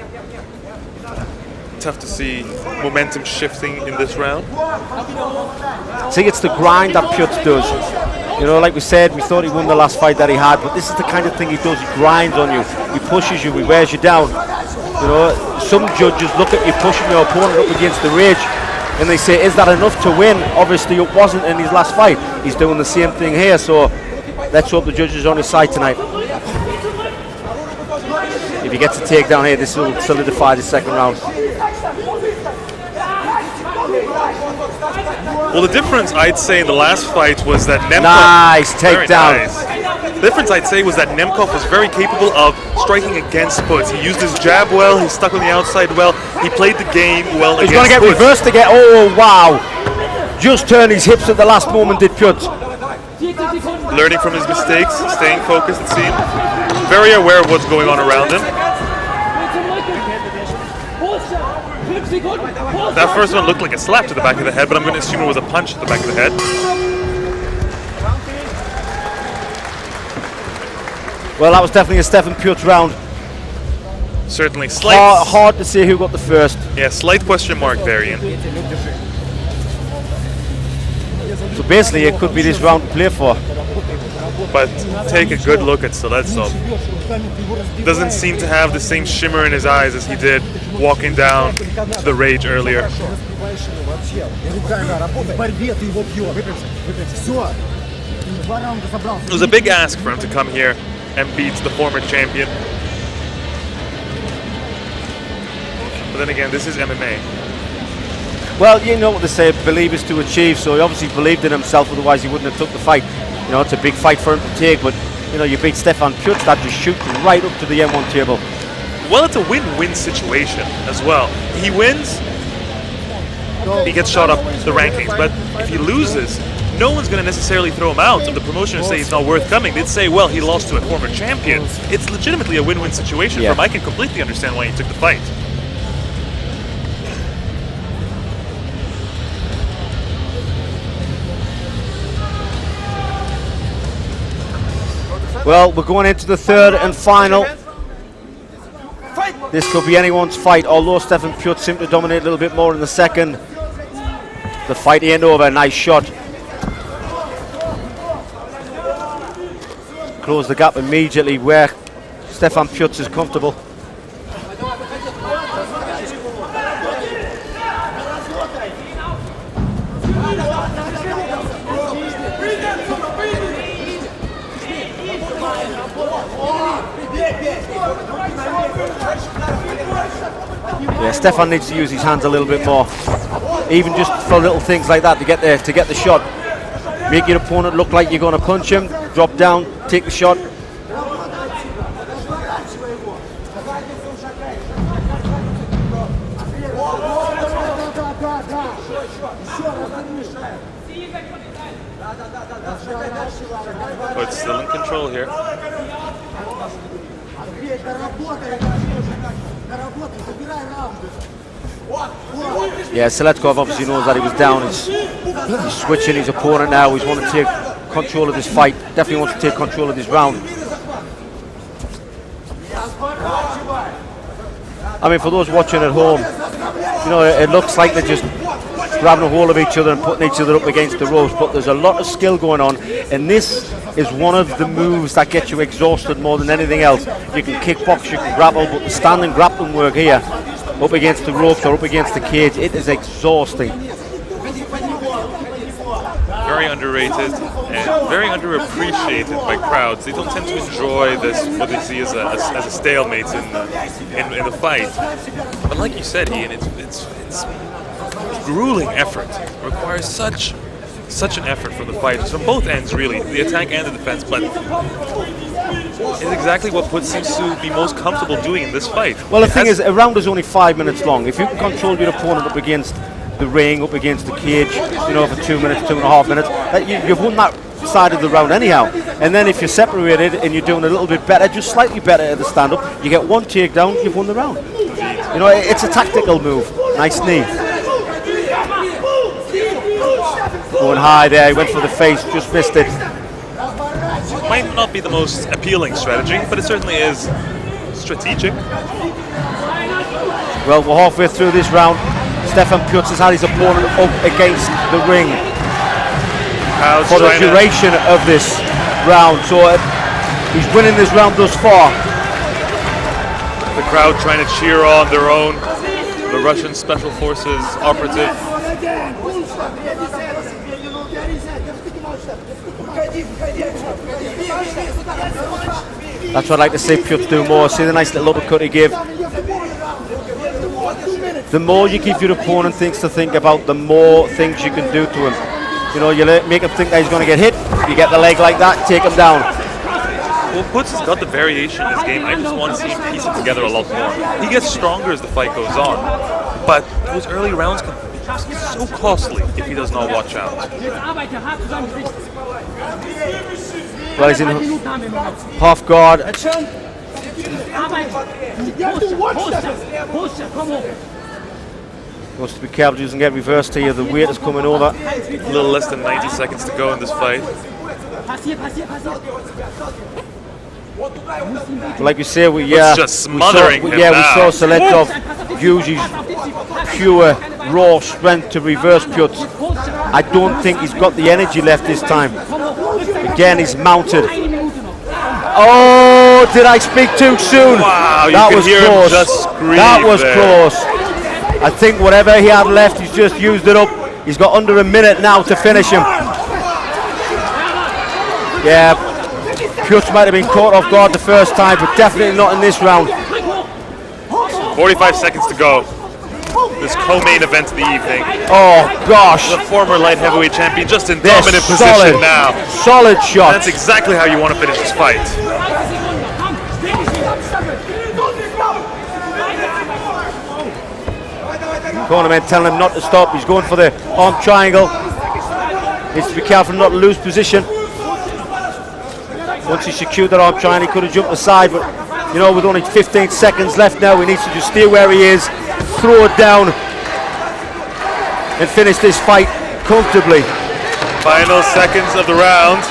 Tough to see momentum shifting in this round. See, it's the grind that Puetz does. You know, like we said, we thought he won the last fight that he had, but this is the kind of thing he does. He grinds on you. He pushes you. He wears you down. You know, some judges look at you pushing your opponent up against the ridge, and they say, is that enough to win? Obviously, it wasn't in his last fight. He's doing the same thing here, so let's hope the judges are on his side tonight. If he gets a takedown here, this will solidify the second round. Well, the difference, I'd say, in the last fight was that Nemkov... Nice takedown. Nice. The difference, I'd say, was that Nemkov was very capable of striking against Puetz. He used his jab well, he stuck on the outside well, he played the game well He's against going to get Puetz. reversed again. Oh, wow. Just turned his hips at the last moment, did Puetz. Learning from his mistakes, staying focused, it seemed. Very aware of what's going on around him. That first one looked like a slap to the back of the head, but I'm going to assume it was a punch to the back of the head. Well, that was definitely a Stephan Puetz round. Certainly. Slight, hard to say who got the first. Yeah, slight question mark there, Ian. So basically, it could be this round to play for. But take a good look at Seledtsov. Doesn't seem to have the same shimmer in his eyes as he did walking down to the rage earlier. It was a big ask for him to come here and beat the former champion. But then again, this is MMA. Well, you know what they say, believe is to achieve, so he obviously believed in himself, otherwise he wouldn't have took the fight. You know, it's a big fight for him to take, but, you know, you beat Stephan Puetz, that just shoots right up to the M1 table. Well, it's a win-win situation as well. He wins, he gets shot up the rankings, but if he loses, no one's going to necessarily throw him out of the promotion and say he's not worth coming. They'd say, well, he lost to a former champion. It's legitimately a win-win situation for him. I can completely understand why he took the fight. Well, we're going into the third and final. This could be anyone's fight, although Stephan Puetz seemed to dominate a little bit more in the second. The fight ain't over. Nice shot. Close the gap immediately where Stephan Puetz is comfortable. Yeah, Stephan needs to use his hands a little bit more, even just for little things like that to get there, to get the shot. Make your opponent look like you're going to punch him, drop down, take the shot. But still in control here. Yeah, Seledtsov obviously knows that he was down. He's switching his opponent now. He's wanting to take control of this fight. Definitely wants to take control of this round. I mean, for those watching at home, you know, it looks like they're just grabbing a hold of each other and putting each other up against the ropes, but there's a lot of skill going on, and this is one of the moves that gets you exhausted more than anything else. You can kickbox, you can grapple, but the standing grappling work here, up against the ropes or up against the cage, it is exhausting. Very underrated and very underappreciated by crowds. They don't tend to enjoy this, what they see as a stalemate in the fight. But like you said, Ian, it's grueling effort. It requires such such an effort from the fighters, from both ends really, the attack and the defense, but it's exactly what Puetz seems to be most comfortable doing in this fight. Well, the thing is, a round is only 5 minutes long. If you can control your opponent up against the ring, up against the cage, you know, for 2 minutes, 2.5 minutes, you've won that side of the round anyhow. And then if you're separated and you're doing a little bit better, just slightly better at the stand-up, you get one takedown, you've won the round. You know, it's a tactical move. Nice knee. Going high there, he went for the face, just missed it. Might not be the most appealing strategy, but it certainly is strategic. Well, we're halfway through this round. Stephan Puetz has had his opponent up against the ring for the duration of this round, so he's winning this round thus far. The crowd trying to cheer on their own, the Russian Special Forces operative. That's what I'd like to see Puetz do more. See the nice little uppercut he gave. The more you give your opponent things to think about, the more things you can do to him. You know, you make him think that he's going to get hit, you get the leg like that, take him down. Well, Puetz has got the variation in his game. I just want to see him piece it together a lot more. He gets stronger as the fight goes on, but those early rounds can be so costly if he does not watch out. Well, he's in half guard. He wants to be careful he doesn't get reversed here. The weight is coming over. A little less than 90 seconds to go in this fight. Like you say, we just smothering him now. we saw Seledtsov use his pure raw strength to reverse Puetz. I don't think he's got the energy left this time. Again, he's mounted. Oh, did I speak too soon? Wow, that you was can hear close. him just scream That was there. close. I think whatever he had left, he's just used it up. He's got under a minute now to finish him. Yeah, Puetz might have been caught off guard the first time, but definitely not in this round. 45 seconds to go. This co-main event of the evening. Oh gosh. The former light heavyweight champion just in They're dominant solid. position now. Solid shot. That's exactly how you want to finish this fight. Cornerman telling him not to stop. He's going for the arm triangle. Needs to be careful not to lose position. Once he secured that arm triangle, he could have jumped aside, but you know, with only 15 seconds left now, he needs to just stay where he is, throw it down, and finish this fight comfortably. Final seconds of the round.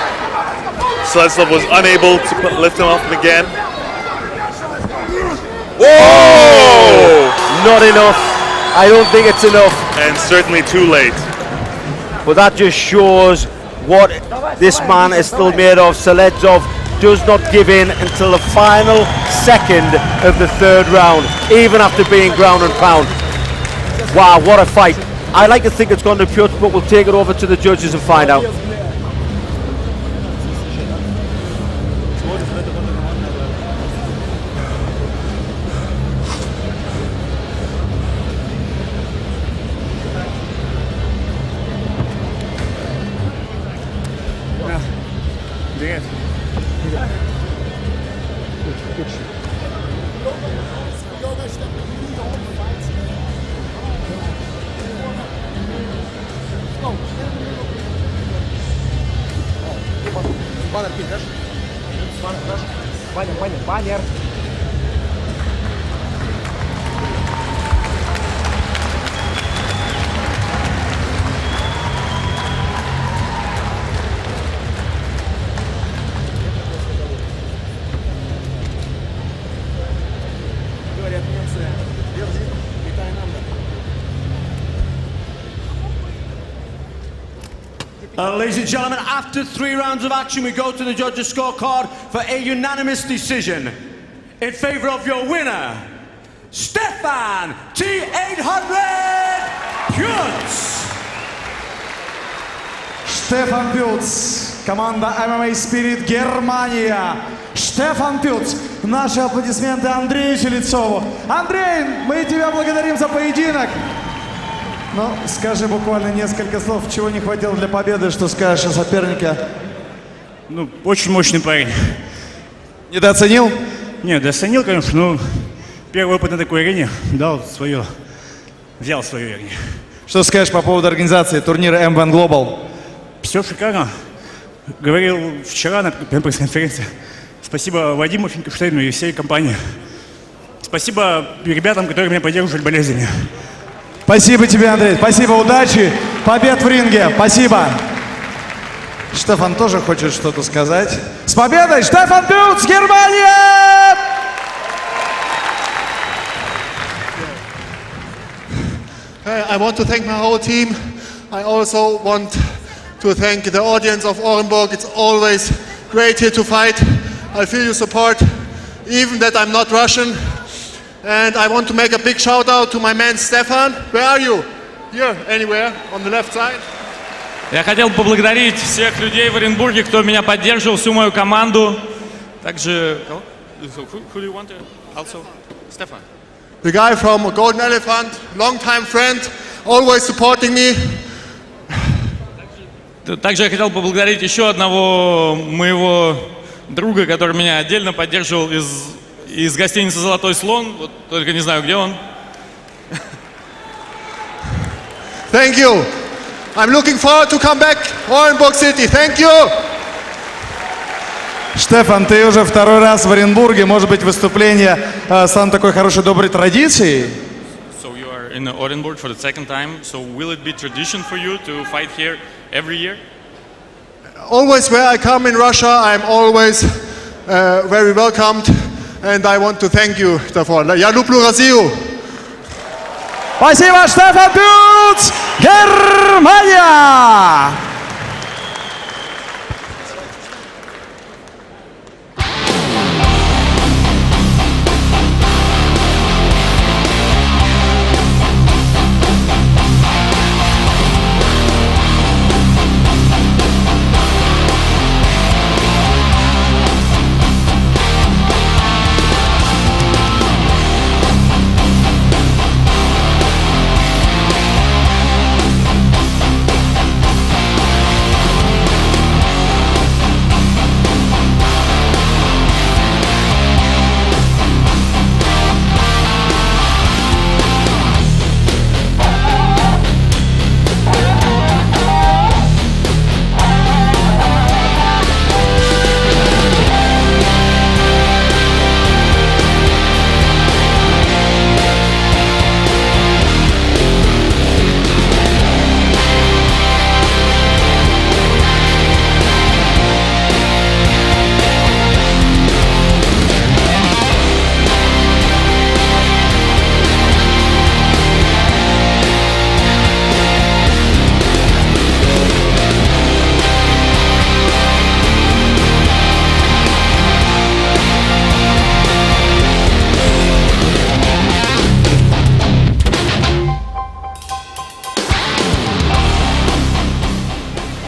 Seledtsov was unable to lift him up again. Whoa! Not enough. I don't think it's enough. And certainly too late. But that just shows what this man is still made of. Seledtsov does not give in until the final second of the third round, even after being ground and pound. Wow, what a fight. I like to think it's gone to Puetz, but we'll take it over to the judges and find out. Баннер. Ladies and gentlemen, after 3 rounds of action, we go to the judges' scorecard for a unanimous decision in favor of your winner, Stephan T-800 Puetz. Stephan Puetz, команда MMA Spirit Германия. Stephan Puetz. Наши аплодисменты Андрею Селедцову. Андрей, мы тебя благодарим за поединок. Ну, скажи буквально несколько слов, чего не хватило для победы, что скажешь о сопернике? Ну, очень мощный парень. Недооценил? Нет, дооценил, конечно, но первый опыт на такой арене дал свое, взял свое, вернее. Что скажешь по поводу организации турнира M-1 Global? Все шикарно. Говорил вчера на пресс-конференции. Спасибо Вадиму Финкельштейну и всей компании. Спасибо ребятам, которые меня поддерживали болезнями. Спасибо тебе, Андрей. Спасибо, удачи. Побед в ринге. Спасибо. Стефан тоже хочет что-то сказать. С победой! Stephan Puetz, Германия! I want to thank my whole team. I also want to thank the audience of Orenburg. It's always great here to fight. I feel your support, even that I'm not Russian. And I want to make a big shout out to my man Stefan. Where are you? Here, anywhere, on the left side. Я хотел бы поблагодарить всех людей в Оренбурге, кто меня поддерживал, всю мою команду. Также... Who do you want to also? Stefan. The guy from Golden Elephant, long-time friend, always supporting me. Также я хотел бы поблагодарить еще одного моего друга, который меня отдельно поддерживал из гостиницы «Золотой слон». Вот только не знаю, где он. Thank you. I'm looking forward to come back, Orenburg City. Thank you. Стефан, ты уже второй раз в Оренбурге. Может быть, выступление станет такой хорошей, доброй традицией? So you are in Orenburg for the second time. So will it be tradition for you to fight here every year? Always where I come in Russia, I'm always very welcomed. And I want to thank you davor. Я люблю Россию. Спасибо, Stephan Puetz, Германия!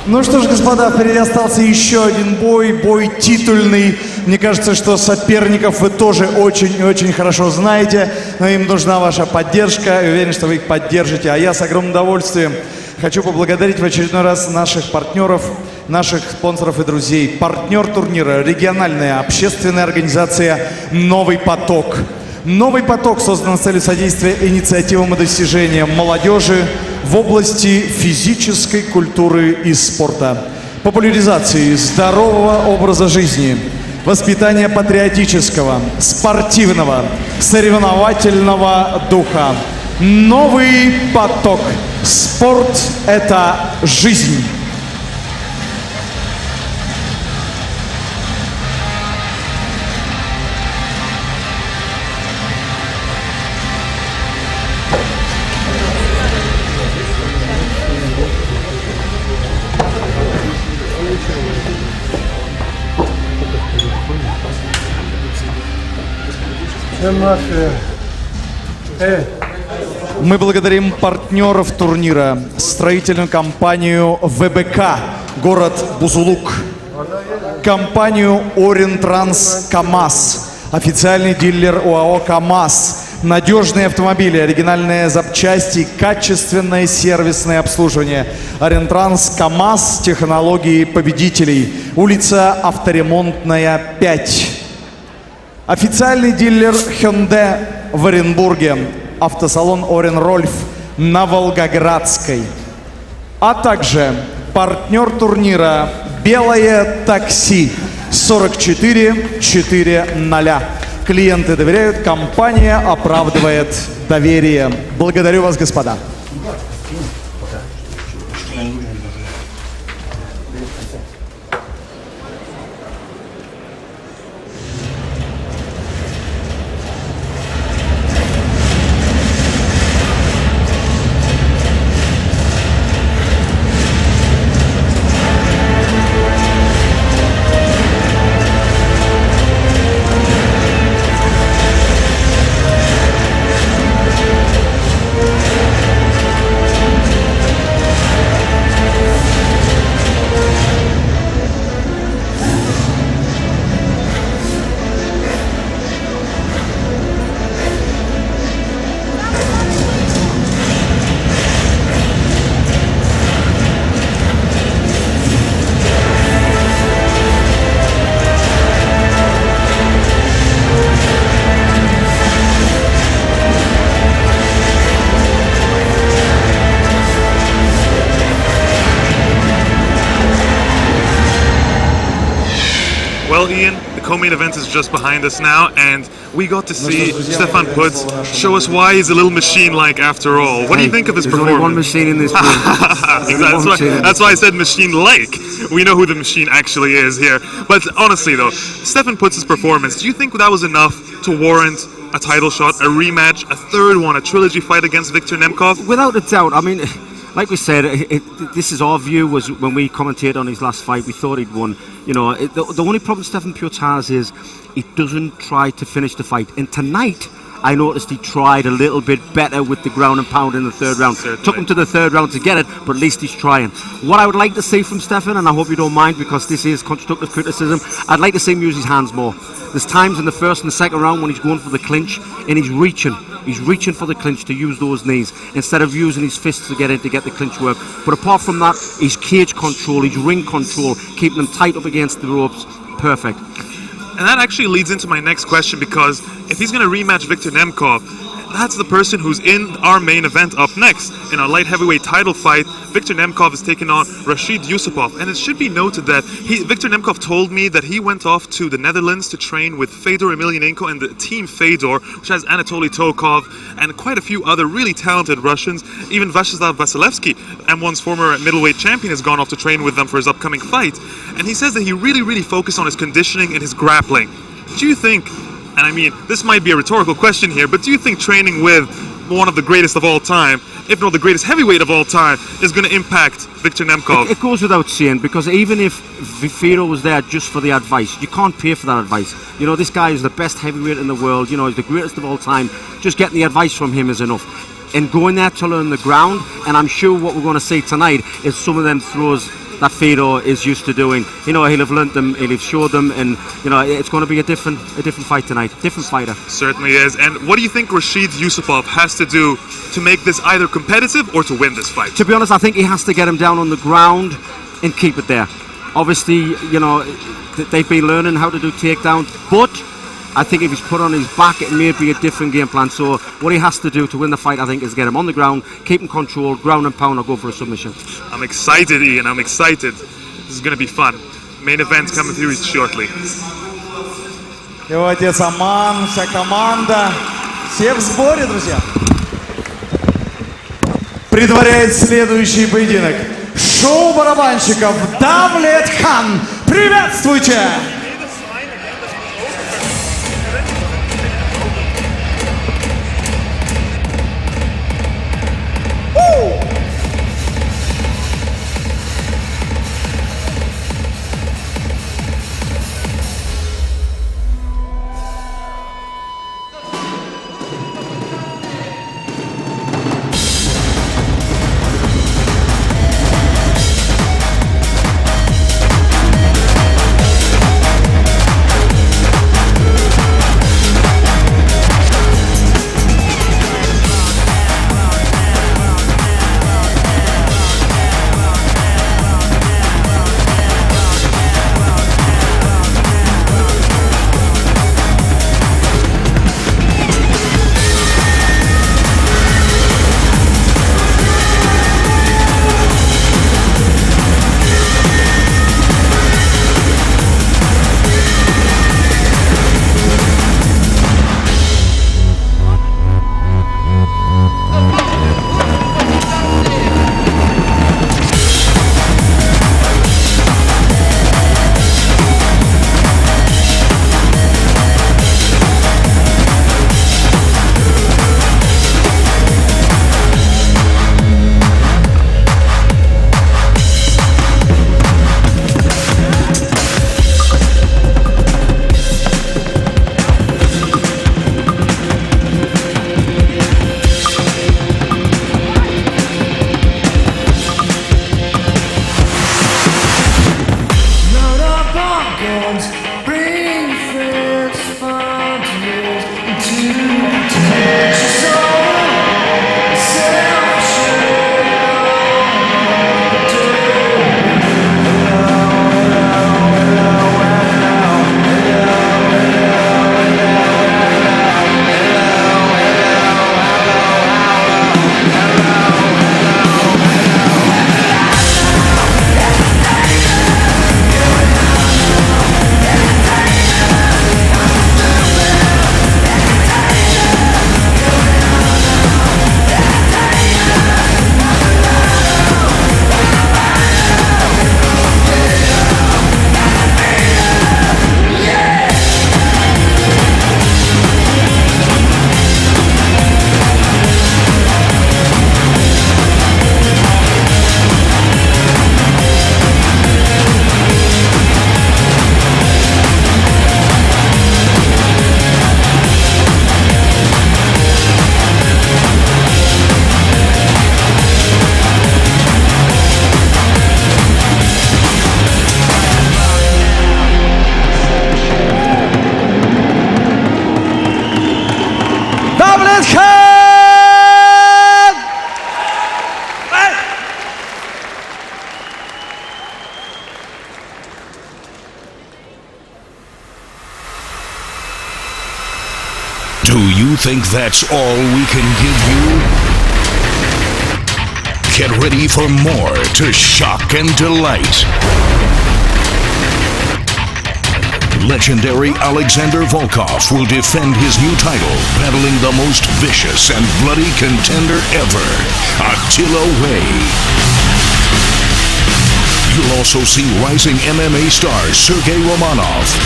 Ну что ж, господа, впереди остался еще один бой, бой титульный. Мне кажется, что соперников вы тоже очень и очень хорошо знаете, но им нужна ваша поддержка, и уверен, что вы их поддержите. А я с огромным удовольствием хочу поблагодарить в очередной раз наших партнеров, наших спонсоров и друзей. Партнер турнира – региональная общественная организация «Новый поток». «Новый поток» создан с целью содействия инициативам и достижениям молодежи в области физической культуры и спорта, популяризации здорового образа жизни, воспитания патриотического, спортивного, соревновательного духа. «Новый поток». Спорт – это жизнь. Мы благодарим партнеров турнира, строительную компанию ВБК, город Бузулук, компанию Орентранс КамАЗ, официальный дилер ОАО КамАЗ, Надежные автомобили, оригинальные запчасти, качественное сервисное обслуживание. Орентранс, КамАЗ, технологии победителей. Улица Авторемонтная, 5. Официальный дилер Hyundai в Оренбурге. Автосалон Orenburg на Волгоградской. А также партнер турнира «Белое такси» 4440. Клиенты доверяют, компания оправдывает доверие. Благодарю вас, господа. Well, Ian, the co-main event is just behind us now, and we got to see Stephan Puetz show us why he's a little machine-like after all. What do you think of his performance? There's only one machine in this room. That's why I said machine-like. We know who the machine actually is here. But honestly, though, Stephan Puetz's performance, do you think that was enough to warrant a title shot, a rematch, a third one, a trilogy fight against Viktor Nemkov? Without a doubt. I mean, like we said, this is our view. Was when we commentated on his last fight, we thought he'd won. You know, the only problem Stephan Puetz has is he doesn't try to finish the fight. And tonight, I noticed he tried a little bit better with the ground and pound in the third round. Certainly. Took him to the third round to get it, but at least he's trying. What I would like to see from Stephan, and I hope you don't mind because this is constructive criticism, I'd like to see him use his hands more. There's times in the first and the second round when he's going for the clinch and he's reaching for the clinch to use those knees instead of using his fists to get in to get the clinch work. But apart from that, his cage control, his ring control, keeping them tight up against the ropes, perfect. And that actually leads into my next question, because if he's going to rematch Viktor Nemkov, that's the person who's in our main event up next. In our light heavyweight title fight, Viktor Nemkov is taking on Rashid Yusupov. And it should be noted that Viktor Nemkov told me that he went off to the Netherlands to train with Fedor Emelianenko and the team Fedor, which has Anatoly Tokov and quite a few other really talented Russians. Even Vyacheslav Vasilevsky, M1's former middleweight champion, has gone off to train with them for his upcoming fight. And he says that he really focused on his conditioning and his grappling. Do you think, and I mean, this might be a rhetorical question here, but do you think training with one of the greatest of all time, if not the greatest heavyweight of all time, is going to impact Viktor Nemkov? It goes without saying, because even if Fedor was there just for the advice, you can't pay for that advice. You know, this guy is the best heavyweight in the world, you know, he's the greatest of all time. Just getting the advice from him is enough. And going there to learn the ground, and I'm sure what we're going to see tonight is some of them throws that Fedor is used to doing. You know, he'll have learnt them, he'll have showed them, and you know, it's going to be a different fight tonight, different fighter. Certainly is. And what do you think Rashid Yusupov has to do to make this either competitive or to win this fight? To be honest, I think he has to get him down on the ground and keep it there. Obviously, you know, they've been learning how to do takedowns, but I think if he's put on his back, it may be a different game plan. So what he has to do to win the fight, I think, is get him on the ground, keep him controlled, ground and pound, or go for a submission. I'm excited, Ian. I'm excited. This is going to be fun. Main event coming through shortly. Его отец Аман, вся команда. Все в сборе, друзья. Предваряет следующий поединок. Шоу барабанщиков Давлет Хан. Приветствуйте! you think that's all we can give you? Get ready for more to shock and delight. Legendary Alexander Volkov will defend his new title, battling the most vicious and bloody contender ever, Attila Way. You'll also see rising MMA stars Sergey Romanov,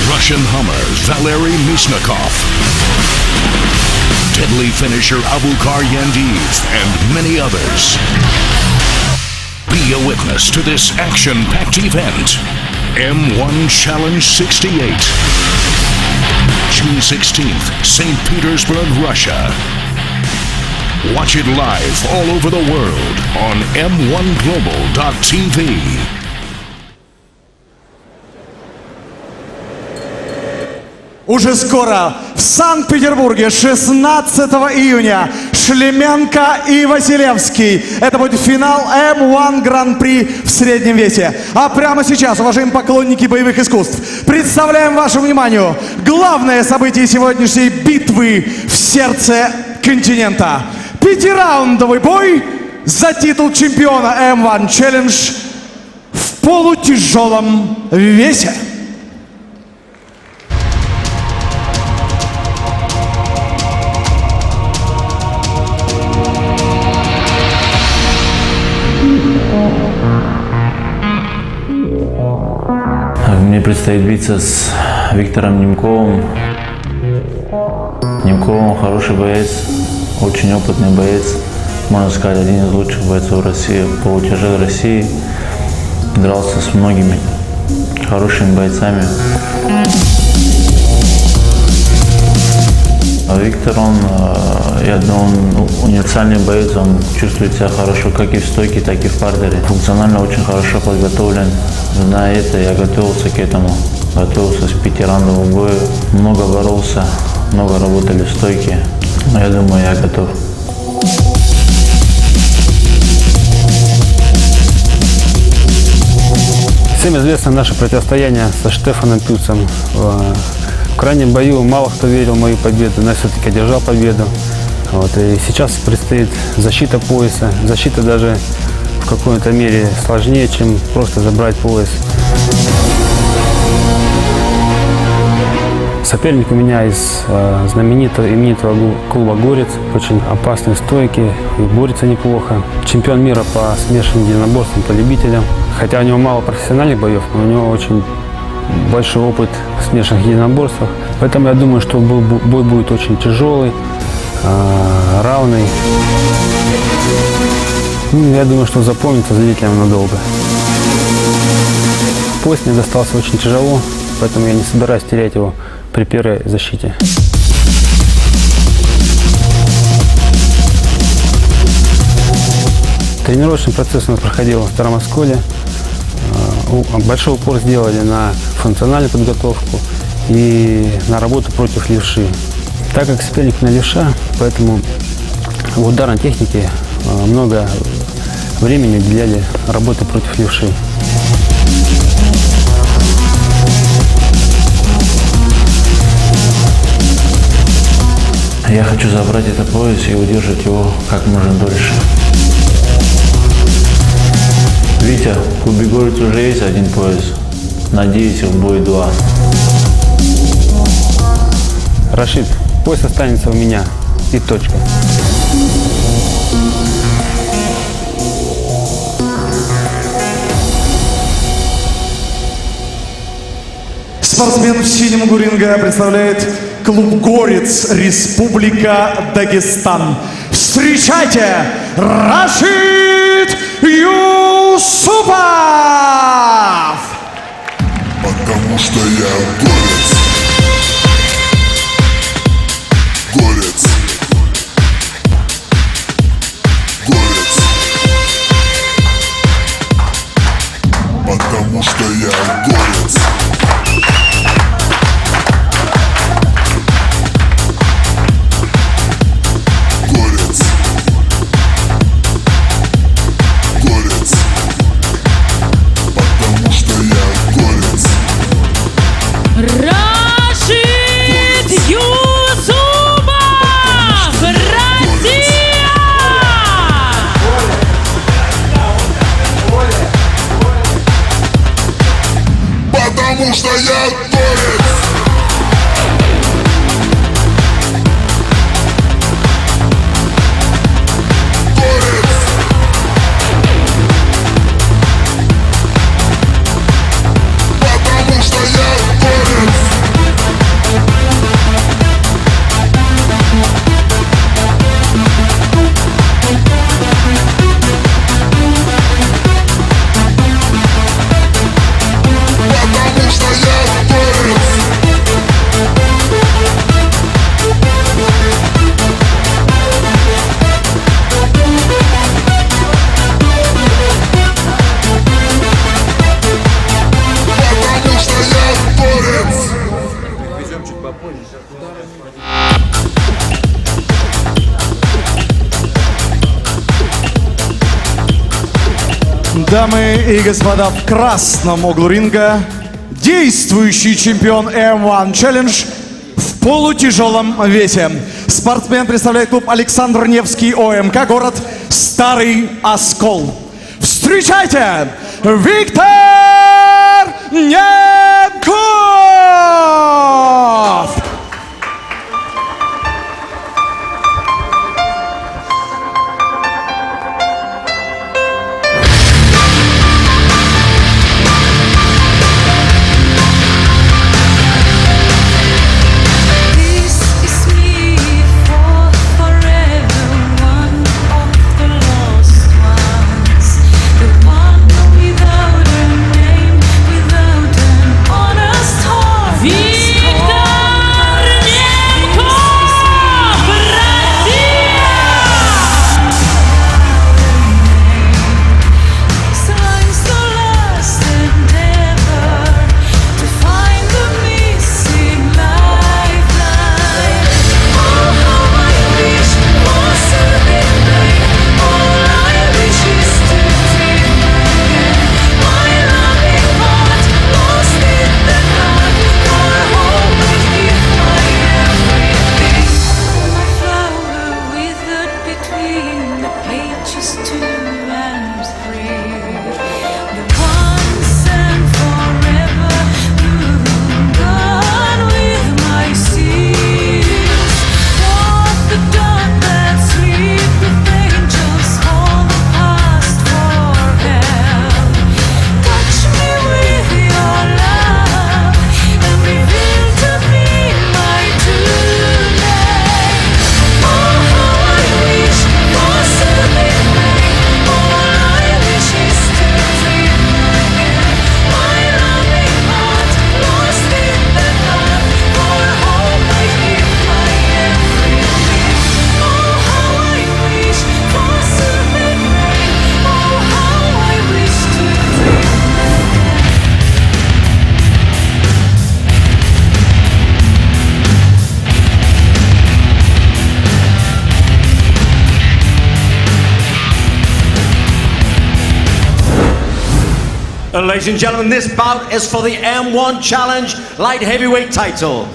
Russian Hummer Valery Misnikov, deadly finisher Abukar Yandiv, and many others. Be a witness to this action-packed event. M1 Challenge 68. June 16th, St. Petersburg, Russia. Watch it live all over the world on m1global.tv. Уже скоро в Санкт-Петербурге 16 июня Шлеменко и Василевский. Это будет финал М1 Гран-при в среднем весе. А прямо сейчас, уважаемые поклонники боевых искусств, представляем вашему вниманию главное событие сегодняшней битвы в сердце континента. 5-раундовый бой за титул чемпиона М1 Challenge в полутяжелом весе. Мне предстоит биться с Виктором Немковым. Немков хороший боец, очень опытный боец. Можно сказать, один из лучших бойцов России, полутяжелой России. Дрался с многими хорошими бойцами. А Виктор, я думаю, он универсальный боец, он чувствует себя хорошо как и в стойке, так и в партере. Функционально очень хорошо подготовлен. Зная это, я готовился к этому. Готовился с 5-раундового боя. Много боролся, много работали в стойке. Но я думаю, я готов. Всем известно наше противостояние со Стефаном Путцем. В крайнем бою мало кто верил в мою победу, но я все-таки одержал победу. И сейчас предстоит защита пояса. Защита даже в какой-то мере сложнее, чем просто забрать пояс. Соперник у меня из именитого клуба «Горец». Очень опасный, стойкий, и борется неплохо. Чемпион мира по смешанным единоборствам, по любителям. Хотя у него мало профессиональных боев, но у него очень большой опыт в смешанных единоборствах. Поэтому я думаю, что бой будет очень тяжелый, равный. Я думаю, что запомнится зрителям надолго. Пояс мне достался очень тяжело, поэтому я не собираюсь терять его при первой защите. Тренировочный процесс у нас проходил в Старом Осколе. Большой упор сделали на функциональную подготовку и на работу против левши. Так как соперник на левша, поэтому в ударной технике много времени уделяли работе против левши. Я хочу забрать этот пояс и удержать его как можно дольше. Витя, в клубе «Горец» уже есть один пояс. Надеюсь, в бой 2. Рашид, пояс останется у меня. И точка. Спортсмен в синем углу ринга представляет клуб «Горец», Республика Дагестан. Встречайте, Рашид Юсупов! Потому что я горец. Горец. Горец. Потому что я горец. Горец. Горец. Потому что я горец. Раунд! стоят борец. Потому что я борец. Потому что я борец. Потому что я борец. Везем чуть попозже. Дамы и господа, в красном углу ринга действующий чемпион M-1 Challenge в полутяжелом весе. Спортсмен представляет клуб Александр Невский ОЭМК, город Старый Оскол. Встречайте, Виктор Немков! Ladies and gentlemen, this bout is for the M1 Challenge Light Heavyweight title.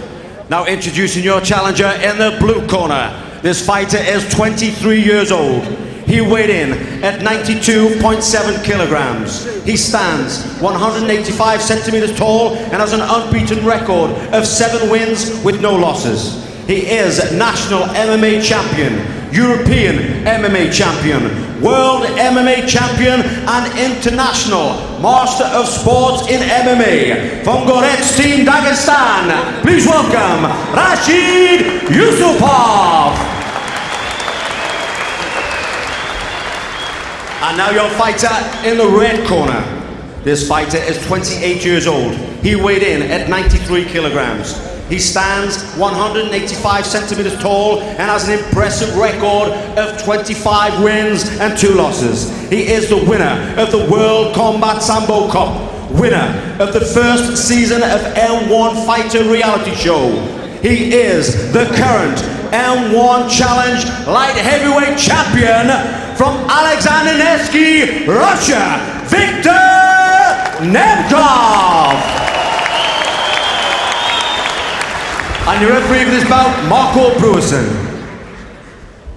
Now introducing your challenger in the blue corner. This fighter is 23 years old. He weighed in at 92.7 kilograms. He stands 185 centimeters tall and has an unbeaten record of 7 wins with no losses. He is national MMA champion, European MMA champion, world MMA champion and international master of sports in MMA. From Gorets Team Dagestan, please welcome Rashid Yusupov. And now your fighter in the red corner. This fighter is 28 years old. He weighed in at 93 kilograms. He stands 185 centimeters tall and has an impressive record of 25 wins and 2 losses. He is the winner of the World Combat Sambo Cup, winner of the first season of M1 Fighter reality show. He is the current M1 Challenge Light Heavyweight Champion from Alexander Nevsky, Russia, Viktor Nemkov. And your referee for this bout, Marco Bruisen.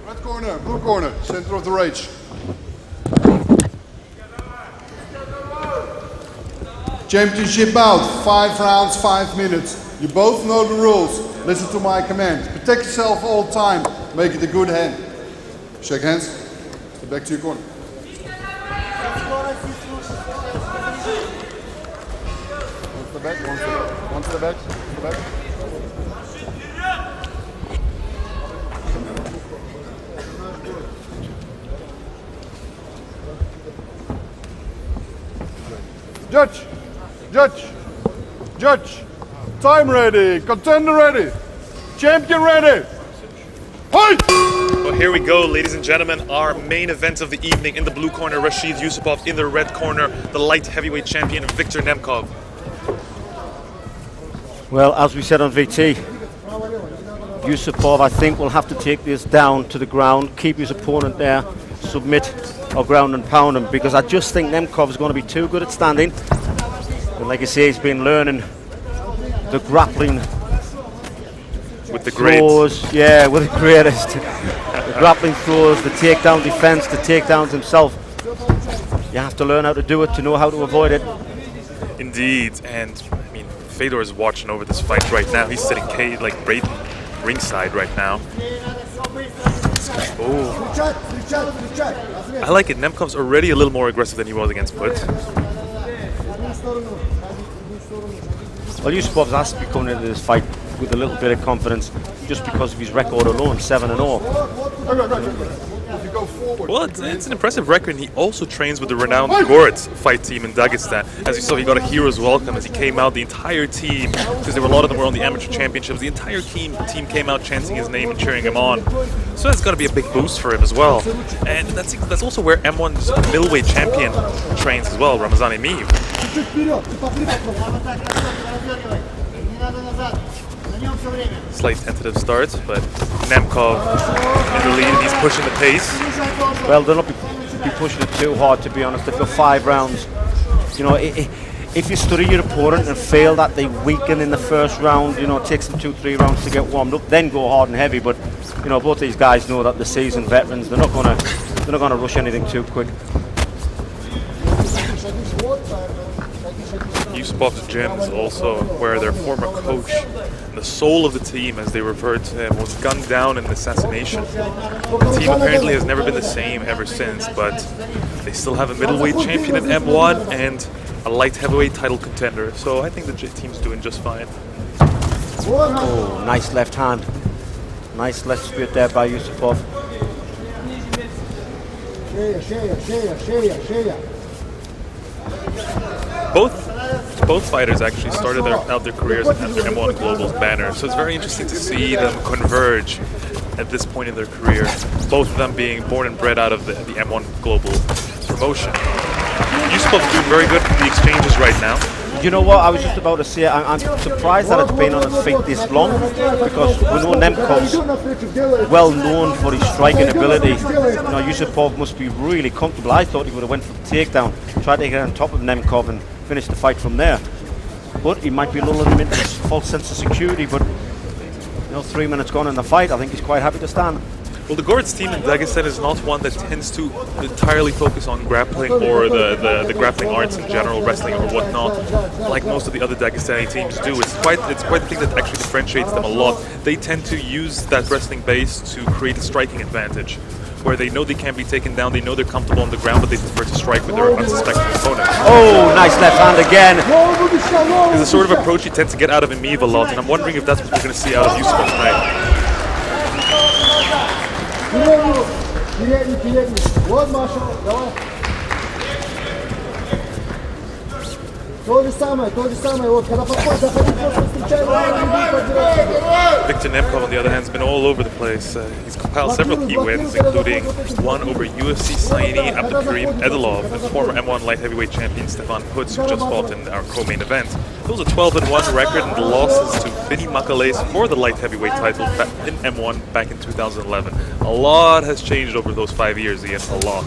Red corner, blue corner, center of the rage. Championship bout, 5 rounds, 5 minutes. You both know the rules. Listen to my command. Protect yourself all the time. Make it a good hand. Shake hands. Step back to your corner. One to the back, one to the back, one to the back, to the back. Judge, time ready, contender ready, champion ready, fight! Well, here we go, ladies and gentlemen, our main event of the evening. In the blue corner, Rashid Yusupov. In the red corner, the light heavyweight champion, Viktor Nemkov. Well, as we said on VT, Yusupov, I think, will have to take this down to the ground, keep his opponent there, submit or ground and pound him, because I just think Nemkov is going to be too good at standing. But like I say, he's been learning the grappling with the throws. greats. Yeah, with the greatest. The grappling throws, the takedown defense, the takedowns himself. You have to learn how to do it to know how to avoid it. Indeed, and I mean, Fedor is watching over this fight right now. He's sitting right ringside right now. Oh, I like it. Nemkov's already a little more aggressive than he was against Puetz. Well, Yusupov's has to be coming into this fight with a little bit of confidence just because of his record alone, 7-0. Well, it's an impressive record, and he also trains with the renowned Goretz fight team in Dagestan. As you saw, he got a hero's welcome as he came out. The entire team, because there were a lot of them were on the amateur championships, the entire team came out chanting his name and cheering him on. So that's got to be a big boost for him as well. And that's also where M1's middleweight champion trains as well, Ramazan Emiyev. Slight tentative start, but Nemkov in the lead, and he's pushing the pace. Well, they'll not be pushing it too hard, to be honest. They've got 5 rounds. You know, if you study your opponent and fail that, they weaken in the first round. You know, it takes them 2-3 rounds to get warmed up, then go hard and heavy. But you know, both these guys know that they're seasoned veterans. They're not gonna rush anything too quick. Yusupov's gym is also where their former coach, the soul of the team as they referred to him, was gunned down in an assassination. The team apparently has never been the same ever since, but they still have a middleweight champion at M1 and a light heavyweight title contender, so I think the team's doing just fine. Oh, nice left hand. Nice left straight there by Yusupov. Both fighters actually started out their careers under M1 Global's banner, so it's very interesting to see them converge at this point in their career. Both of them being born and bred out of the M1 Global promotion. Yusupov is doing very good in the exchanges right now. You know what, I was just about to say, I'm surprised that it's been on its feet this long, because we know Nemkov's well known for his striking ability. You know, Yusupov must be really comfortable. I thought he would have went for the takedown, tried to get on top of Nemkov and finish the fight from there. But he might be lulling him into this false sense of security, but you know, 3 minutes gone in the fight, I think he's quite happy to stand. Well, the Goretz team in Dagestan is not one that tends to entirely focus on grappling or the grappling arts in general, wrestling or whatnot, like most of the other Dagestani teams do. It's quite the thing that actually differentiates them a lot. They tend to use that wrestling base to create a striking advantage, where they know they can't be taken down, they know they're comfortable on the ground, but they prefer to strike with their unsuspecting opponents. Oh, nice left hand again. It's the sort of approach you tend to get out of Emiyev a lot, and I'm wondering if that's what we're going to see out of Yusupov tonight. Viktor Nemkov, on the other hand, has been all over the place. He's compiled several key wins, including one over UFC signee Abdulkarim Edilov and former M1 light heavyweight champion Stephan Puetz, who just fought in our co-main event. It was a 12-1 record, and the losses to Vinny Makales for the light heavyweight title in M1 back in 2011. A lot has changed over those 5 years, Ian. A lot.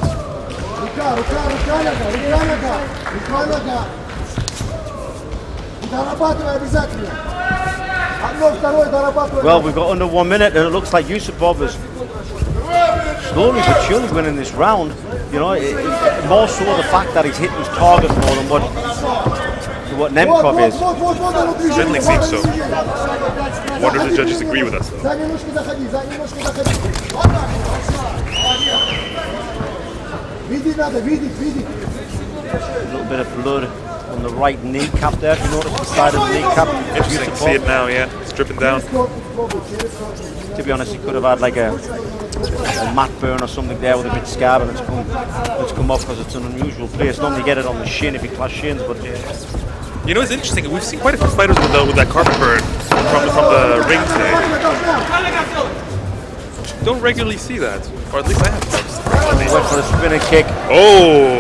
Well, we've got under 1 minute, and it looks like Yusupov is slowly but surely winning this round. You know, more so the fact that he's hitting his target more than what to what Nemkov is. Certainly seems so. Wonder if the judges agree with us, though. A little bit of blood on the right kneecap there. If you notice the side of the kneecap. Interesting. See it now, yeah. It's dripping down. To be honest, he could have had like a mat burn or something there with a bit scar, and it's come off because it's an unusual place. Normally you get it on the shin if you clash shins, but You know, it's interesting. We've seen quite a few fighters with that carpet burn from the ring today. Don't regularly see that, or at least I haven't. Went for a spinning kick. Oh,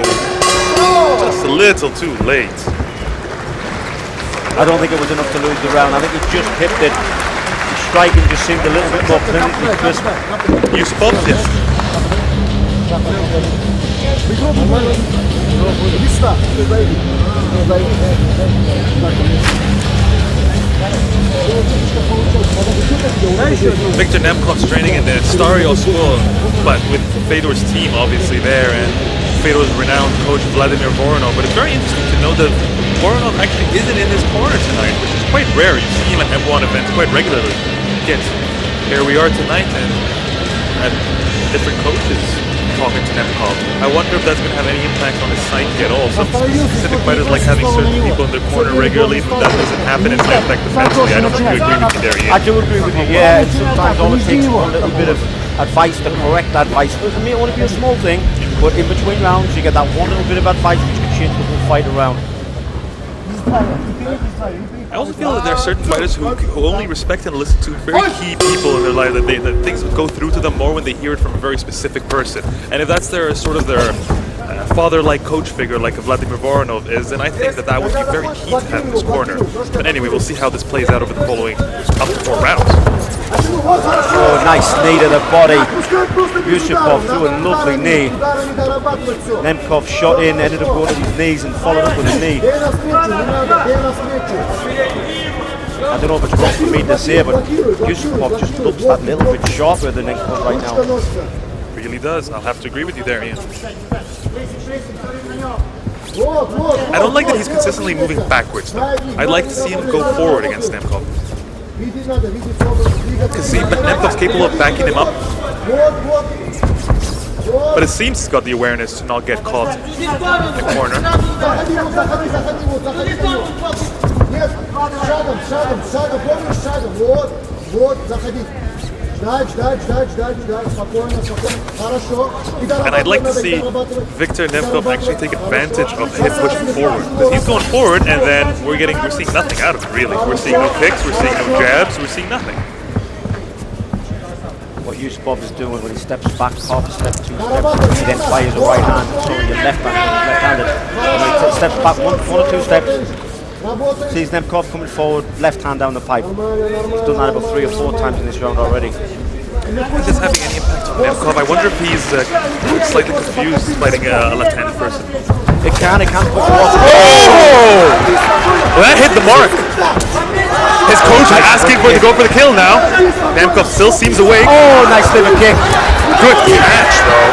just a little too late. I don't think it was enough to lose the round. I think he just hipped it. The striking just seemed a little bit more clinically crisp. Yusupov, yes. Viktor Nemkov's training in the Stario school, but with Fedor's team obviously there, and Fedor's renowned coach Vladimir Voronov. But it's very interesting to know that Voronov actually isn't in his corner tonight, which is quite rare. You see him at M1 events quite regularly. Yet here we are tonight, and different coaches talking to Nemkov. I wonder if that's going to have any impact on his psyche at all. Some specific fighters like having certain people in their corner regularly. If that doesn't happen, it might affect defensively. I don't think you agree with me there, Ian. I do agree with you, yeah. Sometimes all it takes is one little bit of advice, the correct advice. It may only be a small thing, but in between rounds you get that one little bit of advice which can change the whole fight around. I also feel that there are certain fighters who only respect and listen to very key people in their life, that things go through to them more when they hear it from a very specific person. And if that's their father-like coach figure, like a Vladimir Voronov is, then I think that would be very key to have in his corner. But anyway, we'll see how this plays out over the following up to 4 rounds. Oh, nice knee to the body. Yusupov threw a lovely knee. Nemkov shot in, ended up going to his knees and followed up with a knee. I don't know if it's wrong for me to say, but Yusupov just looks that little bit sharper than Nemkov right now. Really does. I'll have to agree with you there, Ian. I don't like that he's consistently moving backwards, though. I'd like to see him go forward against Nemkov. Because Nemkov's capable of backing him up. But it seems he's got the awareness to not get caught in the corner. And I'd like to see Viktor Nemkov actually take advantage of him pushing forward. Because he's going forward, and then we're seeing nothing out of it, really. We're seeing no kicks, we're seeing no jabs, we're seeing nothing. What Yusupov is doing when he steps back, half a step, 2 steps, he then fires a right hand, sorry, your left-handed. When he steps back one or 2 steps, sees Nemkov coming forward, left hand down the pipe. He's done that about 3 or 4 times in this round already. Is this having any impact on Nemkov? I wonder if he's slightly confused fighting a left-handed person. It can put him off. Oh! Well, that hit the mark. His coach is asking for him to go for the kill now. Nemkov still seems awake. Oh, nice liver kick. Good catch, though.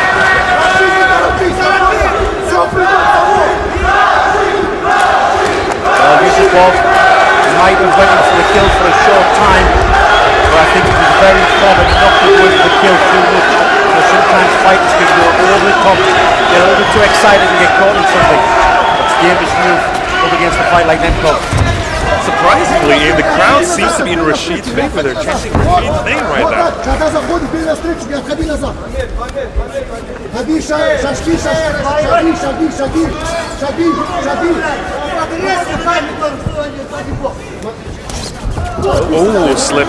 Yusupov might have waited for the kill for a short time, but I think he was very clever not to wait for the kill too much. So sometimes fighters can go over the top, get a little bit too excited and get caught in something. It's a dangerous move up against a fight like Nemkov. Surprisingly, the crowd seems to be in Rashid's favor. They're chanting Rashid's name right now. Oh, slip.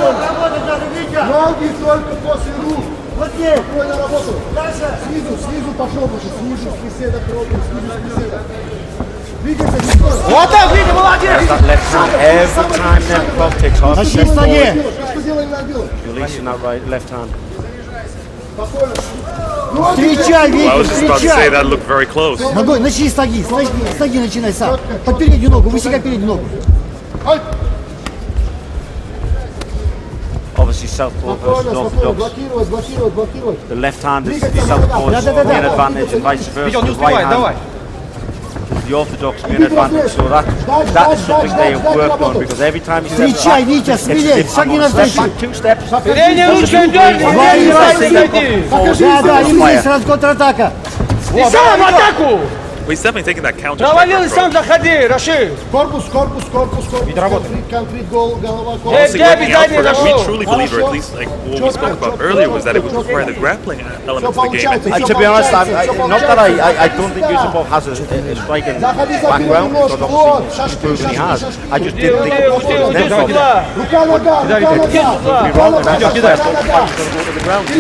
Вот так, Витя, молодец! That left hand every time Nemkov takes half a step forward. Releasing that left hand. Встречай, Витя, I was just about to say that looked very close. Ногой, начни с ноги начинай сам. Под переднюю ногу, высекай переднюю ногу. Obviously southpaw versus orthodox. The left hand is the southpaw's main advantage and vice versa. The right hand the orthodox main advantage. So that is something they have worked on, because every time you step back, Витя, it's смелей, step шаги навстречу. back, 2 steps. Да, и здесь сразу контратака. Сам атаку! But he's definitely taking that counter. Провалил, сам заходи, Рашид! Корпус. Конкрет, голова, Honestly, working out for him, we truly believe, or at least like what we spoke about earlier, was that it would require the grappling elements of the game. And To be honest, not that I don't think Yusupov has a striking background, because obviously he's proven he has. I just didn't think it was Nemkov.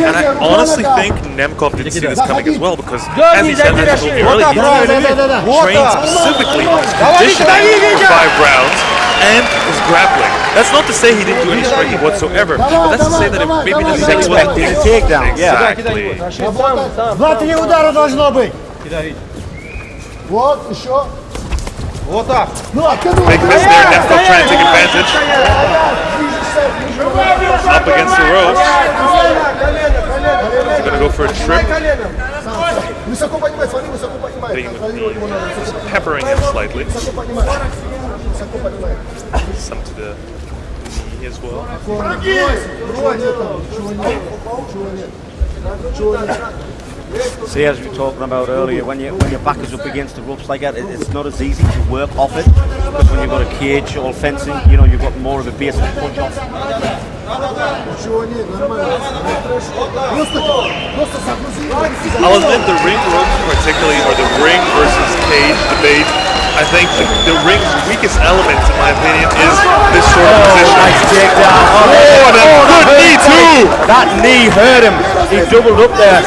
And I honestly think Nemkov didn't see this coming as well, because as he said earlier, he trained specifically, conditioning for 5 rounds, and was grappling. That's not to say he didn't do any striking whatsoever, but that's to say that it maybe doesn't expecting a takedown. Exactly. 2-3 удара должно быть. Вот, еще. Вот так. Big miss there, Nemkov trying to take advantage. Up against the ropes. He's going to go for a trip. Hitting with the, just peppering him slightly. Some to the knee as well. See, as we were talking about earlier, when your back is up against the ropes like that, it's not as easy to work off it, because when you've got a cage all fencing, you know, you've got more of a base to punch off. I'll admit the ring ropes particularly, or the ring versus cage debate, I think the ring's weakest element, in my opinion, is this sort of position. Nice takedown. Oh, and a good knee too! That knee hurt him. He doubled up there.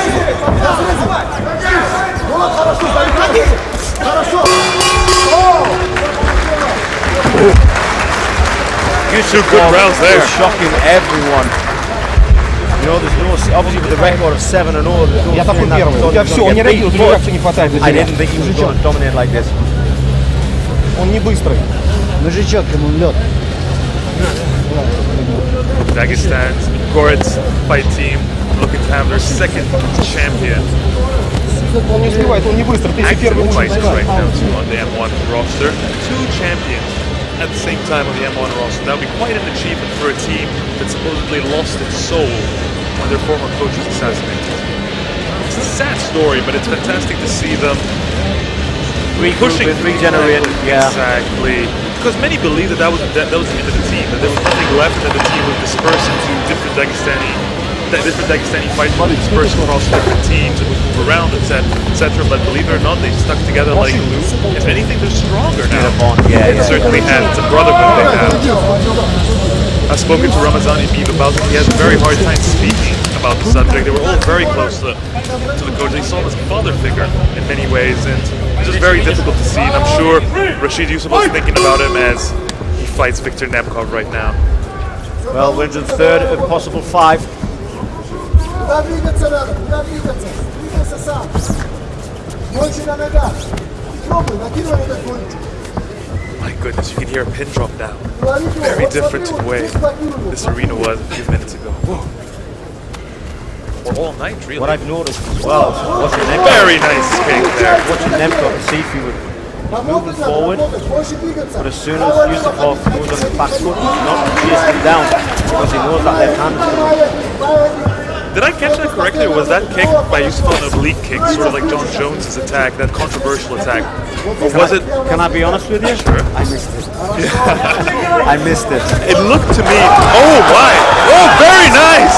Two good rounds there. Shocking everyone. You know, there's no, obviously with the record of 7-0, there's no Я такой первый. У тебя все, он не реагирует, у реакции не хватает для тебя. I didn't think he was going to dominate like this. Он не быстрый. Мужичок ему в лед. Dagestan's Goretz fight team looking to have their second champion. Он не успевает, он не быстро. Ты первый Active fighters right now too on the M1 roster. 2 champions at the same time on the M1 roster. That would be quite an achievement for a team that supposedly lost its soul when their former coach was assassinated. It's a sad story, but it's fantastic to see them pushing, regenerating. Yeah, exactly. Because many believe that was the end of the team, that there was nothing left, and that the team would disperse into different Dagestani fighters would disperse across different teams and would move around, etc. But believe it or not, they stuck together like glue. If anything, they're stronger now. Yeah, They certainly have. It's a brotherhood they have. I've spoken to Ramazan Ibib about it. He has a very hard time speaking about the subject. They were all very close to the coach. They saw him as a father figure in many ways, and it's just very difficult to see. And I'm sure Rashid Yusupov is thinking about him as he fights Viktor Nemkov right now. Well, wins in third of possible 5. Куда двигаться надо? Куда двигаться? Двигайся сам. Больше на ногах. Пробуй, накидывай этот куль. My goodness, you can hear a pin drop down. Very different to the way this arena was a few minutes ago. Whoa. Or all night, really. What I've noticed as well, watching Nemkov, very nice kick there. Watching Nemkov to see if he would moving forward, but as soon as Yusupov goes on his back foot, he's not chasing him down, because he knows that left hand is coming. Did I catch that correctly, or was that kick by Yusupov an oblique kick, sort of like John Jones' attack, that controversial attack? Or was it... Can I be honest with you? Sure. I missed it. I missed it. It looked to me... Oh, my! Oh, very nice!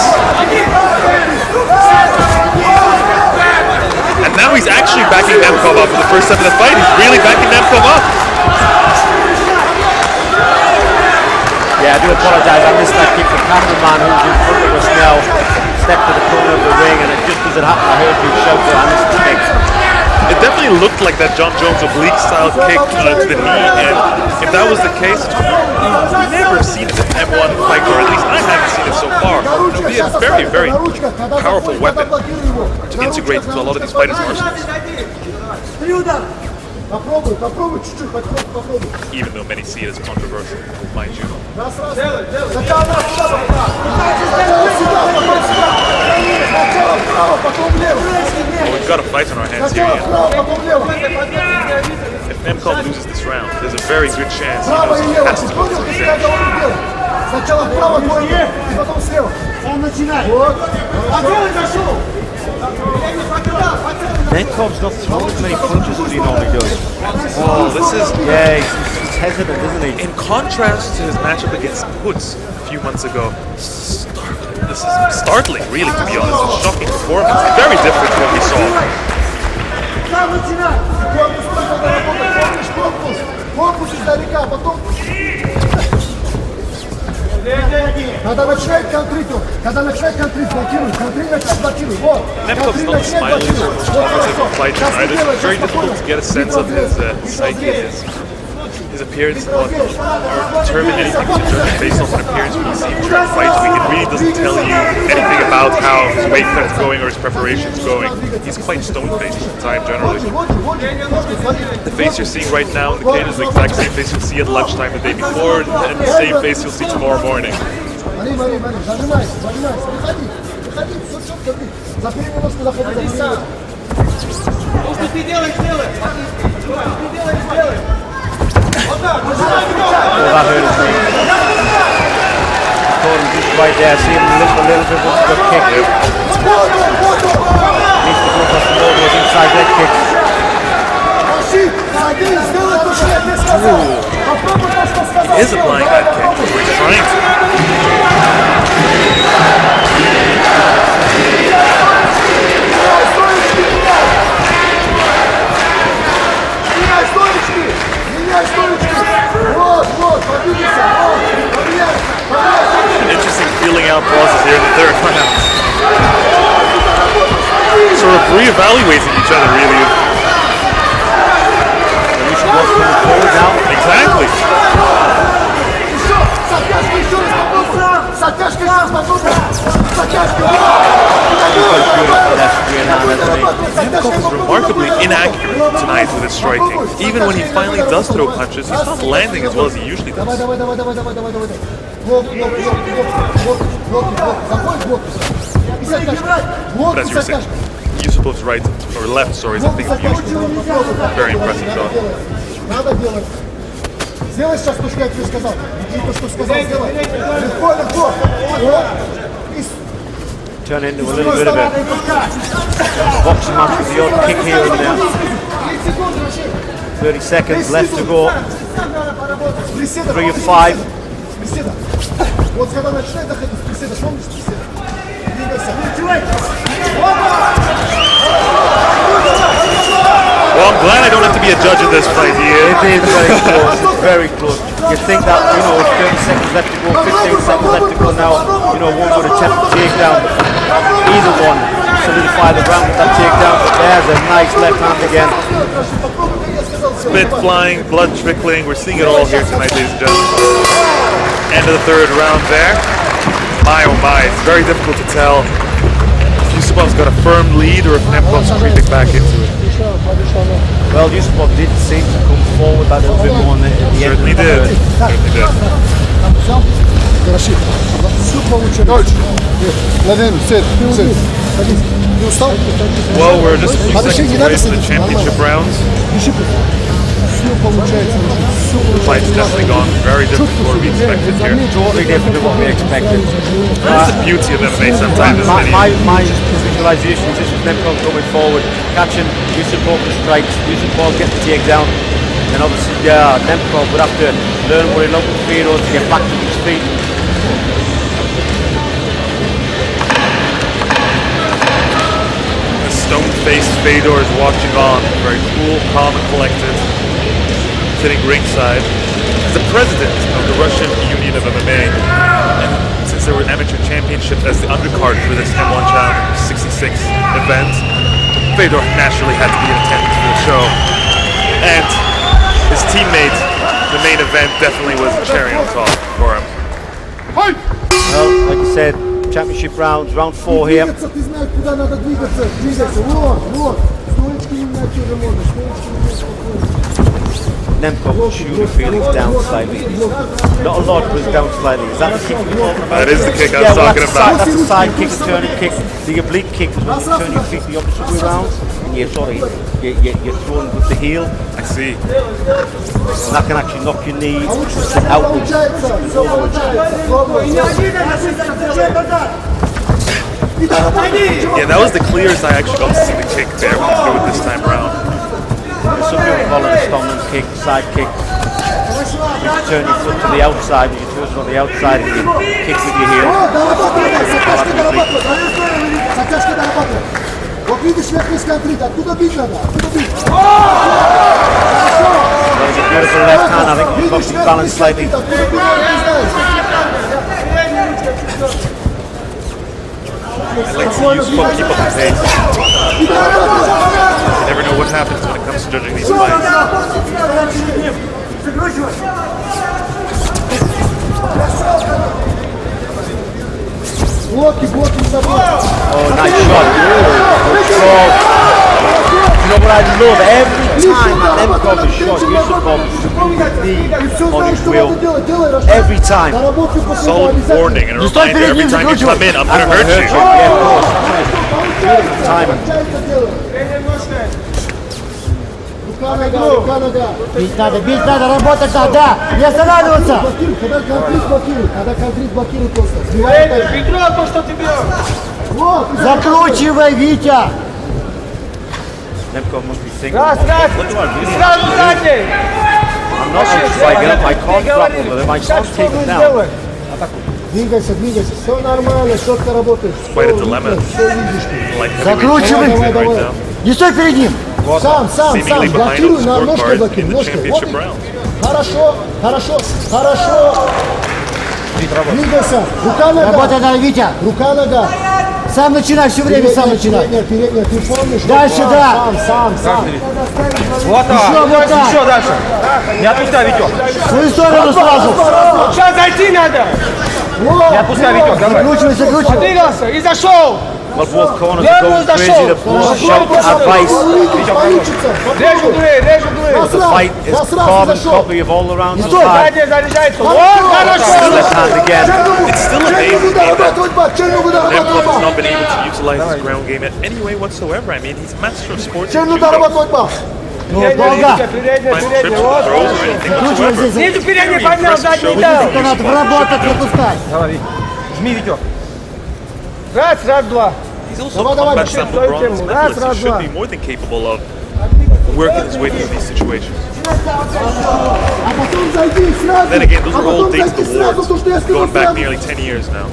And now he's actually backing Nemkov up for the first time in the fight. He's really backing Nemkov up. Yeah, I do apologise. I missed that kick. The cameraman who's in front of us now stepped to the corner of the ring, and just as it happened, I heard you shout, so I missed the kick. It definitely looked like that John Jones oblique style kick to the knee, and if that was the case, I've never seen an M1 fight, or at least I haven't seen it so far. It would be a very, very powerful weapon to integrate into a lot of these fighters' arsenals. Even though many see it as controversial, mind you. we've got a fight on our hands here. If Nemkov loses this round, there's a very good chance he knows he has to go to the finish. Сначала вправо, и потом слева. Он начинает. Вот. Nemkov's not throwing as many punches as he normally does. Oh, this is... Yeah, he's hesitant, isn't he? In contrast to his matchup against Puetz a few months ago, this is startling, really, to be honest. A shocking performance. Very different from what we saw. Надо начинать контрить. Когда начинать контрить, блокируй. Контрить начать, блокируй. Вот. Nemkov's not the smiliest or most positive fighter either. It's very difficult to get a sense of his psyche, his appearance, or determine anything in terms of based on an appearance when you see him during fights. It really doesn't tell you anything about how his weight cut is going or his preparation is going. He's quite stone-faced at the time, generally. The face you're seeing right now in the cage is the exact same face you'll see at lunchtime the day before, and the same face you'll see tomorrow morning. Зажимайся. Выходи. Все четко. Запри немножко заходи. Ты делаешь. Right there, see him lift a little bit once he got kicked. Needs to go across the wall, those inside leg kicks. He is applying that kick, or he's trying to. An interesting feeling out process here in the third round. Sort of re-evaluating each other, really. Yusupov coming forward now. Exactly. Nemkov is remarkably inaccurate tonight with his striking. Even when he finally does throw punches, he's not landing as well as he usually does. But as you were saying, Yusupov's right, or left, sorry, is a thing of beauty. Very impressive though. Сделай сейчас то, что я тебе сказал. Иди то, что сказал, сделай. Легко. Turn into a little bit of a boxing match with the odd kick here and there. 30 seconds left to go. 3 of 5. Вот когда начинает доходить с приседа, помнишь приседа? Well, I'm glad I don't have to be a judge in this fight here. It is very close, it's very close. You think that, 30 seconds left to go, 15 seconds left to go now, one would attempt to take down. Either one solidify the round with that takedown, but there's a nice left hand again. Spit flying, blood trickling, we're seeing it all here tonight, ladies and gentlemen. End of the third round there. My oh my, it's very difficult to tell if Yusupov's got a firm lead or if Nemkov's creeping back into it. Well, Yusupov did seem to come forward that little bit more at the end. Certainly did. Rashid, все получилось. Владимир, сядь. Ты устал? Well, we're just a few seconds away from the championship rounds. Все получается. The fight's definitely gone very different from what we expected here. Totally different than what we expected. That's the beauty of MMA sometimes. My visualization is just with Nemkov going forward, catching Yusupov with strikes, Yusupov get the takedown, and obviously Nemkov would have to learn what he learned with Fedor to get back to his feet. The stone-faced Fedor is watching on, very cool, calm and collected, sitting ringside. As the president of the Russian Union of MMA, and since there were amateur championships as the undercard for this M1 Challenge 66 event, Fedor naturally had to be in attendance for the show. And his teammate, the main event, definitely was the cherry on top for him. Well, like I said, championship rounds, round 4 here. Nemkov should feel he's down slightly. Not a lot, but he's down slightly. Is that the kick you're talking about? That is the kick I was talking about. That's the side kick, the turning kick. The oblique kick is when you turn your feet the opposite way around and you're throwing with the heel. I see. And that can actually knock your knee outwards. Yeah, that was the clearest I actually got to see the kick there when I threw it this time around. Some people call it a stomping kick, side kick. You turn your foot to the outside, and you twist on the outside and you kick with your heel. Вот видишь, верхний конфликт, оттуда бить надо, оттуда бить. There's a beautiful left hand, I think he's lost his balance slightly. Alexei Yusupov keep up the pace. You never know what happens when it comes to judging these fights. Блоки, блоки не забыл. Oh, nice shot. You know what I love? Every time Nemkov is shot, Yusupov is on his wheel. Every time. Solid warning and a reminder every time you come in, I'm going to hurt you. Yeah, of course. Beautiful timing. Бить надо, работать надо, не останавливаться. Когда конфликт блокирует просто. Виктор, что ты бьешь? Закручивай, Витя. Nemkov must be thinking, Раз, what do I really have to do? I'm not striking up, I can't grapple with him, I can't take him down. Двигайся, двигайся, все нормально, четко работаешь. Quite a dilemma. Закручивай. Не стой перед ним. Сам, блокируй, на ножкой блокируй, ножкой. Вот. Хорошо. Двигайся, рука нога. Работай, надо, Витя. Рука нога. Сам начинай, все время сам начинай. Передняя, ты помнишь? Дальше, да. Сам. Вот так. Еще дальше. Не отпускай, Витек. Свою сторону сразу. Сейчас зайти надо. Не отпускай, Витек, давай. Закручивай. Двигался и зашел. Well, both corners are going crazy, they're both shouting advice. Режу дверь. The fight is carbon copy of all around the Сзади заряжается. Вот, хорошо. left hand again. It's still amazing that Nemkov has not been able to utilize his ground game in any way whatsoever. I mean, he's a master of sports. Снизу передний поднял, задний дал. Работать, не пускай. Жми, Витек. Раз, два. He's also a combat sample bronze medalist. He should be more than capable of working his way through these situations. Then again, those are all dates to wars, going back nearly 10 years now.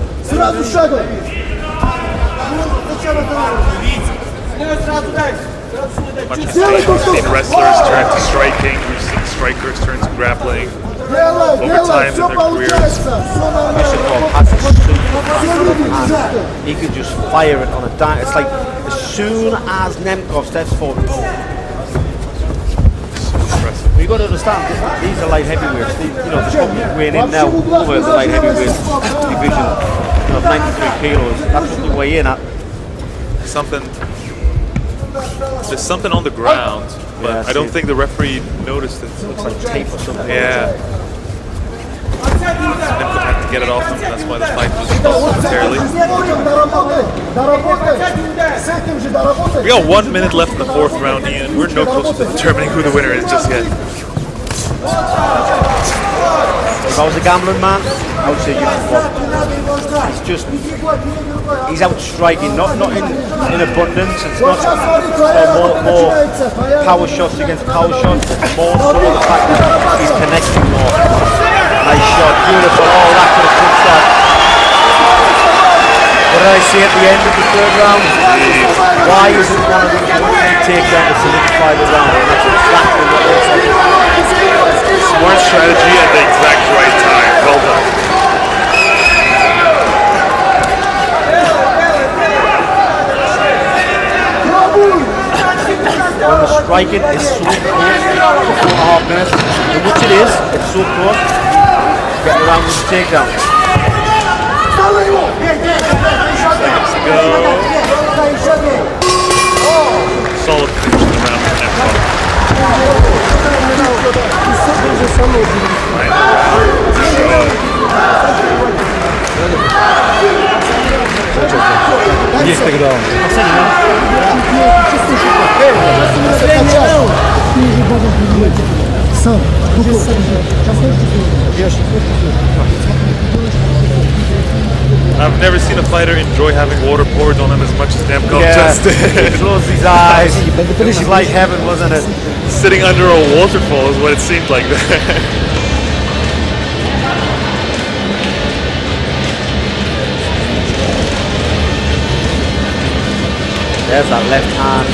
Much has changed. We've seen wrestlers turn to striking, we've seen strikers turn to grappling. Over time in their careers. Yusupov has a super hand. He can just fire it on a dime. It's like as soon as Nemkov steps forward. You've got to understand, these are light heavyweights. The company weighing in now over the light heavyweight division of 93 kilos. That's what they weigh in at. There's something on the ground, but Yeah, I don't think the referee noticed it. Looks like tape or something. Yeah. Nemkov had to get it off him, that's why the fight was stopped momentarily. We got 1 minute left in the fourth round, Ian. We're no closer to determining who the winner is just yet. If I was a gambling man, I would say Yusupov. He's out striking, not in abundance. It's not more power shots against power shots. It's more so the fact that he's connecting more. Nice shot, beautiful. Oh, that could have clinched that. What did I see at the end of the third round? Why isn't one of these one takedown to solidify the round? And that's exactly what looks like. Smart strategy at the exact right time. Well done. When the striking is so close, 4.5 minutes, in which it is, it's so close, get around with the takedown. Seconds to go. Solid finish in the round for Nemkov. Есть тогда он. I've never seen a fighter enjoy having water poured on him as much as Nemkov just did. He closed his eyes. It was like heaven, wasn't it? Sitting under a waterfall is what it seemed like there. There's that left hand.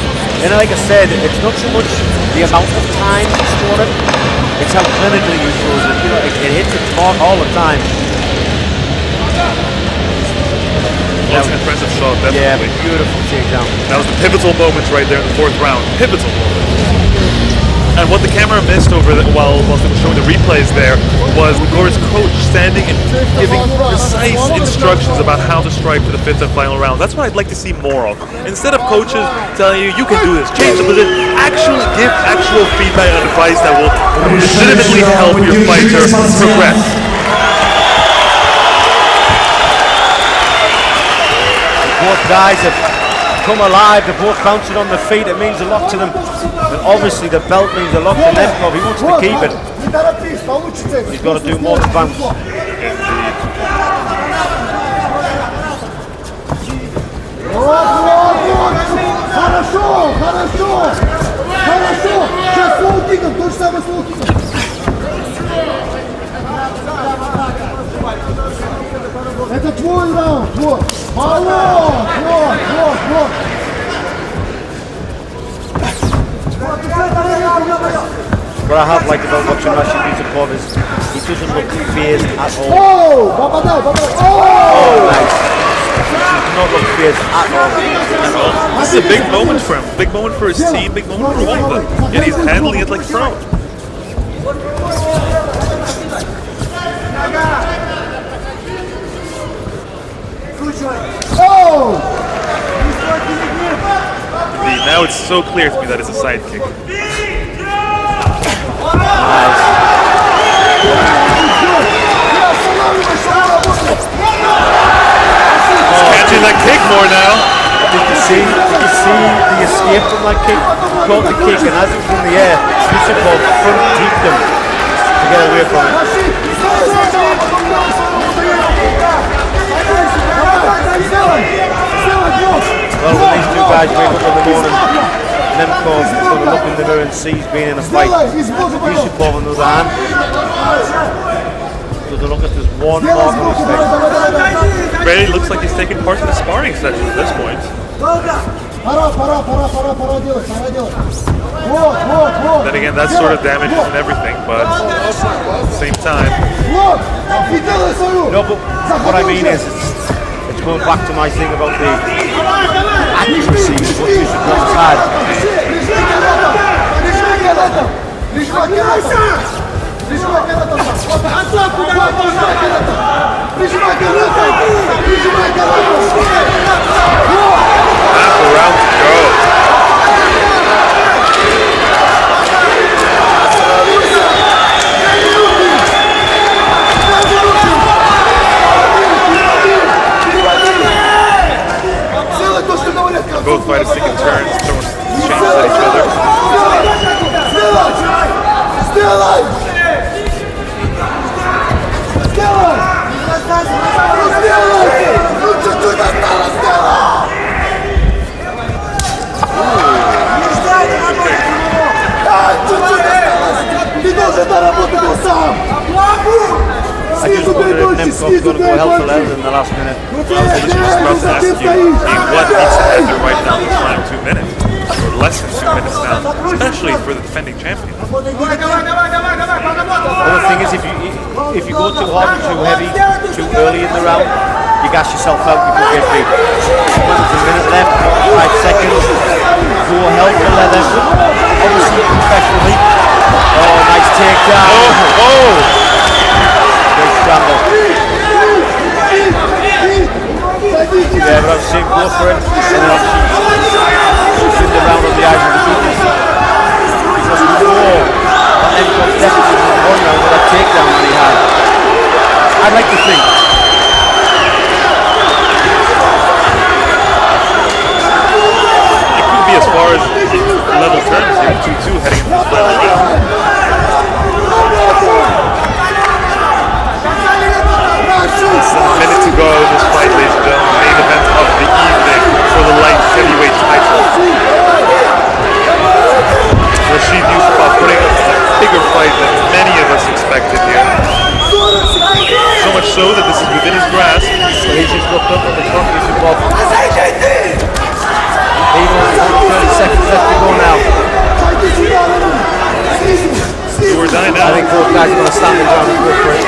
And like I said, it's not so much the amount of time he's thrown it, it's how clinically he throws it. You know, it hits its mark all the time. That's an impressive shot, definitely. Yeah, beautiful takedown. That was the pivotal moment right there in the fourth round. Pivotal moment. And what the camera missed over while they were showing the replays there was Gore's coach standing and giving precise instructions about how to strike for the fifth and final round. That's what I'd like to see more of. Instead of coaches telling you, you can do this, change the position, actually give actual feedback and advice that will legitimately help your fighter progress. Both guys have come alive, they're both bouncing on their feet, it means a lot to them. And obviously the belt means a lot to Nemkov, he wants to keep it. He's got to do more than bounce. Сейчас лоу-киком, то же самое с лоу-киком. Это твой раунд, вот. Вот. What I have liked about watching Rashid Yusupov is he doesn't look phased at all. Oh, nice. He does not look phased at all. This is a big moment for him, big moment for his team, big moment for all of them. Yet he's handling it like a pro. Now it's so clear to me that it's a sidekick. Catching that kick more now. Did you see the escape from that kick? He caught the kick and as it was in the air, Yusupov front deeped him to get away from it. Well, when these two guys wake up in the morning, Nemkov is going to look in the mirror and see he's been in a fight. Yusupov on the other hand, so they look at this one mark on his face. Barely looks like he's taking part in the sparring session at this point. Then again, that sort of damage isn't everything, but at the same time. No, but what I mean is, it's going back to my thing about the accuracy of what Yusupov's had. Half a round to go. Both fighters taking turns, throwing chains at each other. I just wondered if Nemkov's going to go hell for leather in the last minute. I was literally just about to ask you, what needs to happen right now in this final 2 minutes? Or less than 2 minutes now, especially for the defending champion. Well, the thing is, if you go too hard and too heavy, too early in the round, you gas yourself out, you could get beat. When there's a minute left, 5 seconds, go hell for leather. Obviously, professionally. Oh, nice takedown. Oh! Great scramble. Yeah, but I've seen go for it, and then obviously shooting the round on the eyes of the judges. Because before, that Nemkov's deficit was 1 round, I'd like to think. It could be as far as level terms here, 2-2 heading into the final round. It's a minute to go in this fight, ladies and gentlemen. Main event of the evening for the light heavyweight title. Rashid Yusupov putting up a bigger fight than many of us expected here. So much so that this is within his grasp. He's just looked up at the clock, Yusupov. Even 30 seconds left to go now. Do or die now. I think both guys are going to stand and down and go for it.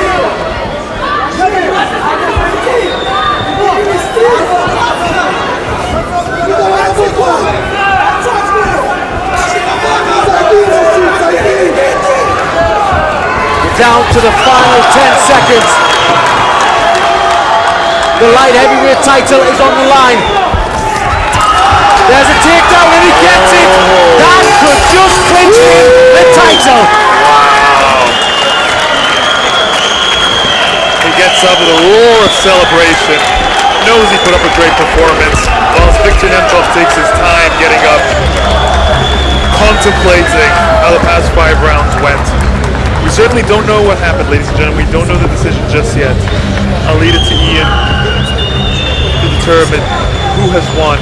Down to the final 10 seconds. The light heavyweight title is on the line. There's a takedown and he gets it. That could just clinch him the title. Wow. He gets up with a roar of celebration. Knows he put up a great performance. Whilst Viktor Nemkov takes his time getting up, contemplating how the past 5 rounds went. We certainly don't know what happened, ladies and gentlemen. We don't know the decision just yet. I'll leave it to Ian to determine who has won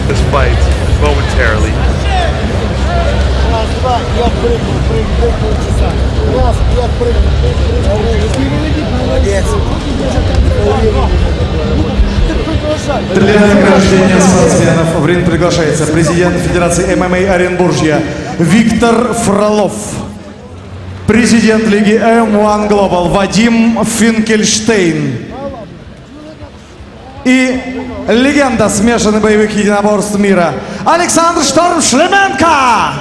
this fight momentarily. Для награждения спортсменов в ринг приглашается президент Федерации ММА Оренбуржья Виктор Фролов, президент лиги M-1 Global Vadim Финкельштейн и легенда смешанных боевых единоборств мира Александр «Шторм» Шлеменко.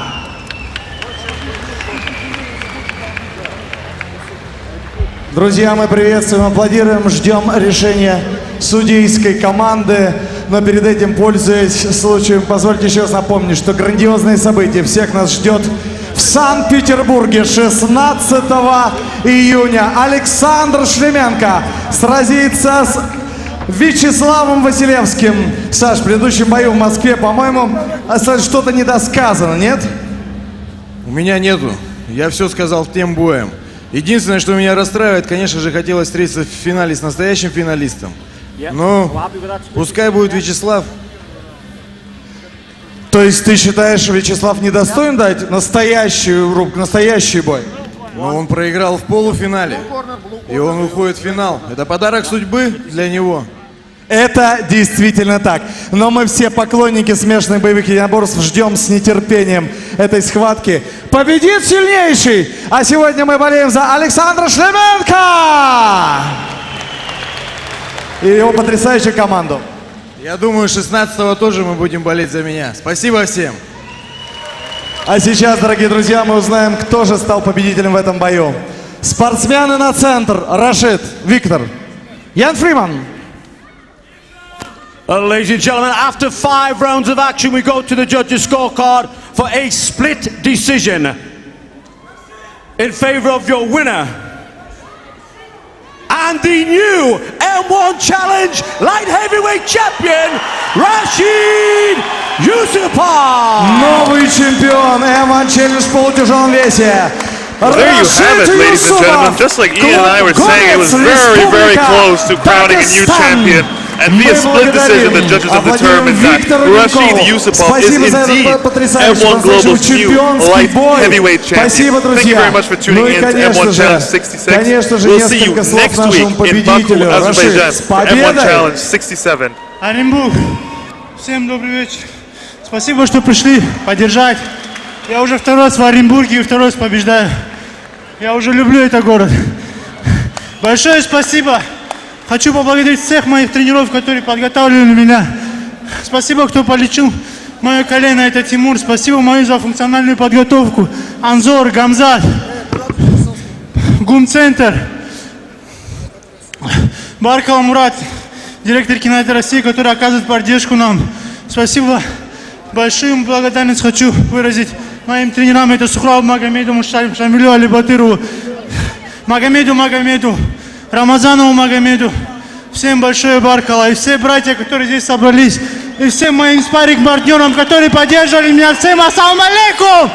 Друзья, мы приветствуем, аплодируем, ждем решения судейской команды. Но перед этим, пользуясь случаем, позвольте еще раз напомнить, что грандиозное событие всех нас ждет в Санкт-Петербурге 16 июня. Александр Шлеменко сразится с Вячеславом Василевским. Саш, в предыдущем бою в Москве, по-моему, что-то недосказано, нет? У меня нету. Я все сказал тем боем. Единственное, что меня расстраивает, конечно же, хотелось встретиться в финале с настоящим финалистом. Но пускай будет Вячеслав. То есть ты считаешь, Вячеслав недостоин дать настоящую рубку, настоящий бой? Но он проиграл в полуфинале. И он уходит в финал. Это подарок судьбы для него. Это действительно так. Но мы все поклонники смешанных боевых единоборств ждем с нетерпением этой схватки. Победит сильнейший! А сегодня мы болеем за Александра Шлеменко! И его потрясающую команду. Я думаю, 16-го тоже мы будем болеть за меня. Спасибо всем. А сейчас, дорогие друзья, мы узнаем, кто же стал победителем в этом бою. Спортсмены на центр. Рашид, Виктор. Ян Фриман. Ladies and gentlemen, after 5 rounds of action, we go to the judges' scorecard for a split decision in favor of your winner and the new M1 Challenge Light Heavyweight Champion, Rashid Yusupov. Новый чемпион M1 Challenge в полутяжелом весе. Well, there you have it, ladies and gentlemen. Just like Ian and I were saying, it was very, very close to crowning a new champion. And via split decision, the judges have determined that Rashid Yusupov is indeed M1 Global's new light heavyweight champion. Thank you very much for tuning in to M1 Challenge 66. We'll see you next week in Baku, Azerbaijan for M1 Challenge 67. Оренбург, всем добрый вечер. Спасибо, что пришли поддержать. Я уже второй раз в Оренбурге и второй раз побеждаю. Я уже люблю этот город. Большое спасибо. Хочу поблагодарить всех моих тренеров, которые подготавливали меня. Спасибо, кто полечил мое колено, это Тимур. Спасибо мою за функциональную подготовку. Анзор, Гамзат, Гумцентр, Баркова Мурат, директор кинотеатра России, который оказывает поддержку нам. Спасибо. Большую благодарность хочу выразить моим тренерам. Это Сухрау Магомеду, Шамилю Алибатырову, Магомеду, Рамазанову Магомеду, всем большое баркало, и все братья, которые здесь собрались, и всем моим спарринг-партнерам, которые поддерживали меня. Всем ассаламу алейкум!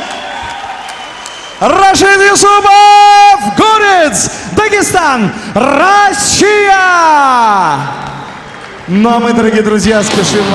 Рашид Юсупов, Горец, Дагестан, Россия! Ну а мы, дорогие друзья, спешим